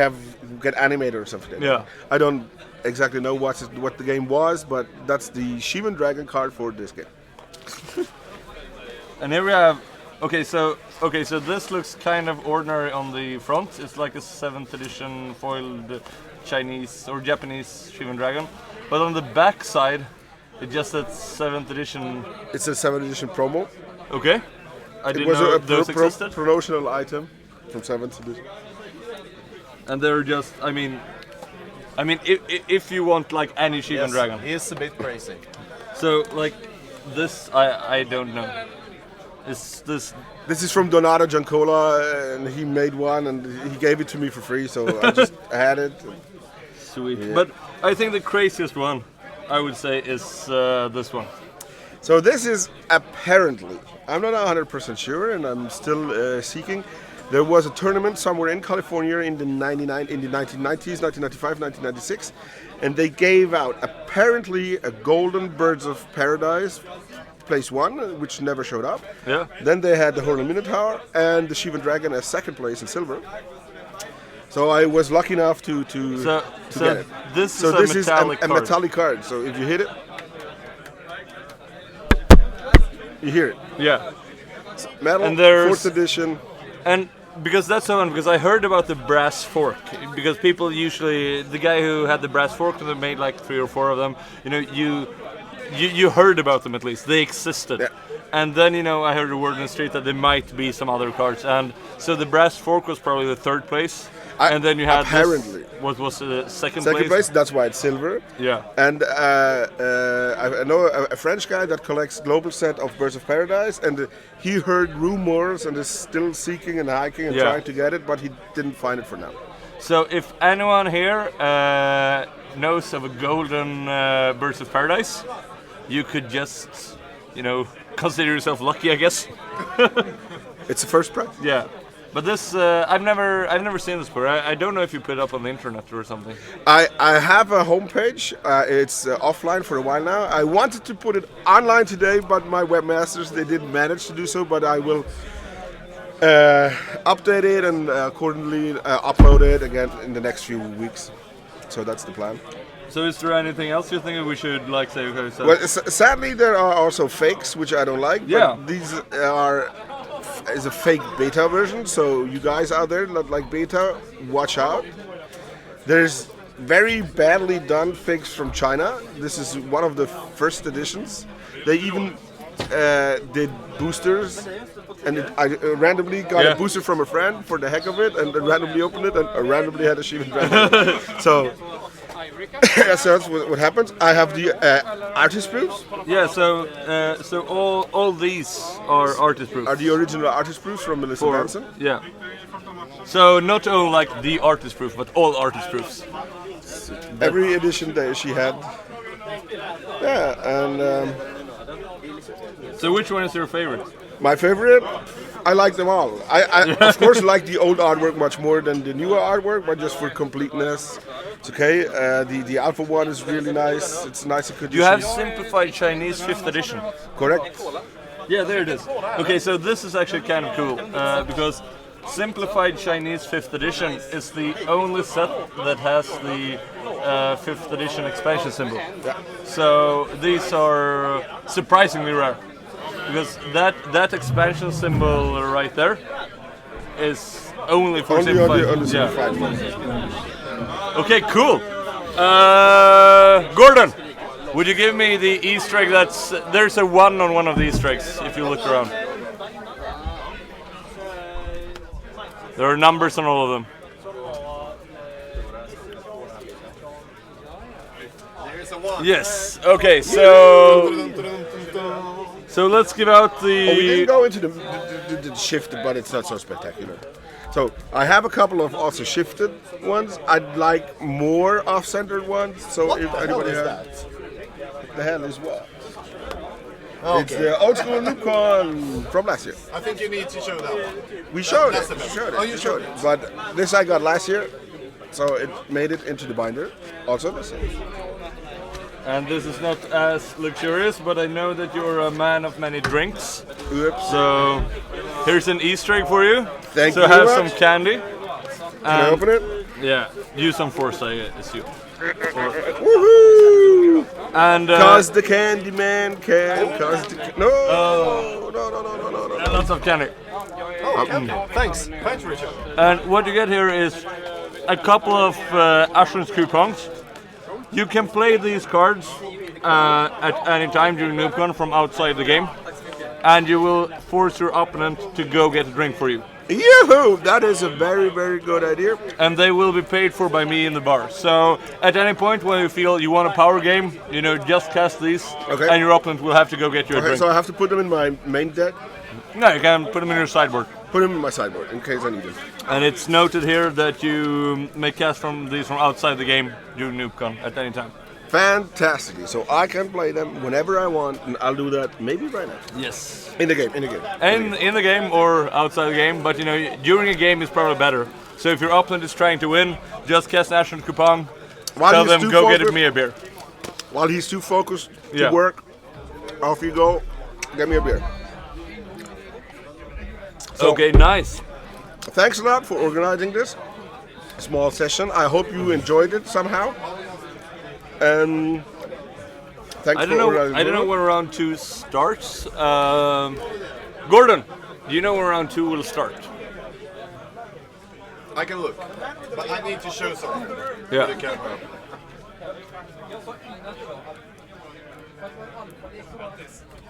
get animated or something. Yeah. I don't exactly know what the game was, but that's the Shivan Dragon card for this game. And here we have. Okay, so this looks kind of ordinary on the front. It's like a 7th edition foiled Chinese or Japanese Shivan Dragon, but on the back side, it just says 7th edition. It's a 7th edition promo. Okay, I It didn't was know a those existed. promotional item from 7th edition. And they're just, I mean, if you want like any Shivan Dragon. He is a bit crazy. So like this, I don't know. Is this? This is from Donato Giancola, and he made one, and he gave it to me for free, so I just had it. Sweet. Yeah. But I think the craziest one, I would say, is this one. So this is apparently, I'm not 100% sure, and I'm still seeking. There was a tournament somewhere in California in the 1990s, 1995, 1996, and they gave out apparently a golden Birds of Paradise, place 1, which never showed up. Yeah. Then they had the Horned Minotaur and the Shivan Dragon as second place in silver. So I was lucky enough to get it. This is a card. metallic card. So if you hit it, you hear it. Yeah. Metal, And there's- 4th edition. And because that's so fun, because I heard about the brass fork. Because people usually, the guy who had the brass fork, they made like 3 or 4 of them. You know, you heard about them at least. They existed. Yeah. And then, you know, I heard a word in the street that there might be some other cards. And so the brass fork was probably the 3rd place. And then you had apparently. this, what was the second Second place, that's why it's silver. Yeah. And I know a French guy that collects global set of Birds of Paradise, and he heard rumors and is still seeking and hiking and Yeah. trying to get it, but he didn't find it for now. So if anyone here knows of a golden Birds of Paradise, you could just, you know, consider yourself lucky, I guess. It's the first prize. Yeah. But this, I've never seen this before. I don't know if you put it up on the internet or something. I have a homepage. It's offline for a while now. I wanted to put it online today, but my webmasters, they didn't manage to do so. But I will update it and accordingly upload it again in the next few weeks. So that's the plan. So is there anything else you think we should like say? Okay, so Well, sadly, there are also fakes, which I don't like. Yeah. But these is a fake beta version, so you guys out there that like beta, watch out. There's very badly done fakes from China. This is one of the first editions. They even did boosters, and I randomly got a booster from a friend for the heck of it, and then randomly opened it, and I randomly had a Shivan Dragon. So so that's what happens. I have the artist proofs. Yeah, so all these are artist proofs. Are the original artist proofs from Melissa Benson? Yeah. So not all like the artist proof, but all artist proofs. Every edition that she had. Yeah, and so which one is your favorite? my favorite, I like them all. I of course like the old artwork much more than the newer artwork, but just for completeness, it's okay. The alpha one is really nice. It's nice and You have simplified Chinese 5th edition. Correct. Yeah, there it is. Okay, so this is actually kind of cool because simplified Chinese 5th edition is the only set that has the 5th edition expansion symbol. Yeah. So these are surprisingly rare because that expansion symbol right there is only for simplified. On the simplified one. Okay, cool. Gordon, would you give me the Easter egg there's a 1 on one of the Easter eggs if you look around. There are numbers on all of them. There's a 1. Yes. Okay. So let's give out the. Oh, we didn't go into the shifted, but it's not so spectacular. So I have a couple of also shifted ones. I'd like more off-centered ones. So if anybody has, what the hell is what? Okay. It's the old school n00bcon from last year. I think you need to show that one. We showed That's it. the We best. showed it. Oh, you we showed it. it. But this I got last year, so it made it into the binder. Also this year. And this is not as luxurious, but I know that you're a man of many drinks. Oops. So here's an Easter egg for you. Thank so you have very some much. candy. Can I open it? Yeah, use some force, I assume. Woohoo! And Cause the candy man can. Cause the no. And lots of candy. Oh, candy. Thanks. Thanks, Richard. And what you get here is a couple of Ashrens coupons. You can play these cards at any time during n00bcon from outside the game, and you will force your opponent to go get a drink for you. Yoo-hoo! That is a very, very good idea. And they will be paid for by me in the bar. So at any point when you feel you want a power game, just cast these, Okay. and your opponent will have to go get you a Okay, drink. so I have to put them in my main deck. No, you can put them in your sideboard. Put them in my sideboard in case I need them. And it's noted here that you may cast these from outside the game during n00bcon at any time. Fantastically. So I can play them whenever I want, and I'll do that maybe right now. Yes. In the game. And in the game or outside the game, but during a game is probably better. So if your opponent is trying to win, just cast an Ashen coupon, tell them go get me a beer. While he's too focused to Yeah. work, off you go, get me a beer. So, Okay, nice. thanks a lot for organizing this small session. I hope you enjoyed it somehow. And thanks I for organizing don't know when round 2 starts. Gordon, do you know when round 2 will start? I can look, but I need to show something. Yeah. To the camera.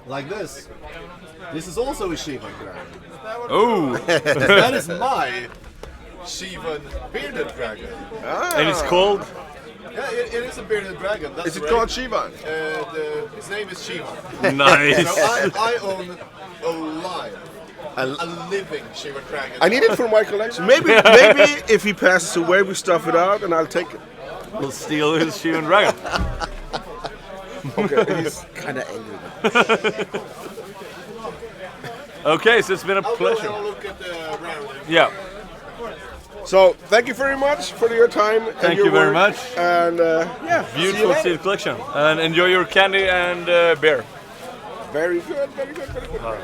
Like this. This is also a Shivan dragon. Oh! That is my Shivan bearded dragon. And it's called? Yeah, it is a bearded dragon. That's Is it right. called Shivan? His name is Shivan. Nice. So I own a living Shivan dragon. I need it for my collection. Maybe if he passes away, we stuff it out, and I'll take it. We'll steal his Shivan dragon. Okay, he's kind of angry. Okay, so it's been a pleasure. I'll look at the round. Yeah. So thank you very much for your time. And Thank your you very work. much. And yeah, Beautiful see you seed collection. And enjoy your candy and beer. Very good, very good, very good.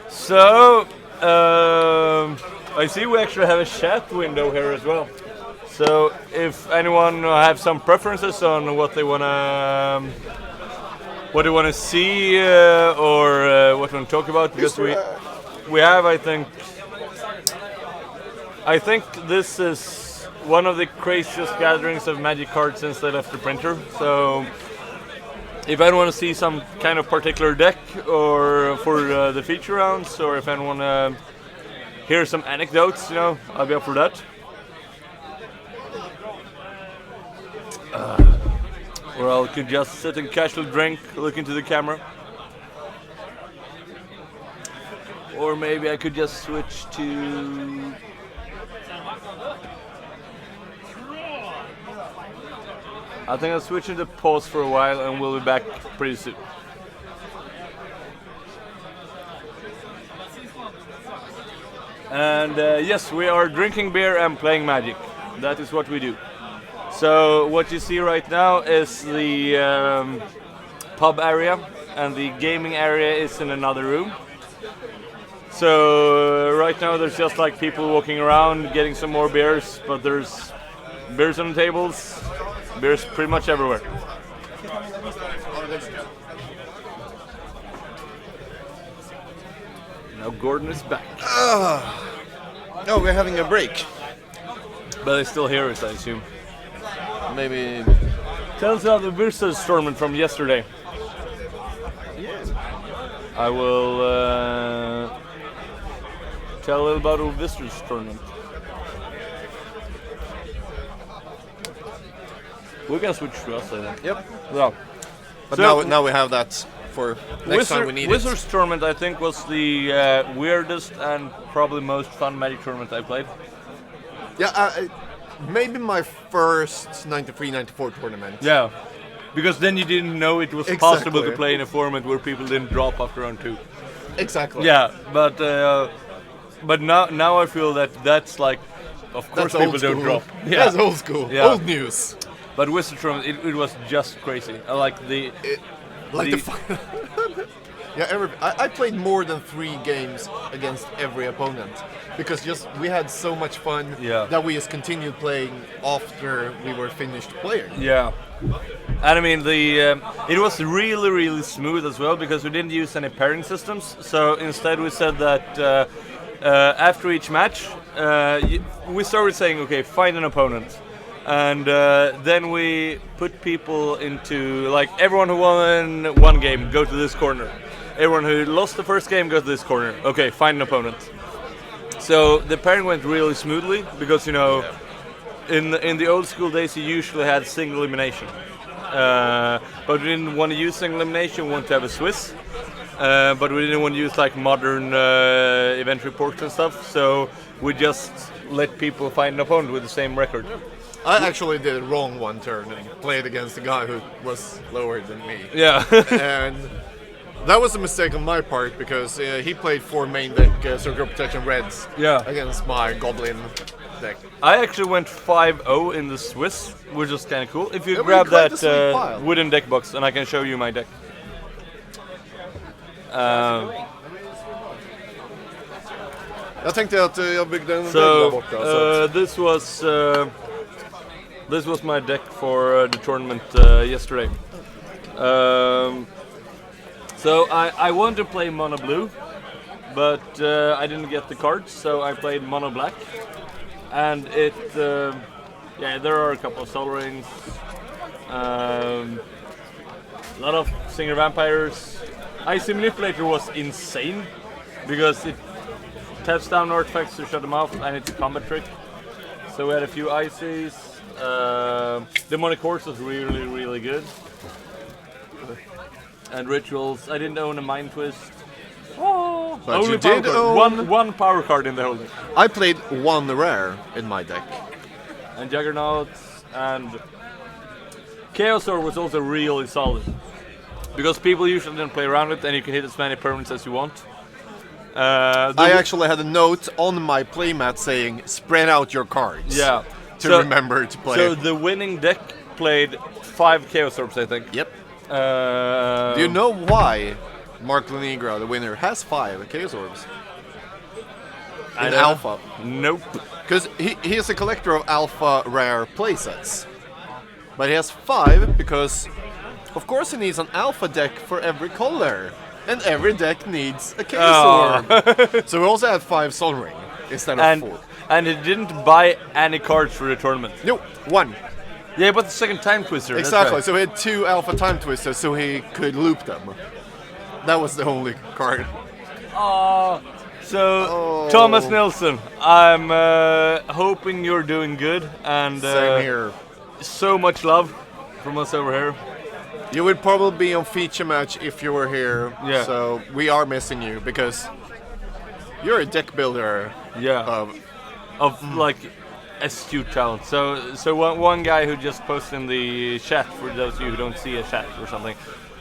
So, I see we actually have a chat window here as well. So, if anyone have some preferences on what they wanna see or what they want to talk about, because we have, I think this is one of the craziest gatherings of Magic cards since they left the printer. So, if anyone want to see some kind of particular deck or for the feature rounds, or if anyone want to hear some anecdotes, I'll be up for that. Or I could just sit and casually drink, look into the camera. Or maybe I could just switch to... I think I'll switch into pause for a while and we'll be back pretty soon. And yes, we are drinking beer and playing Magic. That is what we do. So what you see right now is the pub area, and the gaming area is in another room. So right now there's just like people walking around getting some more beers, but there's beers on the tables, beers pretty much everywhere. Now Gordon is back. Oh, we're having a break. But they still hear us, I assume. Maybe. Tell us about the Visitors tournament from yesterday. I will tell a little about the Visitors tournament. We can switch to us, I think. Yep. Yeah. But So- now we have that for next time we need Wizards tournament, I think, was the weirdest and probably most fun Magic tournament I played. it. Yeah, maybe my first 93-94 tournament. Yeah, because then you didn't know it was possible to Exactly. play in a format where people didn't drop after round 2. Exactly. Yeah, but now I feel that that's like, of course That's people old don't school. drop. That's old school. Yeah. Old news. But Wizards tournament, it was just crazy. I like the Like the yeah, I played more than 3 games against every opponent because just we had so much fun that we just continued playing after we were finished playing. Yeah, and I mean it was really smooth as well because we didn't use any pairing systems. So instead we said that after each match we started saying, okay, find an opponent. And then we put people into, like, everyone who won one game, go to this corner. Everyone who lost the first game, go to this corner. Okay, find an opponent. So the pairing went really smoothly because, you know, in the old school days you usually had single elimination. But we didn't want to use single elimination, we wanted to have a Swiss. But we didn't want to use like modern event reports and stuff, so we just let people find an opponent with the same record. I actually did wrong one turn and played against a guy who was lower than me. Yeah. And that was a mistake on my part because he played 4 main deck Circle of Protection Reds against my Goblin deck. I actually went 5-0 in the Swiss, which is kind of cool. If you Yeah, grab we quite a that sweet pile. wooden deck box, and I can show you my deck. Jag tänkte att jag byggde en vägg So där borta. Så att, this was my deck for the tournament yesterday. So I wanted to play mono blue, but I didn't get the cards, so I played mono black, and there are a couple of Soul Rings, a lot of Singer Vampires. Icy Manipulator was insane because it taps down artifacts to shut them off, and it's a combat trick. So we had a few Icies. Demonic Horse was really good. And Rituals. I didn't own a Mind Twist. Oh, But only you power did card. own- One power card in the whole deck. I played 1 rare in my deck. And Juggernauts and Chaosaur was also really solid. Because people usually don't play around it and you can hit as many permanents as you want. I actually had a note on my playmat saying spread out your cards. Yeah. To remember to play. So the winning deck played 5 Chaos Orbs, I think. Yep. Do you know why Mark Lanigra, the winner, has 5 Chaos Orbs? In Alpha. Nope. Because he is a collector of Alpha rare playsets. But he has 5 because, of course, he needs an Alpha deck for every color. And every deck needs a Chaos Orb. So we also had 5 Sol Ring instead of 4. And he didn't buy any cards for the tournament. No, 1. Yeah, but the second Time Twister. that's Exactly, right. so he had 2 Alpha Time Twisters so he could loop them. That was the only card. Thomas Nilsson, I'm hoping you're doing good. And Same here. So much love. from us over here. You would probably be on feature match if you were here. Yeah. So we are missing you because you're a deck builder. Yeah. Of like astute talent. So one guy who just posted in the chat, for those of you who don't see a chat or something,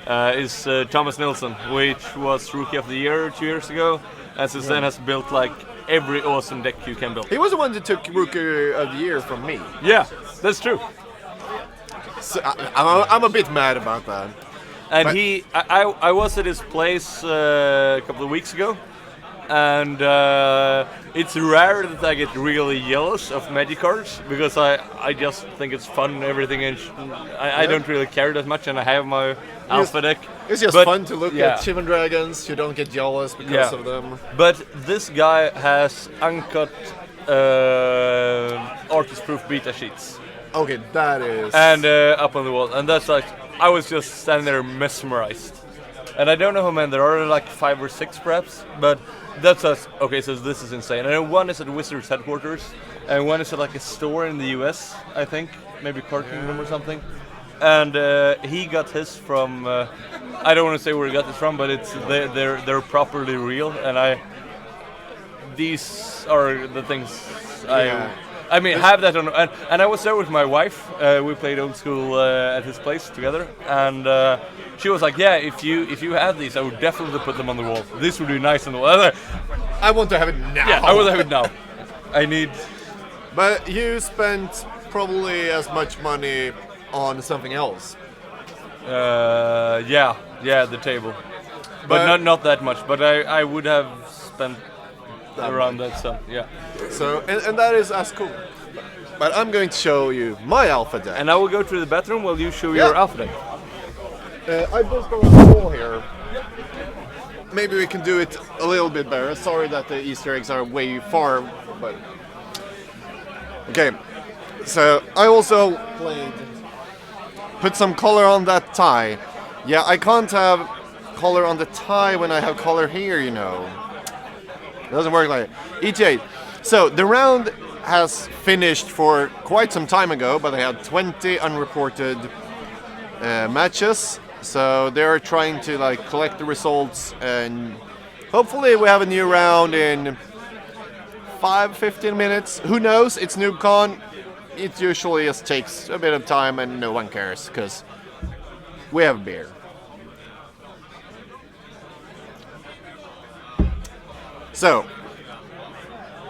is Thomas Nilsson, which was Rookie of the Year 2 years ago, and since then has built like every awesome deck you can build. He was the one that took Rookie of the Year from me. Yeah, that's true. So I'm a bit mad about that. And but I was at his place a couple of weeks ago, and it's rare that I get really jealous of Magic cards because I just think it's fun and everything, and I don't really care that much, and I have my alpha deck. It's just fun to look at Shivan Dragons. You don't get jealous because of them. But this guy has uncut artist-proof beta sheets. Okay, that is. And up on the wall, and that's like, I was just standing there mesmerized. And I don't know how many there are, like 5 or 6 perhaps, but that's us. Okay, so this is insane. And then one is at Wizards headquarters, and one is at like a store in the US, I think, maybe Card Kingdom or something. And he got his from, I don't want to say where he got this from, but it's they're properly real, and these are the things I mean, have that on, and I was there with my wife. We played old school at his place together, and she was like, "Yeah, if you had these, I would definitely put them on the wall. This would be nice on the wall." I want to have it now. Yeah, I want to have it now. I need. But you spent probably as much money on something else. Yeah, the table, but not that much. But I would have spent around that sum, yeah. So, and that is as cool. But I'm going to show you my alpha deck. And I will go to the bathroom while you show your alpha deck. I built around the wall here. Maybe we can do it a little bit better. Sorry that the Easter eggs are way far, but... Okay, so I also put some color on that tie. Yeah, I can't have color on the tie when I have color here, you know. It doesn't work like that. ETA. So the round has finished for quite some time ago, but they had 20 unreported matches. So they're trying to like collect the results, and hopefully we have a new round in 5-15 minutes. Who knows? It's NooBcon. It usually just takes a bit of time, and no one cares because we have beer. So,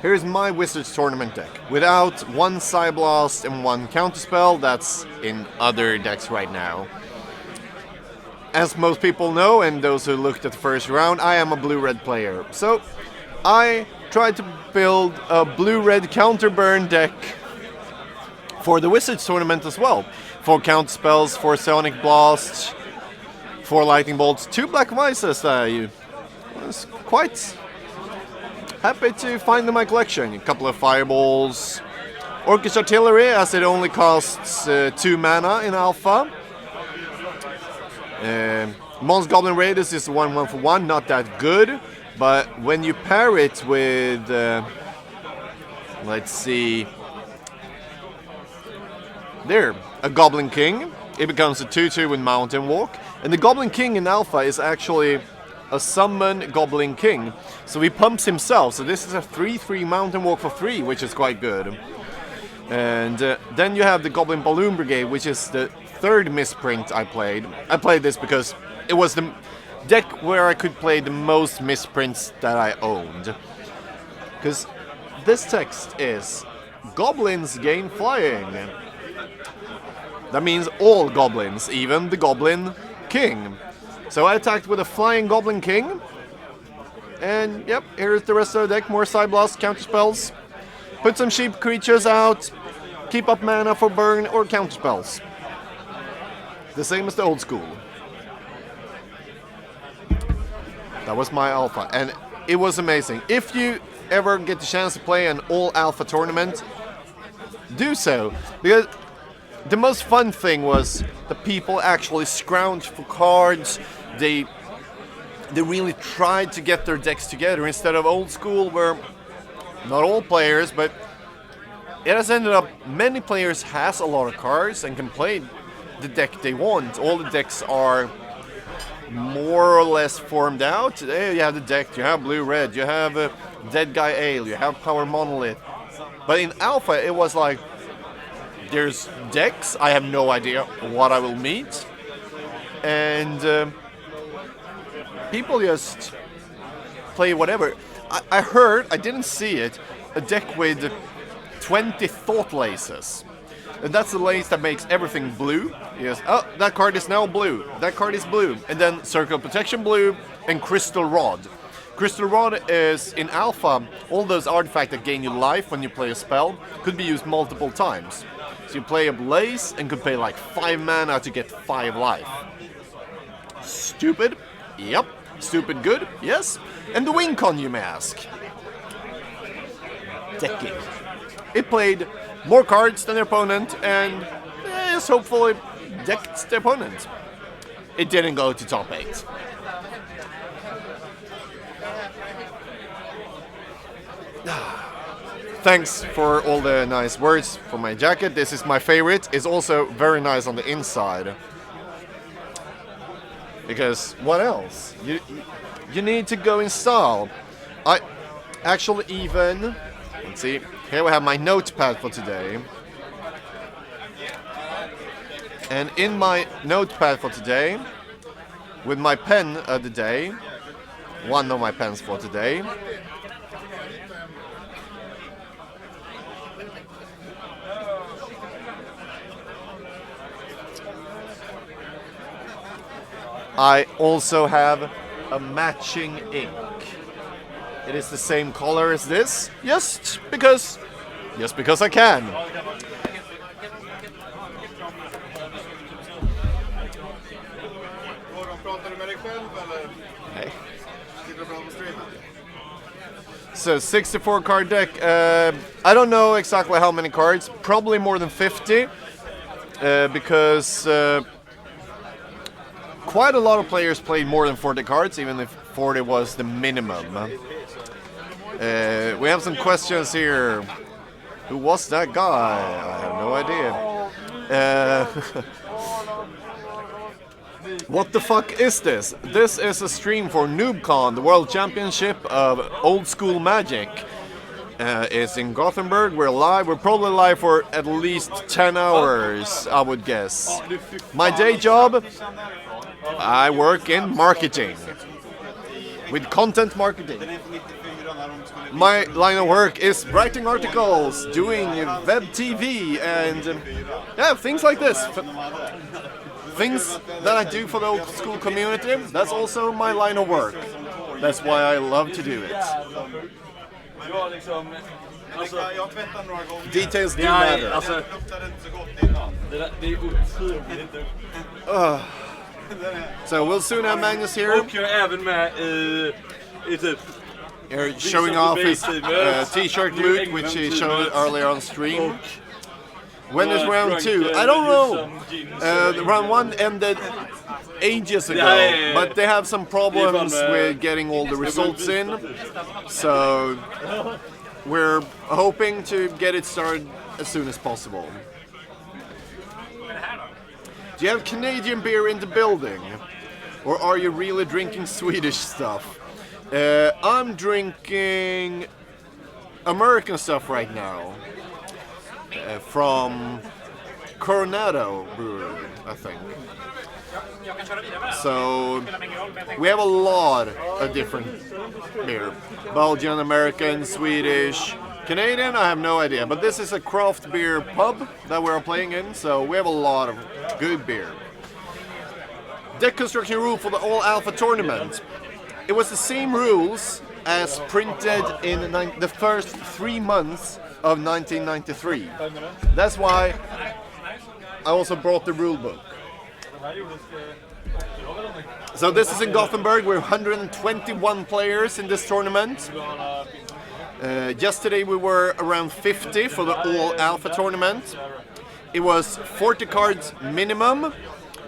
here's my Wizards tournament deck. Without one Psyblast and one Counterspell, that's in other decks right now. As most people know, and those who looked at the first round, I am a blue-red player. So, I tried to build a blue-red counter-burn deck for the Wizards tournament as well. 4 Counterspells, 4 Sonic Blasts, 4 Lightning Bolts, 2 Black Vices. I was quite happy to find in my collection. A couple of Fireballs, Orcish Artillery, as it only costs 2 mana in Alpha. Mons Goblin Raiders is 1/1-for-1, not that good, but when you pair it with, let's see, there, a Goblin King, it becomes a 2/2 with Mountain Walk, and the Goblin King in Alpha is actually a summon Goblin King. So he pumps himself, so this is a 3/3 Mountain Walk for 3, which is quite good. And then you have the Goblin Balloon Brigade, which is the 3rd misprint I played. I played this because it was the deck where I could play the most misprints that I owned. Because this text is, Goblins gain flying. That means all goblins, even the Goblin King. So I attacked with a Flying Goblin King. And yep, here's the rest of the deck. More Psyblast, Counterspells. Put some cheap creatures out. Keep up mana for burn or Counterspells. The same as the old school. That was my alpha, and it was amazing. If you ever get the chance to play an all-alpha tournament, do so. Because the most fun thing was the people actually scrounged for cards. They really tried to get their decks together instead of old school where not all players, but it has ended up many players has a lot of cards and can play the deck they want. All the decks are more or less formed out. There you have the deck, you have blue-red, you have Dead Guy Ale, you have Power Monolith. But in Alpha it was like, there's decks, I have no idea what I will meet. And people just play whatever. I heard, I didn't see it, a deck with 20 Thought Laces. And that's the lace that makes everything blue. Yes. Oh, that card is now blue. That card is blue. And then Circle Protection blue and Crystal Rod. Crystal Rod is, in Alpha, all those artifacts that gain you life when you play a spell could be used multiple times. So you play a Blaze and could pay like 5 mana to get 5 life. Stupid? Yep. Stupid good? Yes. And the win con, you may ask. Decking. It played more cards than their opponent and yes, hopefully decked the opponent. It didn't go to top 8. Thanks for all the nice words for my jacket. This is my favorite. It's also very nice on the inside. Because what else? You need to go in style. I actually even, let's see, here we have my notepad for today. And in my notepad for today, with my pen of the day, one of my pens for today, I also have a matching ink. It is the same color as this, just because I can. Hey. So 64 card deck. I don't know exactly how many cards. Probably more than 50, because quite a lot of players played more than 40 cards, even if 40 was the minimum. We have some questions here. Who was that guy? I have no idea. What the fuck is this? This is a stream for n00bcon, the World Championship of Old School Magic. It's in Gothenburg. We're live. We're probably live for at least 10 hours, I would guess. My day job, I work in marketing, with content marketing. My line of work is writing articles, doing web TV, and yeah, things like this. Things that I do for the old school community, that's also my line of work. That's why I love to do it. Details do matter. So we'll soon have Magnus here. Here showing off his t-shirt loot, which he showed earlier on stream. When is round 2? I don't know. Round 1 ended ages ago, but they have some problems with getting all the results in. So we're hoping to get it started as soon as possible. Do you have Canadian beer in the building? Or are you really drinking Swedish stuff? I'm drinking American stuff right now. From Coronado Brewery, I think. So we have a lot of different beer. Belgian, American, Swedish, Canadian, I have no idea. But this is a craft beer pub that we're playing in, so we have a lot of good beer. Deck construction rule for the All Alpha tournament. It was the same rules as printed in the first 3 months of 1993. That's why I also brought the rule book. So this is in Gothenburg. We're 121 players in this tournament. Yesterday we were around 50 for the All Alpha tournament. It was 40 cards minimum.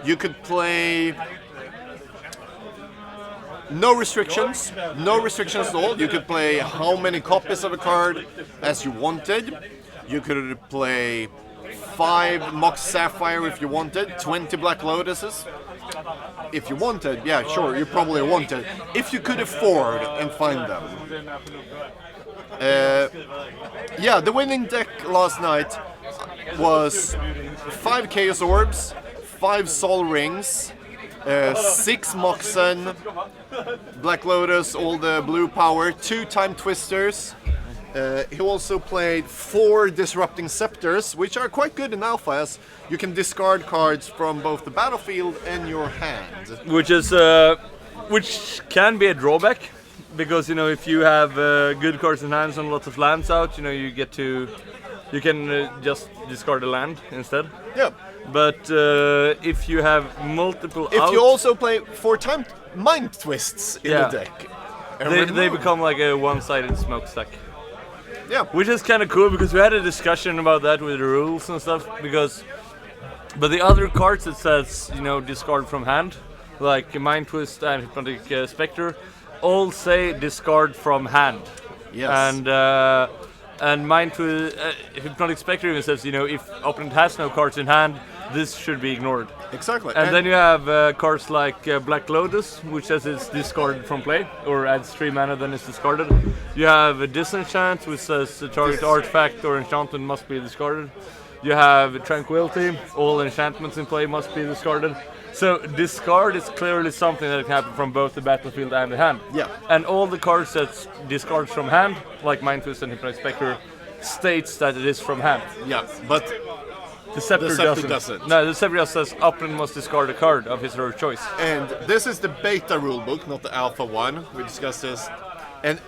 You could play no restrictions at all. You could play how many copies of a card as you wanted. You could play 5 Mox Sapphire if you wanted, 20 Black Lotuses. If you wanted, yeah, sure, you probably wanted. If you could afford and find them. Yeah, the winning deck last night was 5 Chaos Orbs, 5 Sol Rings, 6 Moxen, Black Lotus, all the blue power, 2 Time Twisters. He also played 4 Disrupting Scepters, which are quite good in Alpha, as you can discard cards from both the battlefield and your hand. Which can be a drawback, because if you have good cards in hands and lots of lands out, you can just discard a land instead. Yeah. But if you have multiple If you also play 4 Time Mind Twists in the deck, they become like a one-sided smokestack. Yeah. Which is kind of cool, because we had a discussion about that with the rules and stuff, but the other cards that says, discard from hand, like Mind Twist and Hypnotic Spectre, all say discard from hand. Yes. And Mind Twist, Hypnotic Spectre even says, if opponent has no cards in hand, this should be ignored. Exactly. And then you have cards like Black Lotus, which says it's discarded from play, or adds 3 mana, then it's discarded. You have a Disenchant, which says the target artifact or enchantment must be discarded. You have Tranquility, all enchantments in play must be discarded. So discard is clearly something that can happen from both the battlefield and the hand. Yeah. And all the cards that discards from hand, like Mind Twist and Hypnotic Spectre, states that it is from hand. Yeah, but the Scepter doesn't. No, the Scepter just says opponent must discard a card of his or her choice. And this is the beta rulebook, not the alpha one. We discussed this. And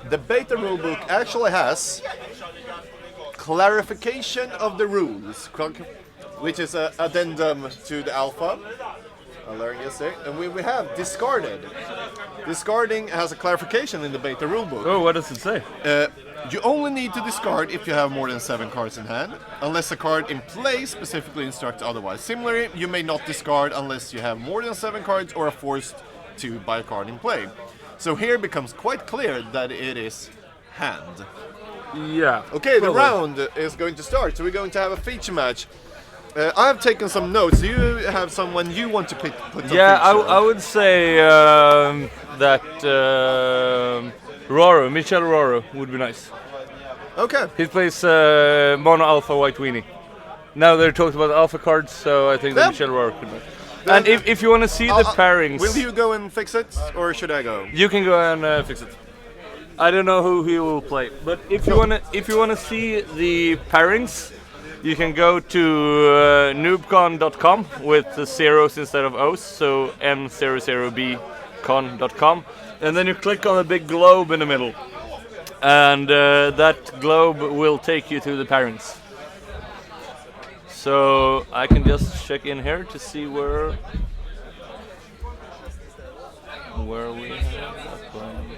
the beta rulebook actually has clarification of the rules, which is an addendum to the alpha. I learned yesterday. And we have discarded. Discarding has a clarification in the beta rulebook. Oh, what does it say? You only need to discard if you have more than 7 cards in hand, unless a card in play specifically instructs otherwise. Similarly, you may not discard unless you have more than 7 cards or are forced to by a card in play. So here it becomes quite clear that it is hand. Yeah. Okay, the round is going to start, so we're going to have a feature match. I have taken some notes. Do you have someone you want to put some feature? I would say that Michel Roro would be nice. Okay. He plays Mono Alpha White Weenie. Now they're talking about Alpha cards, so I think that Michel Roro could be. And if you want to see the pairings... Will you go and fix it, or should I go? You can go and fix it. I don't know who he will play, but if you wanna see the pairings, you can go to n00bcon.com with the zeros instead of O's, so n00bcon.com, and then you click on the big globe in the middle, and that globe will take you to the pairings. So I can just check in here to see where we have that one.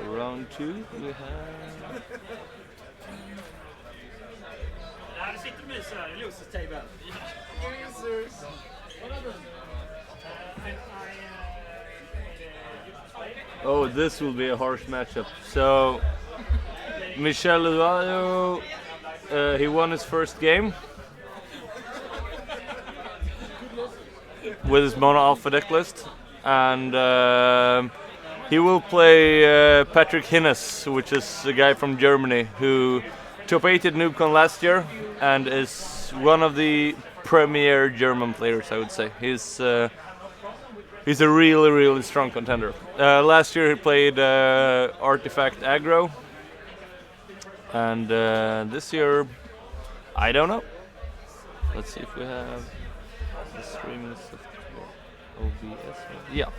Round 2 we have... Här sitter de så här i Lucis table. Oh, this will be a harsh matchup. So, Michel Eduardo, he won his first game with his mono alpha deck list, and he will play Patrick Hinnes, which is a guy from Germany who top 8 at NoobCon last year and is one of the premier German players, I would say. He's a really, really strong contender. Last year he played Artifact Aggro, and this year, I don't know. Let's see if we have the streaming software. OBS. Yeah.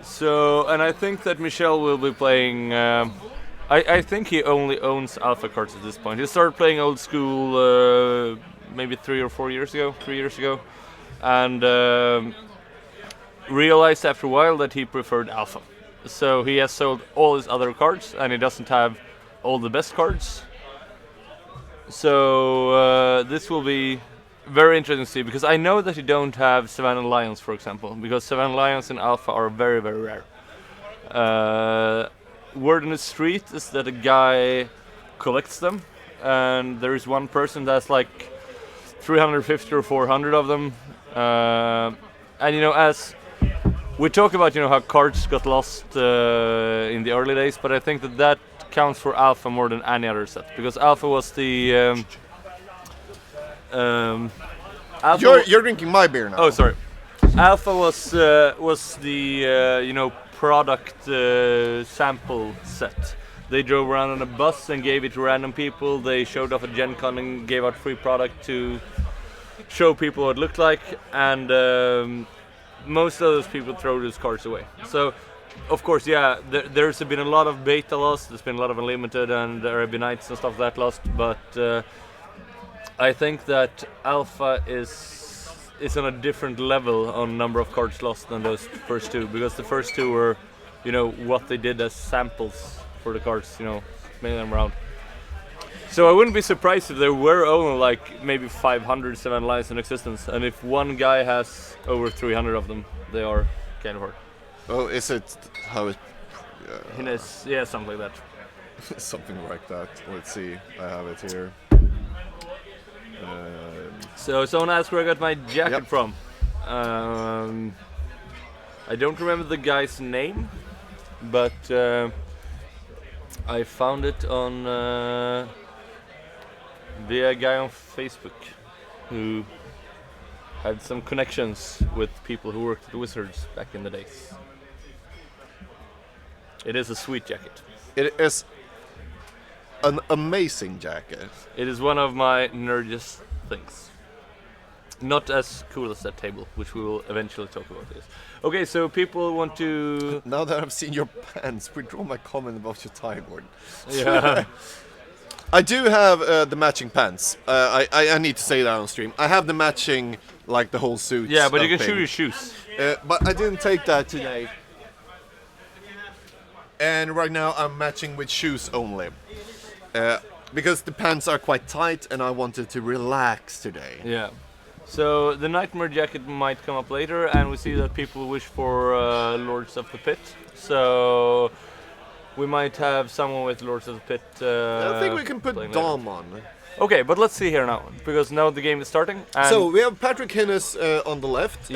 So, and I think that Michel will be playing... I think he only owns alpha cards at this point. He started playing old school maybe 3 or 4 years ago, 3 years ago, and realized after a while that he preferred alpha. So he has sold all his other cards, and he doesn't have all the best cards. So this will be very interesting to see, because I know that you don't have Savannah Lions, for example, because Savannah Lions in Alpha are very, very rare. Word on the street is that a guy collects them, and there is one person that's like 350 or 400 of them. And you know, as we talk about, you know, how cards got lost in the early days, but I think that counts for Alpha more than any other set, because Alpha was the Alpha You're drinking my beer now. Oh, sorry. Alpha was the you know, product sample set. They drove around on a bus and gave it to random people. They showed off at Gen Con and gave out free product to show people what it looked like, and most of those people throw those cards away. So, of course, yeah, there's been a lot of beta lost. There's been a lot of unlimited and Arabian Nights and stuff that lost, but I think that Alpha is on a different level on number of cards lost than those first two, because the first two were, you know, what they did as samples for the cards, you know, mailing them around. So I wouldn't be surprised if there were only like maybe 500 Savannah Lions in existence, and if one guy has over 300 of them, they are kind of hard. Oh, is it how it? Yeah, something like that. Something like that. Let's see. I have it here. So someone asked where I got my jacket from. I don't remember the guy's name, but I found it on via a guy on Facebook who had some connections with people who worked at Wizards back in the days. It is a sweet jacket. It is an amazing jacket. It is one of my nerdiest things. Not as cool as that table, which we will eventually talk about this. Okay, so people want to... Now that I've seen your pants, withdraw my comment about your tie board. Yeah. I do have the matching pants. I need to say that on stream. I have the matching, like the whole suit. Yeah, but you can show your shoes. But I didn't take that today. And right now I'm matching with shoes only. Because the pants are quite tight and I wanted to relax today. Yeah. So the Nightmare jacket might come up later, and we see that people wish for Lords of the Pit. So we might have someone with Lords of the Pit. I think we can put Dom on. Okay, but let's see here now, because now the game is starting. And so we have Patrick Hinnes on the left,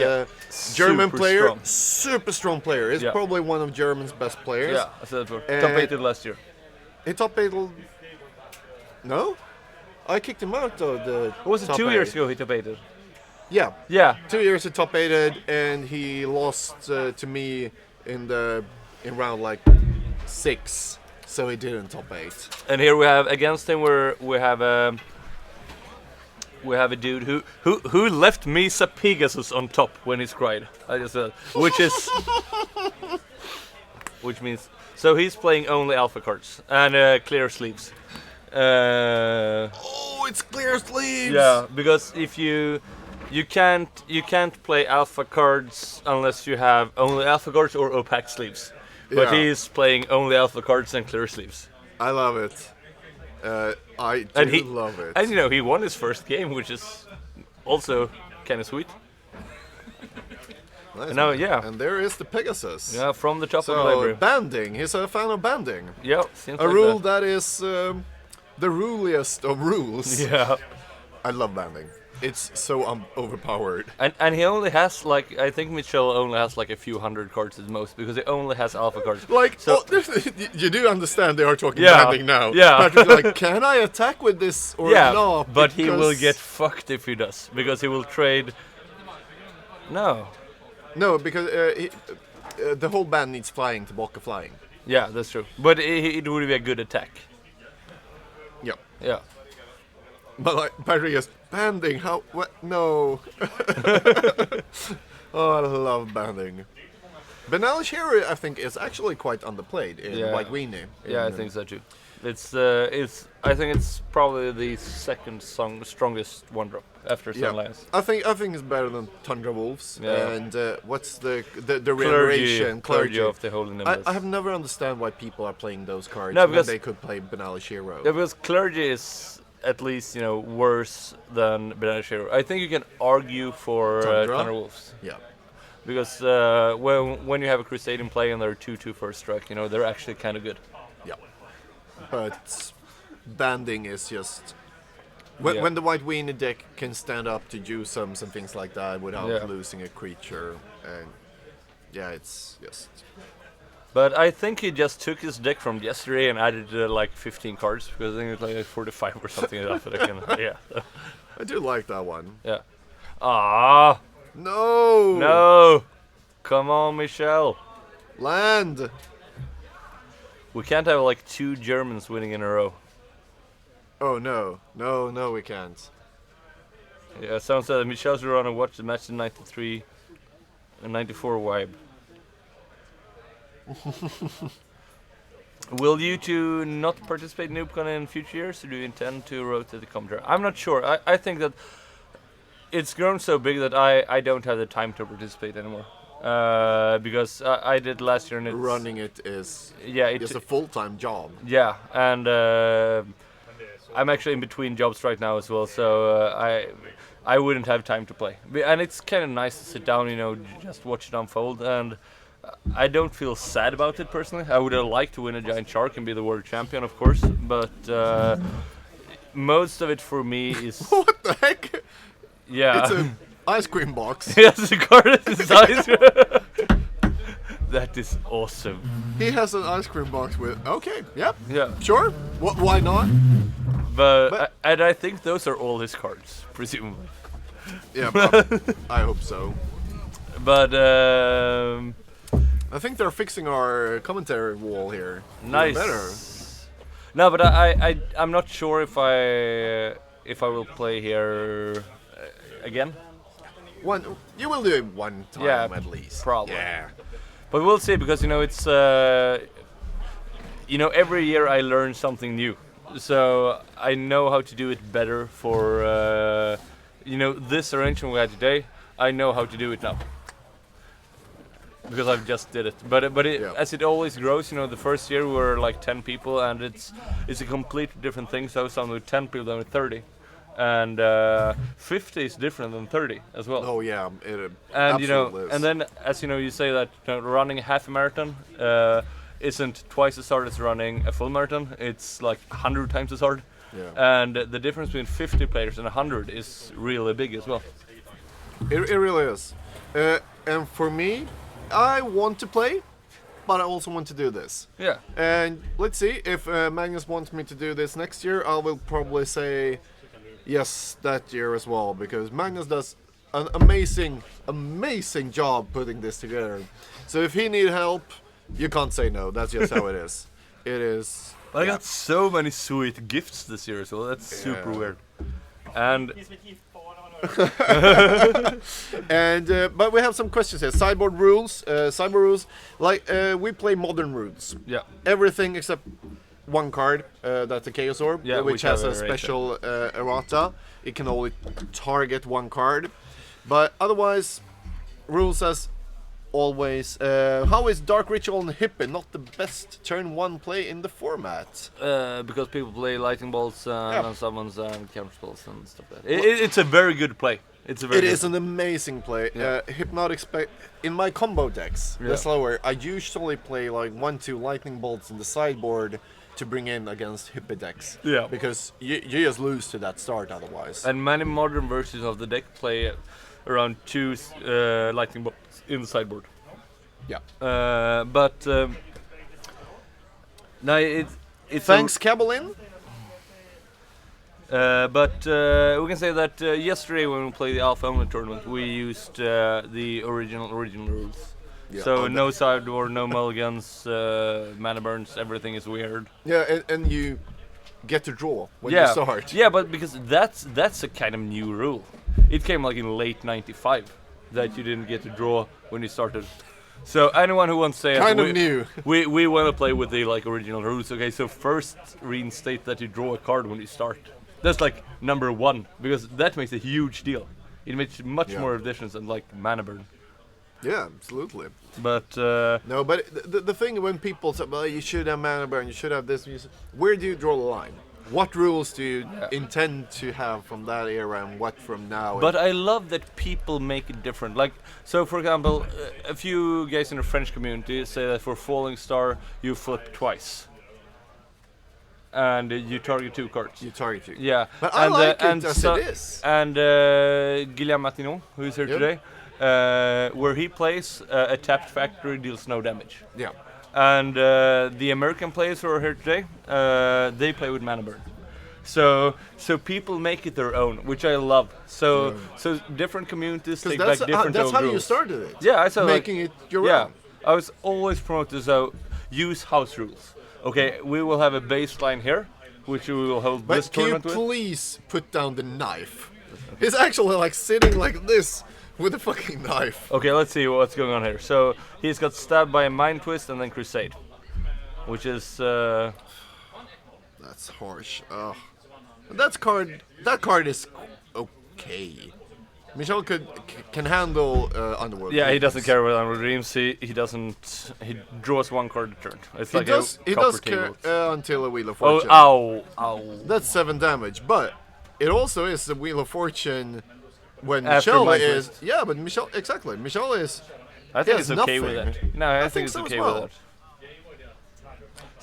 German player, super strong player. He's probably one of German's best players. Yeah, I said that before. Top 8 last year. He top 8. No, I kicked him out of the. Was it 2 years ago he top 8? Yeah. Yeah. 2 years he top 8'd, and he lost to me in round like 6. So he didn't top 8. And here we have against him we have a dude who left Misa Pegasus on top when he's cried. I just said, which means so he's playing only alpha cards and clear sleeves. Oh, it's clear sleeves. Yeah, because if you can't play alpha cards unless you have only alpha cards or opaque sleeves. But he's playing only alpha cards and clear sleeves. I love it. I do love it. And you know, he won his first game, which is also kind of sweet. Nice. And now, and there is the Pegasus. Yeah, from the top of the library. Banding. He's a fan of banding. Yeah, seems a like rule that is the ruliest of rules. Yeah. I love banding. It's so overpowered. And he only has like, I think Mitchell only has like a few hundred cards at most, because he only has alpha cards. Like, so, you do understand they are talking banding now. Yeah. Patrick's like, can I attack with this or not? But he will get fucked if he does, because he will trade. No, because the whole band needs flying to block a flying. Yeah, that's true. But it would be a good attack. Yeah. Yeah. But like, Patrick is banding. How? What? No. Oh, I love banding. Banal Sherry, I think, is actually quite underplayed in White Weenie. Yeah, I think so too. It's I think it's probably the second strongest one drop after Sunlions. I think it's better than Tundra Wolves. Yeah. And what's the reiteration? Clergy of the Holy Nimbus. I have never understand why people are playing those cards when they could play Banal Shiro. Yeah, because Clergy is at least worse than Banana Shiro. I think you can argue for Thunder Wolves. Yeah. Because when you have a Crusade in play and they're 2/2 first strike, they're actually kind of good. Yeah. But banding is just when the white weenie deck can stand up to do some things like that without losing a creature, and it's just. But I think he just took his deck from yesterday and added like 15 cards, because I think it's like 45 or something. I do like that one. Yeah. Ah. No. Come on, Michelle. Land. We can't have like 2 Germans winning in a row. Oh no, we can't. Yeah, sounds like Michelle's run and watch the match in 93 and 94 vibe. Will you two not participate in n00bcon in future years, or do you intend to rotate the commentary? I'm not sure. I think that it's grown so big that I don't have the time to participate anymore. Because I did last year, and running it is it's a full-time job. Yeah, and I'm actually in between jobs right now as well, so I wouldn't have time to play. And it's kind of nice to sit down, just watch it unfold, and I don't feel sad about it personally. I would have liked to win a giant shark and be the world champion, of course, but most of it for me is... What the heck? Yeah. It's an ice cream box. Yes, the card is ice cream. That is awesome. He has an ice cream box with... Okay, yep. Yeah. Sure. Why not? But and I think those are all his cards, presumably. Yeah, but I hope so. But I think they're fixing our commentary wall here. Nice. Better. No, but I'm not sure if I will play here again. You will do it one time at least. Probably. Yeah. But we'll see, because it's every year I learn something new. So I know how to do it better for this arrangement we had today. I know how to do it now, because I've just did it. But as it always grows, the first year we were like 10 people, and it's a completely different thing. So some with 10 people than with 30, and 50 is different than 30 as well. Oh yeah, it and absolutely is. And then as you say that running a half a marathon isn't twice as hard as running a full marathon. It's like 100 times as hard. Yeah. And the difference between 50 players and 100 is really big as well. It really is. And for me, I want to play, but I also want to do this. Yeah. And let's see, if Magnus wants me to do this next year, I will probably say yes that year as well, because Magnus does an amazing job putting this together. So if he needs help, you can't say no. That's just how it is. It is. I got so many sweet gifts this year as well. That's super weird. And and but we have some questions here. Sideboard rules. Like we play modern rules. Yeah. Everything except one card. That's a Chaos Orb, which has a special errata. It can only target one card. But otherwise, rules says always. How is Dark Ritual and Hippie not the best turn 1 play in the format? Because people play lightning bolts and summons and counter spells and stuff like that. It's a very good play. It is an amazing play. Hypnotic in my combo decks, the slower, I usually play like 1-2 lightning bolts in the sideboard to bring in against Hippie decks. Yeah. Because you just lose to that start otherwise. And many modern versions of the deck play around 2 lightning bolts in the sideboard. Yeah. But no, it's thanks, Cabalin. But we can say that yesterday when we played the Alpha Only tournament, we used the original rules. Yeah, so no sideboard, no mulligans, mana burns, everything is weird. Yeah, and you get to draw when you start. Yeah, but because that's a kind of new rule. It came like in late '95 that you didn't get to draw when you started. So anyone who wants to say kind of new, we want to play with the original rules. Okay, so first reinstate that you draw a card when you start. That's like number 1, because that makes a huge deal. It makes much more additions than like mana burn. Yeah, absolutely. But no, but the thing when people say, well, you should have mana burn, you should have this, where do you draw the line? What rules do you intend to have from that era and what from now? But I love that people make it different. Like, so for example, a few guys in the French community say that for Falling Star you flip twice. And you target 2 cards. You target 2. Yeah. But I like it as it is. And Guillaume Matinon, who is here today, where he plays, a tapped factory deals no damage. Yeah. And the American players who are here today, they play with mana burn. So people make it their own, which I love. So different communities take back different that's old how rules. you started it. Yeah, I said making it your own. I was always promoted to use house rules. Okay, we will have a baseline here, which we will hold this tournament with. Can you please put down the knife? He's actually like sitting like this with a fucking knife. Okay, let's see what's going on here. So he's got stabbed by a Mind Twist and then Crusade, which is that's harsh. That card is okay. Michel can handle Underworld. Yeah, he doesn't care about Underworld Dreams. He doesn't. He draws 1 card a turn. It's like he does care until a Wheel of Oh, Fortune. ow. That's 7 damage, but it also is the Wheel of Fortune when After Michel Mind is. Twist. Yeah, but Michel exactly. Michel is. I think it's okay with that. No, I think it's so okay as well. with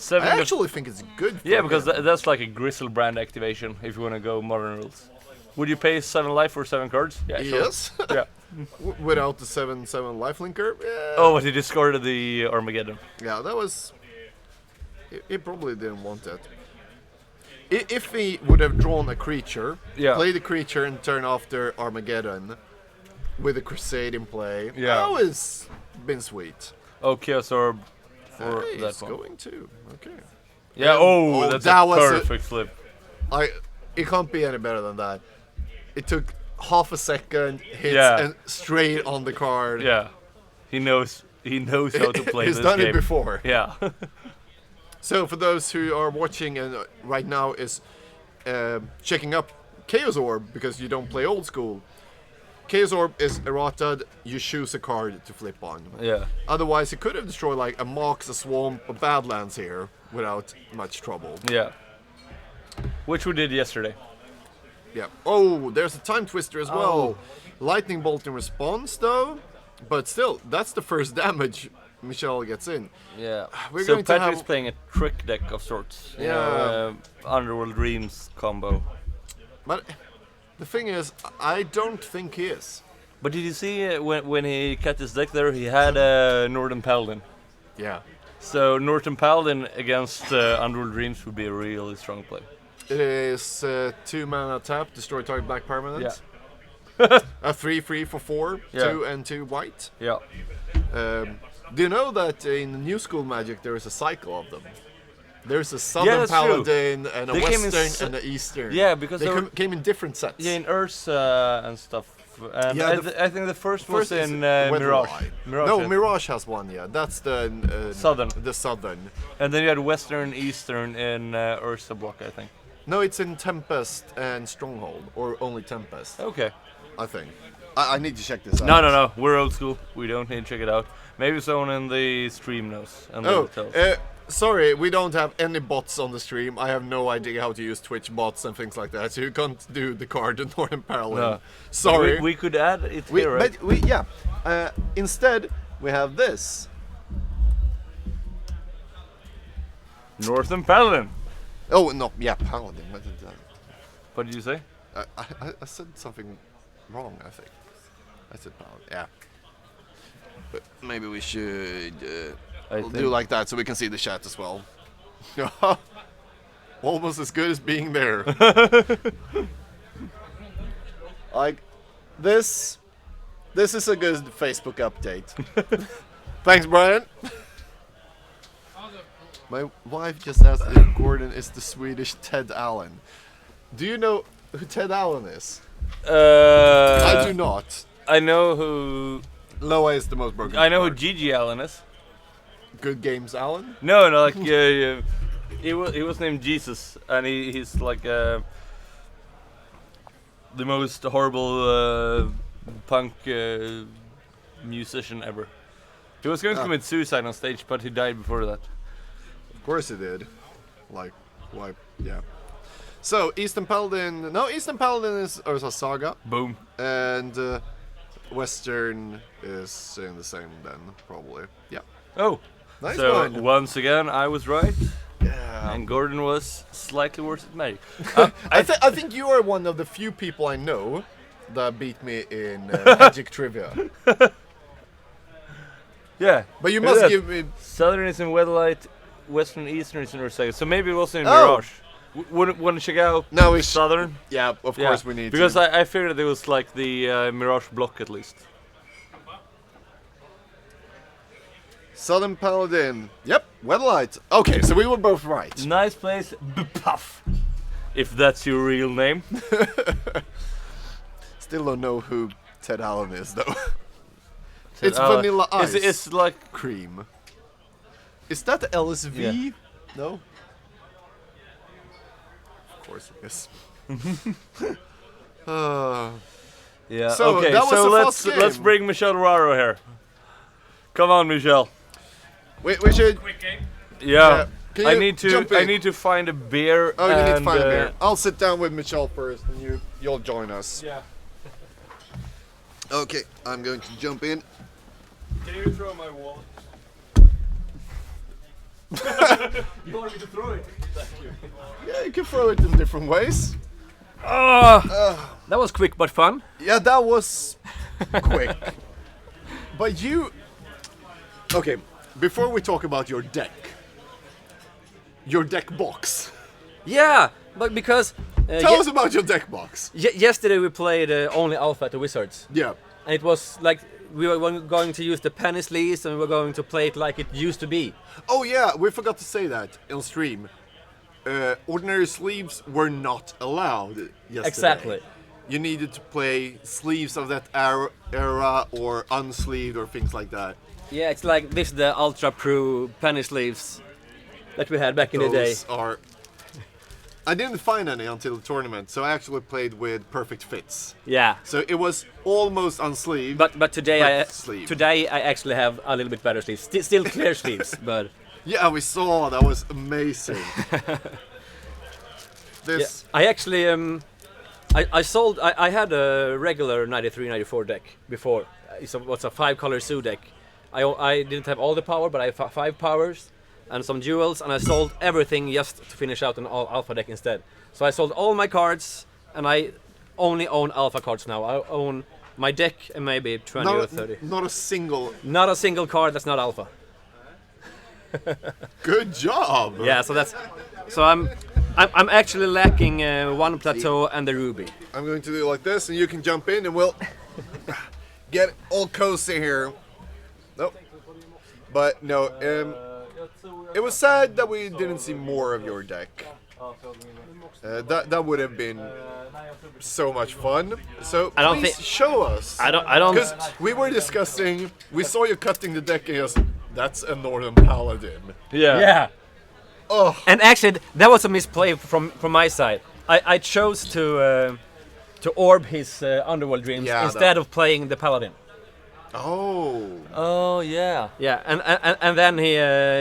that. I actually think it's good. For because that's like a Gristle brand activation if you want to go modern rules. Would you pay 7 life for 7 cards? Yeah, sure. Yes. Yeah. Without the 7/7 lifelinker. Yeah. Oh, but he discarded the Armageddon. Yeah, that was. He probably didn't want that. If he would have drawn a creature, play the creature and turn off their Armageddon with a Crusade in play, that was been sweet. Oh, Chaos Orb for Hey, that it's one. going to. Okay. Yeah, that's that a was perfect flip. It can't be any better than that. It took half a second, hits, and straight on the card. Yeah, he knows how to play He's this done game. it before. Yeah. So for those who are watching and right now is checking up Chaos Orb because you don't play old school, Chaos Orb is errata'd, you choose a card to flip on. Yeah. Otherwise, you could have destroyed like a Mox, a Swamp, a Badlands here without much trouble. Yeah. Which we did yesterday. Yeah. Oh, there's a Time Twister as well. Lightning Bolt in response though, but still, that's the first damage Michel gets in. Yeah. We're so going to Patrick's have... playing a trick deck of sorts. Yeah. Underworld Dreams combo. But the thing is, I don't think he is. But did you see when he cut his deck there, he had a Northern Paladin. Yeah. So Northern Paladin against Underworld Dreams would be a really strong play. It is 2 mana tap, destroy target black permanent. Yeah. A 3/3 for 4, 2 and 2 white. Yeah. Do you know that in New School Magic there is a cycle of them? There's a Southern Paladin true. and a They Western and an Eastern. Yeah, because they came in different sets. Yeah, in Ursa and stuff. And Yeah, I think the first was in Mirage. Mirage has one. Yeah, that's the Southern. The Southern. And then you had Western, Eastern in Ursa block, I think. No, it's in Tempest and Stronghold, or only Tempest. Okay. I think. I need to check this out. No. We're old school. We don't need to check it out. Maybe someone in the stream knows. And sorry, we don't have any bots on the stream. I have no idea how to use Twitch bots and things like that, so you can't do the card in Northern Parallel. No. Sorry. We could add it here, right? But instead, we have this. Northern Paladin. Oh, no, yeah, Paladin. What did you say? I said something wrong, I think. I said Paladin, yeah. But maybe we should do like that so we can see the chat as well. Almost as good as being there. Like, this is a good Facebook update. Thanks, Brian. My wife just asked if Gordon is the Swedish Ted Allen. Do you know who Ted Allen is? I do not. I know who... Loa is the most broken. I know who Gigi Allen is. Good Games Allen? No, like he was named Jesus, and he's like the most horrible punk musician ever. He was going to commit suicide on stage, but he died before that. Of course he did. Like, why? Yeah. So Eastern Paladin. No, Eastern Paladin is Urza Saga. Boom. And Western is in the same then, probably. Yeah. Oh. Nice so one. Once again, I was right. Yeah. And Gordon was slightly worse at Magic. I think you are one of the few people I know that beat me in Magic trivia. Yeah. But you must give me... Southern is in Weatherlight, Western and Eastern is in Ursa. So maybe it was in Mirage. Want to check out Southern? Yeah, of course we need because to. Because I figured it was like the Mirage block at least. Southern Paladin. Yep, Weatherlight. Okay, so we were both right. Nice place, Puff. If that's your real name. Still don't know who Ted Allen is, though. Ted It's Allen. Vanilla Ice. It's like cream. Is that LSV? Yeah. No? Of course it is. Yeah. So okay. that was So a fast let's game. bring Michelle Raro here. Come on, Michelle. We should. Quick game. Yeah. Can I you need jump in? to find a beer. Oh, you need to and, find a beer. I'll sit down with Michelle first, and you'll join us. Yeah. Okay, I'm going to jump in. Can you throw my wallet? You want me to throw it? Thank you. Yeah, you can throw it in different ways. That was quick but fun. Yeah, that was quick. But you... Okay, before we talk about your deck box. Yeah, but because Tell us about your deck box. yesterday we played only Alpha at the Wizards. Yeah. And it was like we were going to use the penny sleeves and we were going to play it like it used to be. Oh yeah, we forgot to say that on stream. Ordinary sleeves were not allowed yesterday. Exactly. You needed to play sleeves of that era or unsleeved or things like that. Yeah, it's like this the Ultra Pro penny sleeves that we had back in the day. Those are... I didn't find any until the tournament, so I actually played with perfect fits. Yeah. So it was almost unsleeved. But today sleeve. I actually have a little bit better sleeves. Still clear sleeves, but Yeah, we saw. That was amazing. This... yeah, I actually I sold. I had a regular 93-94 deck before. It was a 5-color Zoo deck. I didn't have all the power, but I have 5 powers and some jewels, and I sold everything just to finish out an all Alpha deck instead. So I sold all my cards, and I only own Alpha cards now. I own my deck and maybe 20 or 30. Not a single... Not a single card that's not Alpha. Good job! Yeah, so I'm actually lacking one plateau and the ruby. I'm going to do it like this, and you can jump in, and we'll get all cozy here. Nope. But no, it was sad that we didn't see more of your deck. That would have been so much fun. So I don't please thi- show us. I don't. Because we were discussing, we saw you cutting the deck, and yes, that's a Northern Paladin. Yeah. Oh. And actually, that was a misplay from my side. I chose to orb his Underworld Dreams instead of playing the Paladin. Oh. Oh yeah. Yeah, and then he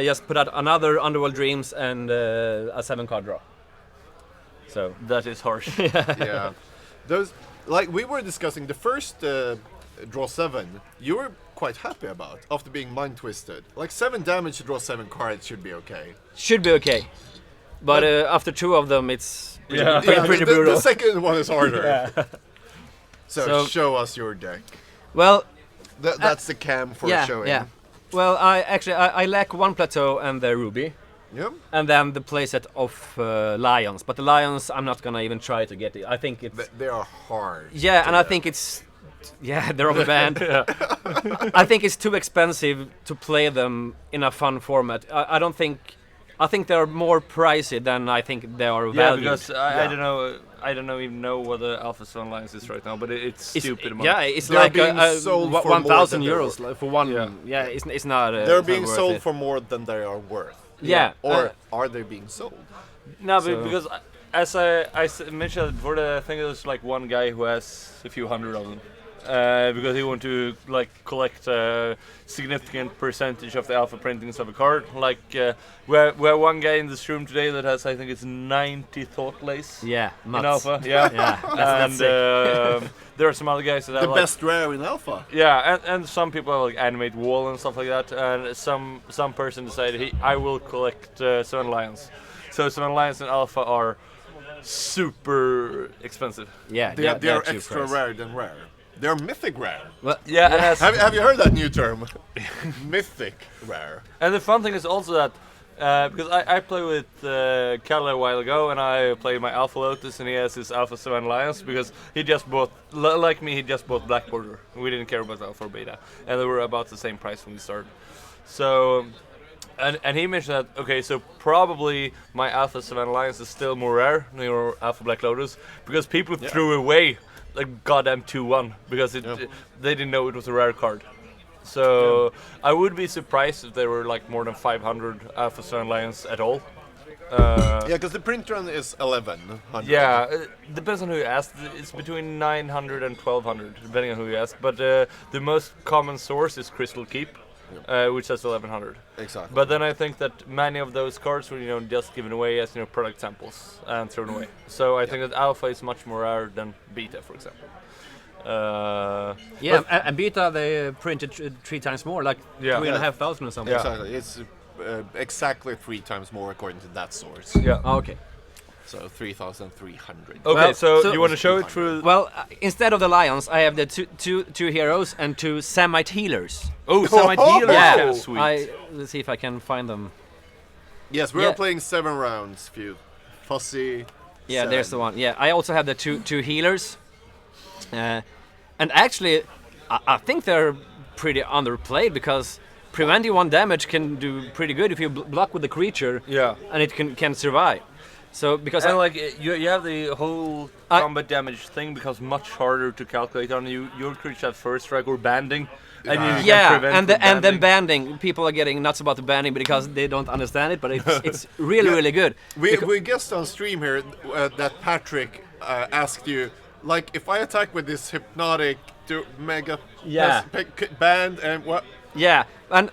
just put out another Underworld Dreams and a 7-card draw. So that is harsh. Yeah. Those, like we were discussing, the first draw 7, you were quite happy about after being mind twisted. Like 7 damage to draw 7 cards should be okay. Should be okay. But after 2 of them, it's pretty the brutal. The second one is harder. Yeah. So show us your deck. Well, that's the cam for showing. Yeah. Well, I lack 1 plateau and the ruby. Yep. And then the playset of lions. But the lions, I'm not gonna even try to get it. I think it's... They are hard. Yeah, and I think it's... Yeah, they're on the band. I think it's too expensive to play them in a fun format. I don't think... I think they're more pricey than I think they are valued. Yeah, because I don't know. I don't even know what the Alpha Sun Alliance is right now, but it's stupid amount. Yeah, it's They're like being sold for 1,000 more than euros like, for one. Yeah, it's not. They're it's being not worth sold it. for more than they are worth. Yeah. Or are they being sold? No, So- because as I mentioned before, I think there's like one guy who has a few hundred of them, because he want to like collect a significant percentage of the alpha printings of a card. Like we have one guy in this room today that has, I think it's 90 thought lace. Yeah, in nuts. alpha. Yeah, Yeah, and there are some other guys that The have like, best rare in alpha. yeah, and some people have, like animate wall and stuff like that, and some person decided I will collect Seven Lions. So Seven Lions in alpha are super expensive. Yeah, They're too extra pricey. rare than rare. They're mythic rare. Well, Yeah, and as- Have you heard that new term? Mythic rare. And the fun thing is also that because I play with Kalle a while ago, and I play my Alpha Lotus, and he has his Alpha 7 Lions because he just bought, like me, he just bought Black Border. We didn't care about Alpha or Beta, and they were about the same price when we started. So, and he mentioned that, okay, so probably my Alpha 7 Lions is still more rare than your Alpha Black Lotus because people threw away like goddamn 2-1 because they didn't know it was a rare card. So I would be surprised if there were like more than 500 Alpha 7 Lions at all. Yeah, because the print run is 1100. Yeah, it depends on who you ask. It's between 900 and 1200, depending on who you ask. But the most common source is Crystal Keep, which has 1100. Exactly. But then I think that many of those cards were, just given away as product samples and thrown away. So I think that Alpha is much more rare than Beta, for example. Yeah, and Beta they printed 3 times more, like 3,500 or something. Yeah. Exactly. It's exactly 3 times more according to that source. Yeah. Oh, okay. So 3,300. Okay, Well, so you want to show it through? Well, instead of the lions, I have the two heroes and 2 Samite healers. Oh, Samite healers! Yeah, Kind of sweet. let's see if I can find them. Yes, we are playing 7 rounds, few. Fussy. Yeah, 7. there's the one. Yeah, I also have the two healers. And actually, I think they're pretty underplayed because preventing 1 damage can do pretty good if you block with the creature. Yeah. And it can survive. So because And like you have the whole combat damage thing becomes much harder to calculate on you. Your creature has first strike or banding, and you can prevent and then banding. People are getting nuts about the banding because they don't understand it, but it's really good. We guessed on stream here that Patrick asked you, like, if I attack with this hypnotic mega band and what? Yeah, and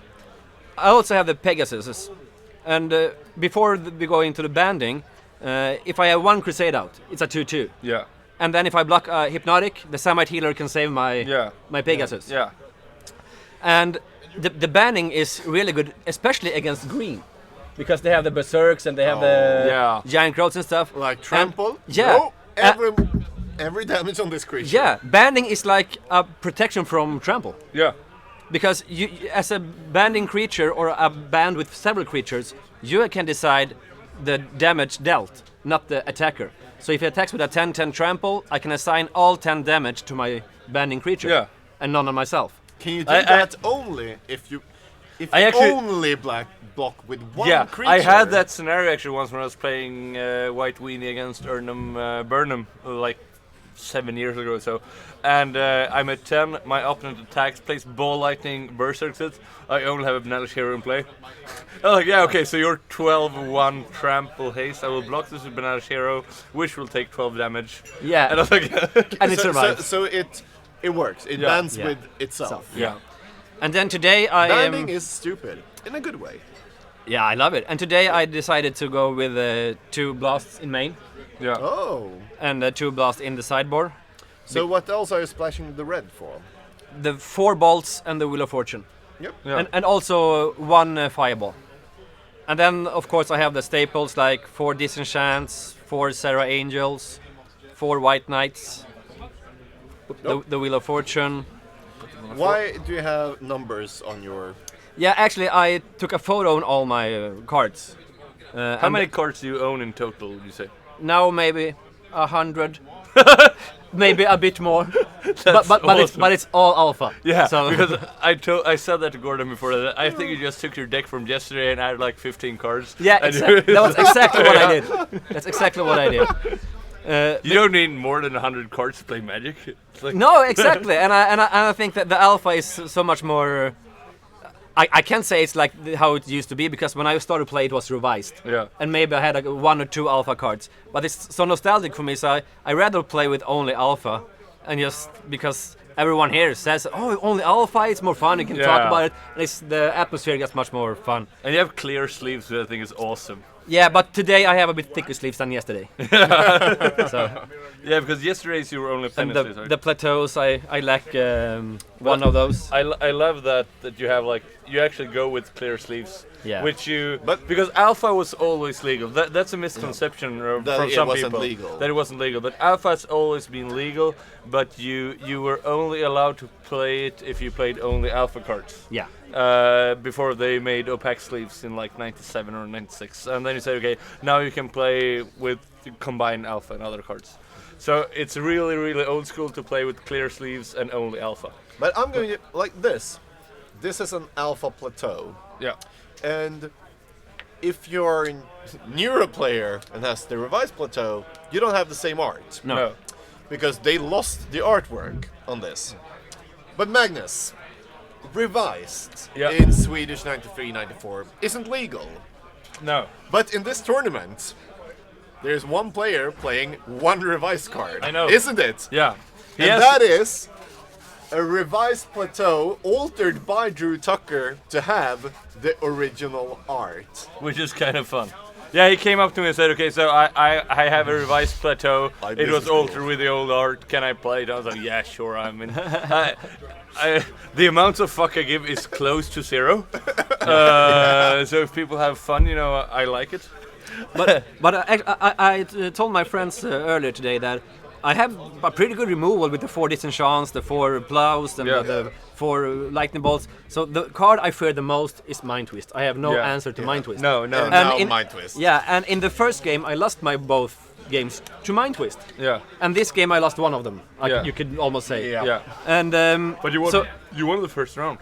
I also have the Pegasus. And before we go into the banding, if I have 1 Crusade out, it's a 2/2. Yeah. And then if I block Hypnotic, the Samite healer can save my Pegasus. Yeah. And the banding is really good, especially against green. Because they have the Berserks and they have the Giant Crows and stuff. Like trample? And, every damage on this creature. Yeah, banding is like a protection from trample. Yeah. Because you, as a banding creature or a band with several creatures, you can decide the damage dealt, not the attacker. So if he attacks with a 10-10 trample, I can assign all 10 damage to my banding creature, and none on myself. Can you do that only if you only block with 1 creature? I had that scenario actually once when I was playing White Weenie against Ernum Burnham, like 7 years ago or so. And I'm at 10, my opponent attacks, plays Ball Lightning Berserk it. I only have a Banalish Hero in play. I'm like, yeah, okay, so you're 12-1 Trample Haste. I will block this with Banalish Hero, which will take 12 damage. Yeah. And I was like, and it survives. So it works. It bands with itself. Yeah. And then today banding is stupid in a good way. Yeah, I love it. And today I decided to go with 2 blasts in main. Yeah. Oh. And 2 blasts in the sideboard. So what else are you splashing the red for? The 4 bolts and the Wheel of Fortune. Yep. Yeah. And also 1 fireball. And then of course I have the staples like 4 Disenchants, 4 Serra Angels, 4 White Knights, the Wheel of Fortune. Why do you have numbers on your... Yeah, actually I took a photo on all my cards. How many cards do you own in total, would you say? Now maybe 100. Maybe a bit more. That's but awesome. it's all alpha. Yeah, so because I said that to Gordon before that. I think you just took your deck from yesterday and added like 15 cards. Yeah, that was exactly what I did. That's exactly what I did. You don't need more than 100 cards to play Magic. It's like No, exactly, and I think that the alpha is so much more. I can't say it's like how it used to be because when I started play it was revised. Yeah. And maybe I had like 1 or 2 alpha cards, but it's so nostalgic for me. So I rather play with only alpha, and just because everyone here says, oh, only alpha, it's more fun, you can talk about it, and the atmosphere gets much more fun. And you have clear sleeves, which I think is awesome. Yeah, but today I have a bit thicker sleeves than yesterday. So. Yeah, because yesterday's you were only penny sleeves, right? The plateaus, I lack one of those. I love that you have like, you actually go with clear sleeves. Yeah. Which because alpha was always legal. That's a misconception from some people. Legal. That it wasn't legal. But alpha has always been legal, but you were only allowed to play it if you played only alpha cards. Yeah. Before they made opaque sleeves in like 97 or 96. And then you say, okay, now you can play with combined alpha and other cards. So it's really, really old school to play with clear sleeves and only alpha. But I'm going to, like this. This is an alpha plateau. Yeah. And if you're a newer player and has the revised plateau, you don't have the same art. No. Because they lost the artwork on this. But Magnus, revised in Swedish 93-94 isn't legal. No. But in this tournament, there's one player playing one revised card. I know. Isn't it? Yeah. And that is a revised plateau altered by Drew Tucker to have the original art. Which is kind of fun. Yeah, he came up to me and said, okay, so I have a revised plateau. It was altered with the old art. Can I play it? I was like, yeah, sure. I mean, the amount of fuck I give is close to zero. So if people have fun, you know, I like it. But I told my friends earlier today that I have a pretty good removal with the 4 disenchants, the 4 plows, and the 4 lightning bolts. So the card I fear the most is Mind Twist. I have no answer to Mind Twist. No. And now Mind Twist. Yeah, and in the first game I lost my both games to Mind Twist. Yeah. And this game I lost one of them. You could almost say. Yeah. And but you won the first round.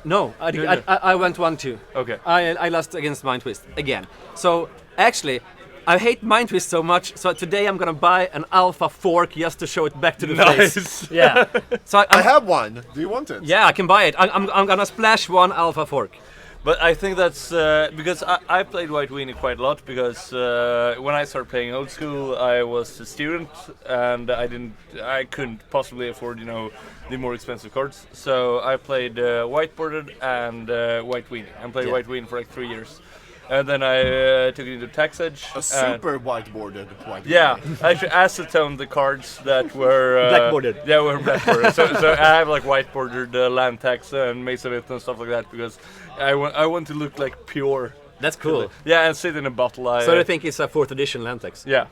No, I went 1-2. Okay. I lost against Mind Twist again. So actually, I hate Mind Twist so much, so today I'm gonna buy an alpha fork just to show it back to the face. Yeah. So I have one. Do you want it? Yeah, I can buy it. I'm gonna splash one alpha fork. But I think that's because I played White Weenie quite a lot because when I started playing old school, I was a student and I couldn't possibly afford, you know, the more expensive cards. So I played whiteboarded and White Weenie, and played White Weenie for like 3 years. And then I took it into Tax Edge. A super whiteboarded White Weenie. Yeah, I actually acetoned the cards that were blackboarded. Yeah, were blackboarded. so I have like whiteboarded land tax and Mace of It and stuff like that because I want to look like pure. That's cool. Yeah, and sit in a bottle. So I think it's a 4th edition Lantex. Yeah.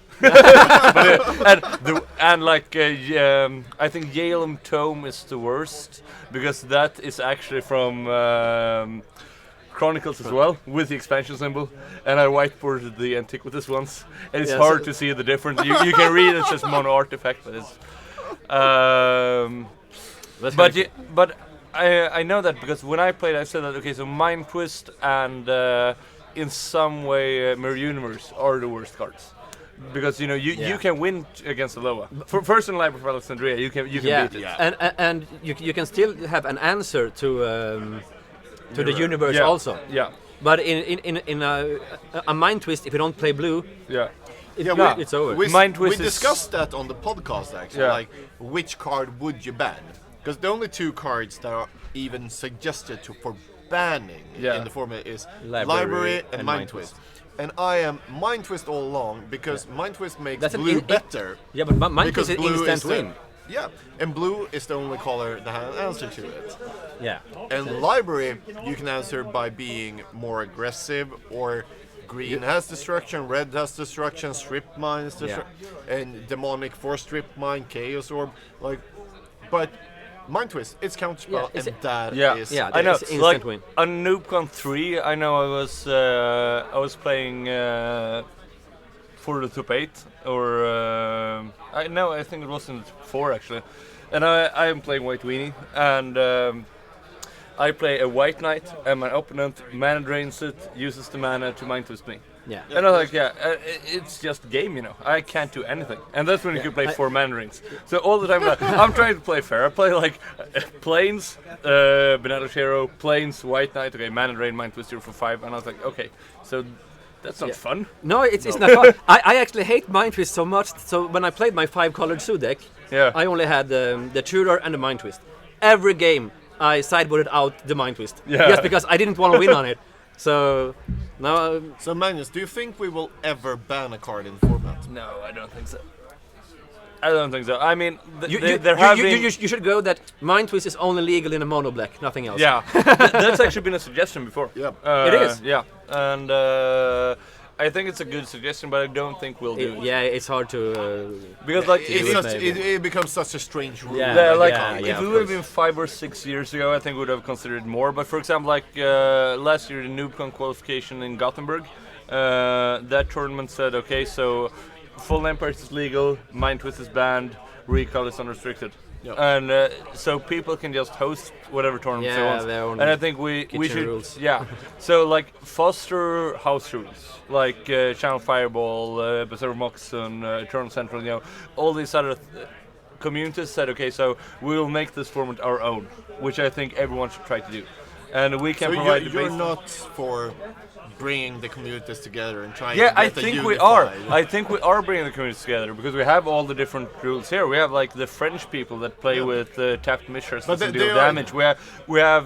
I think Yalem Tome is the worst because that is actually from Chronicles as well, with the expansion symbol, and I whiteboarded the Antiquities ones, and it's hard to see the difference. You can read it's just mono artifact, but it's. But I know that because when I played, I said that okay, so Mind Twist and in some way Mirror Universe are the worst cards. Because you know you can win against Aloha. First in Library of Alexandria, you can beat it. Yeah. And you can still have an answer to the universe also. Yeah. But in a Mind Twist, if you don't play blue, it's over. We discussed that on the podcast actually. Like, which card would you ban? Because the only 2 cards that are even suggested for banning in the format is Library and Mind Twist. And I am Mind Twist all along because Mind Twist makes blue better. Yeah, but Mind Twist is instant win. Yeah, and blue is the only color that has an answer to it. Yeah. And Library, you can answer by being more aggressive, or green has destruction, red has destruction, strip mine is destruction, and demonic for strip mine, chaos orb, like. But Mind Twist, it's counterspell, and that is. Yeah, I know. It's instant like win. On NoobCon 3, I know I was playing for the top 8, or I think it wasn't 4 actually, and I am playing White Weenie, and I play a White Knight, and my opponent mana drains it, uses the mana to Mind Twist me. Yeah. And I'm like, it's just a game, you know. I can't do anything, and that's when you can play 4 mana drains. So all the time, I'm trying to play fair. I play like Plains, Benevolent Hero, Plains, White Knight. Okay, mana drain, Mind Twist 0 for 5, and I was like, okay, so That's not fun. No, it's not fun. I actually hate Mind Twist so much. So when I played my 5-colored Zoo deck, I only had the Tudor and the Mind Twist. Every game I sideboarded out the Mind Twist just because I didn't want to win on it. So now. So Magnus, do you think we will ever ban a card in format? No, I don't think so. I don't think so. I mean, you should go that Mind Twist is only legal in a mono black, nothing else. Yeah, that's actually been a suggestion before. Yeah, it is. Yeah, and I think it's a good suggestion, but I don't think we'll do it. Yeah, it's hard to because like it becomes such a strange rule. If we would have been 5 or 6 years ago, I think we would have considered more. But for example, like last year, the n00bcon qualification in Gothenburg, that tournament said, okay, so full Empires is legal, Mind Twist is banned, Recall is unrestricted. Yep. And so people can just host whatever tournaments they want. And I think we should rules. So like foster house rules, like Channel Fireball, Berserk Moxon, Eternal Central, you know, all these other communities said, okay, so we will make this format our own, which I think everyone should try to do. And we can provide the you're not for bringing the communities together and trying to get I think we are. I think we are bringing the communities together because we have all the different rules here. We have like the French people that play with tapped Mishras and deal damage. We have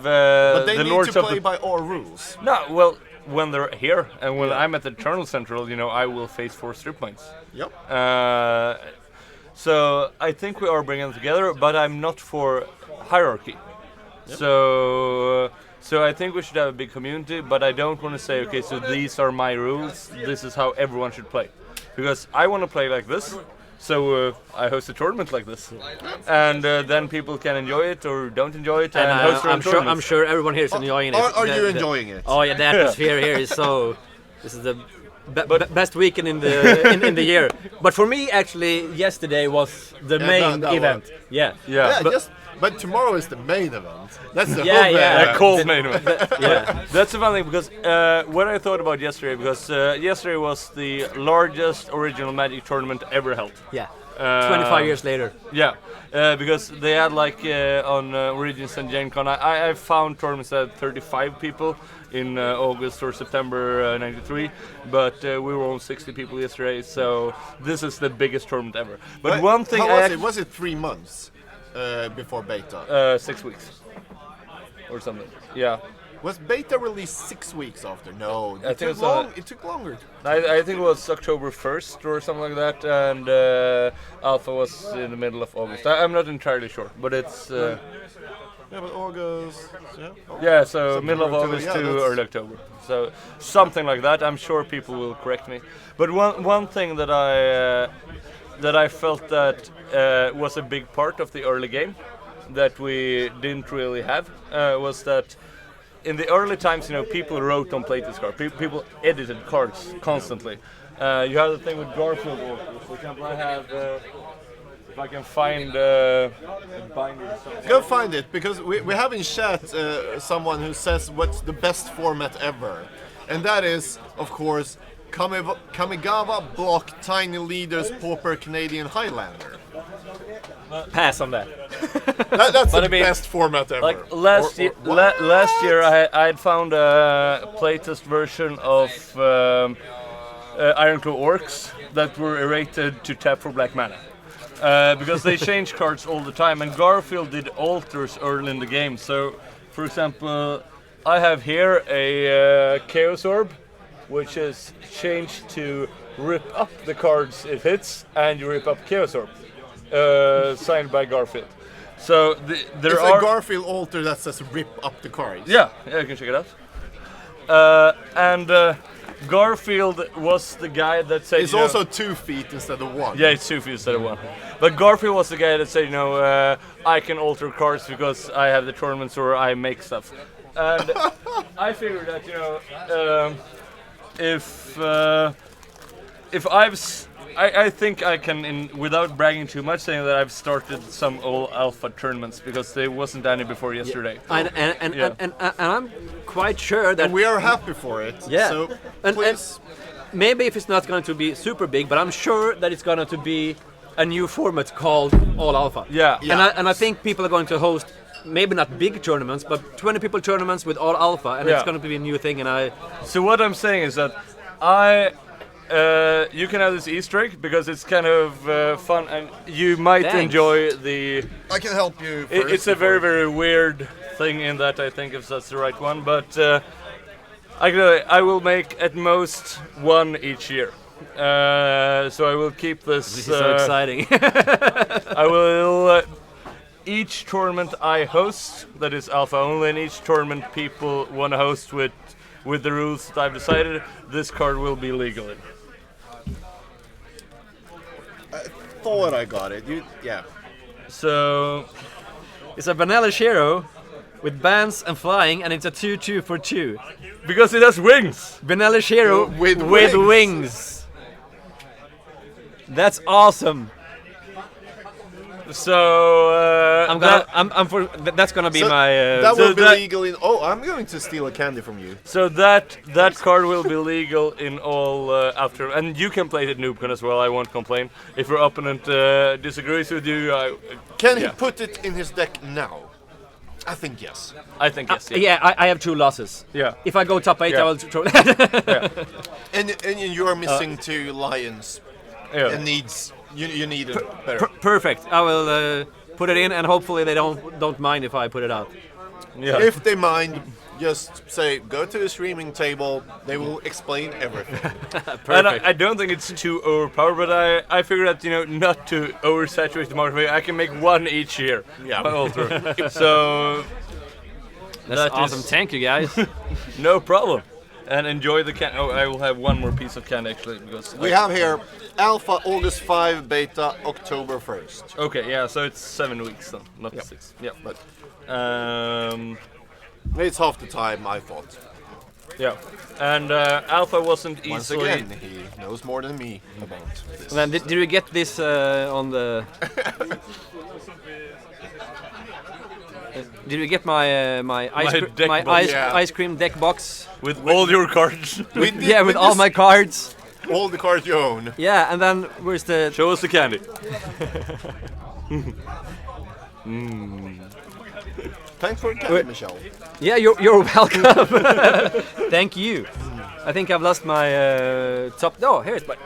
but they the need Lords to of play by our rules. No, well, when they're here and when I'm at the Eternal Central, you know, I will face 4 strip points. Yep. So I think we are bringing them together, but I'm not for hierarchy. Yep. So I think we should have a big community, but I don't want to say, okay, so these are my rules, this is how everyone should play. Because I want to play like this, so I host a tournament like this. And then people can enjoy it or don't enjoy it and host their own tournaments. I'm sure everyone here is enjoying it. Are you enjoying it? Oh yeah, the atmosphere here is so... This is the best weekend in the year. But for me, actually, yesterday was the main event. But tomorrow is the main event. That's the cold main event. That's the fun thing because what I thought about yesterday, because yesterday was the largest original Magic tournament ever held. 25 years later. Because they had like on Origins and Gen Con, I found tournaments that had 35 people in August or September '93, but we were on 60 people yesterday, so this is the biggest tournament ever. But one thing was it 3 months before beta? 6 weeks or something. Yeah. Was beta released 6 weeks after? No, it took longer. I think it was October 1st or something like that, and alpha was in the middle of August. I'm not entirely sure, but it's... but August... So middle of August to early October. So something like that. I'm sure people will correct me. But one thing that I felt that was a big part of the early game that we didn't really have was that in the early times, you know, people wrote on playtest cards. People edited cards constantly. You have the thing with Garfield Oracles. For example, I have... if I can find a binder. Go find it, because we have in chat someone who says what's the best format ever. And that is, of course, Kamigawa Block Tiny Leaders Pauper Canadian Highlander. Pass on that. That's the best format ever. Like last year, I had found a playtest version of Ironclaw Orcs that were rated to tap for black mana. Because they change cards all the time, and Garfield did alters early in the game. So, for example, I have here a Chaos Orb, which is changed to rip up the cards it hits, and you rip up Chaos Orb. Signed by Garfield. So there are a Garfield altar that says rip up the cards. Yeah, you can check it out. And Garfield was the guy that said... It's also 2 feet instead of 1. Yeah, it's 2 feet instead of 1. But Garfield was the guy that said, you know, I can alter cards because I have the tournaments or I make stuff. And I figured that, you know, if I think I can, without bragging too much, saying that I've started some all alpha tournaments because there wasn't any before yesterday. And I'm quite sure that... And we are happy for it. Yeah. So, please... And maybe if it's not going to be super big, but I'm sure that it's going to be a new format called All Alpha. Yeah. And I think people are going to host, maybe not big tournaments, but 20 people tournaments with All Alpha, and it's going to be a new thing. And So what I'm saying is that You can have this Easter egg because it's kind of fun, and you might Thanks. enjoy the. I can help you. It's a very, very weird thing in that I think if that's the right one, but I will make at most one each year. So I will keep this. This is so exciting. I will. Each tournament I host, that is alpha only, and each tournament people want to host with the rules that I've decided, this card will be legal in. I thought I got it. Yeah. So It's a vanilla Shiro with bands and flying, and it's a 2/2 for 2. because it has wings. Vanilla Shiro With with wings. wings. That's awesome. So I'm gonna. I'm for. That's gonna be So my. that so will be that- legal in. Oh, I'm going to steal a candy from you. So that card will be legal in all after, and you can play it at NoobCon as well. I won't complain. If your opponent disagrees with you, Can he yeah. put it in his deck now? I think yes. I think yes. yeah, I have 2 losses. Yeah. If I go top 8, Yeah. I will throw. And you are missing 2 lions. Yeah. It needs. You need it better. Perfect. I will put it in, and hopefully they don't mind if I put it out. Yeah. If they mind, just say go to the streaming table. They will explain everything. And I don't think it's too overpowered, but I figured that not to oversaturate the market, I can make one each year. Yeah. All through. So That's that awesome. is- Thank you, guys. no problem. And enjoy the candy. Oh, I will have one more piece of candy actually because We have here Alpha August 5, Beta October 1st. Okay, yeah, so it's 7 weeks then, not 6. Yeah, But It's half the time, I thought. Yeah, and Alpha wasn't Once easily. again, he knows more than me about this. Then did you get this on the? Did you get my my deck box. ice cream deck box? With all your cards. Yeah, with all my cards. All the cards you own. Yeah, and then where's the? Show us the candy. Thanks for the candy, Michelle. Yeah, you're welcome. Thank you. I think I've lost my top. Oh, here's my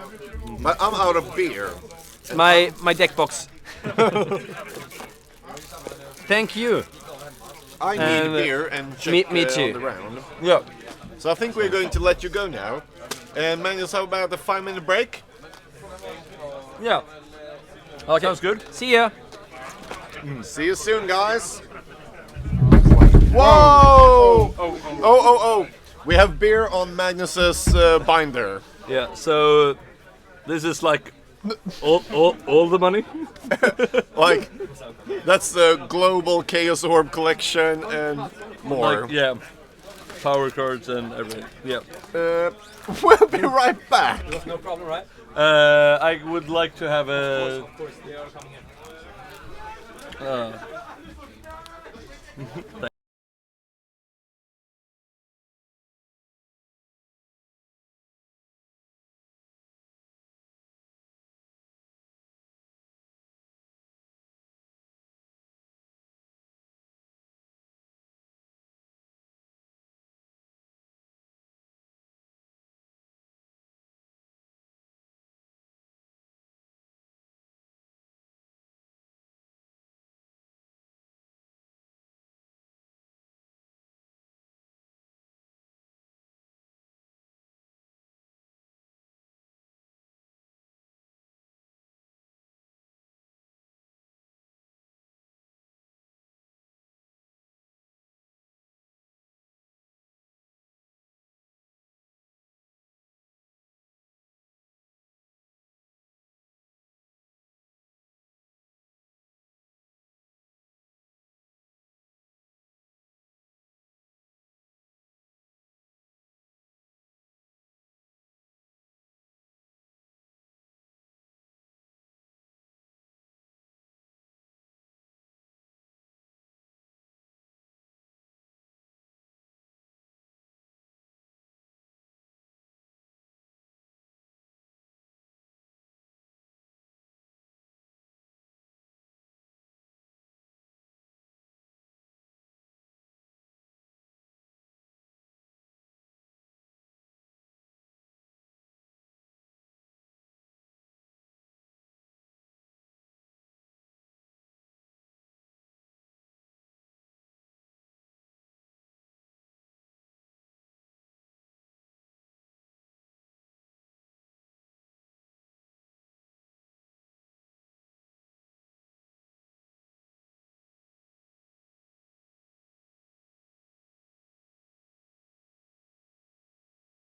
But I'm out of beer. my deck box. Thank you. I need beer and check me on too. the round. Yeah. So I think we're going to let you go now. And Magnus, how about a 5-minute break? Yeah. Okay. Sounds good. See ya. See you soon, guys. Whoa! Oh! We have beer on Magnus's binder. Yeah, so this is like all the money. Like, that's the global Chaos Orb collection and more. Like, yeah, power cards and everything. Yeah. We'll be right back. No problem, right? I would like to have a. Of course, they are coming in.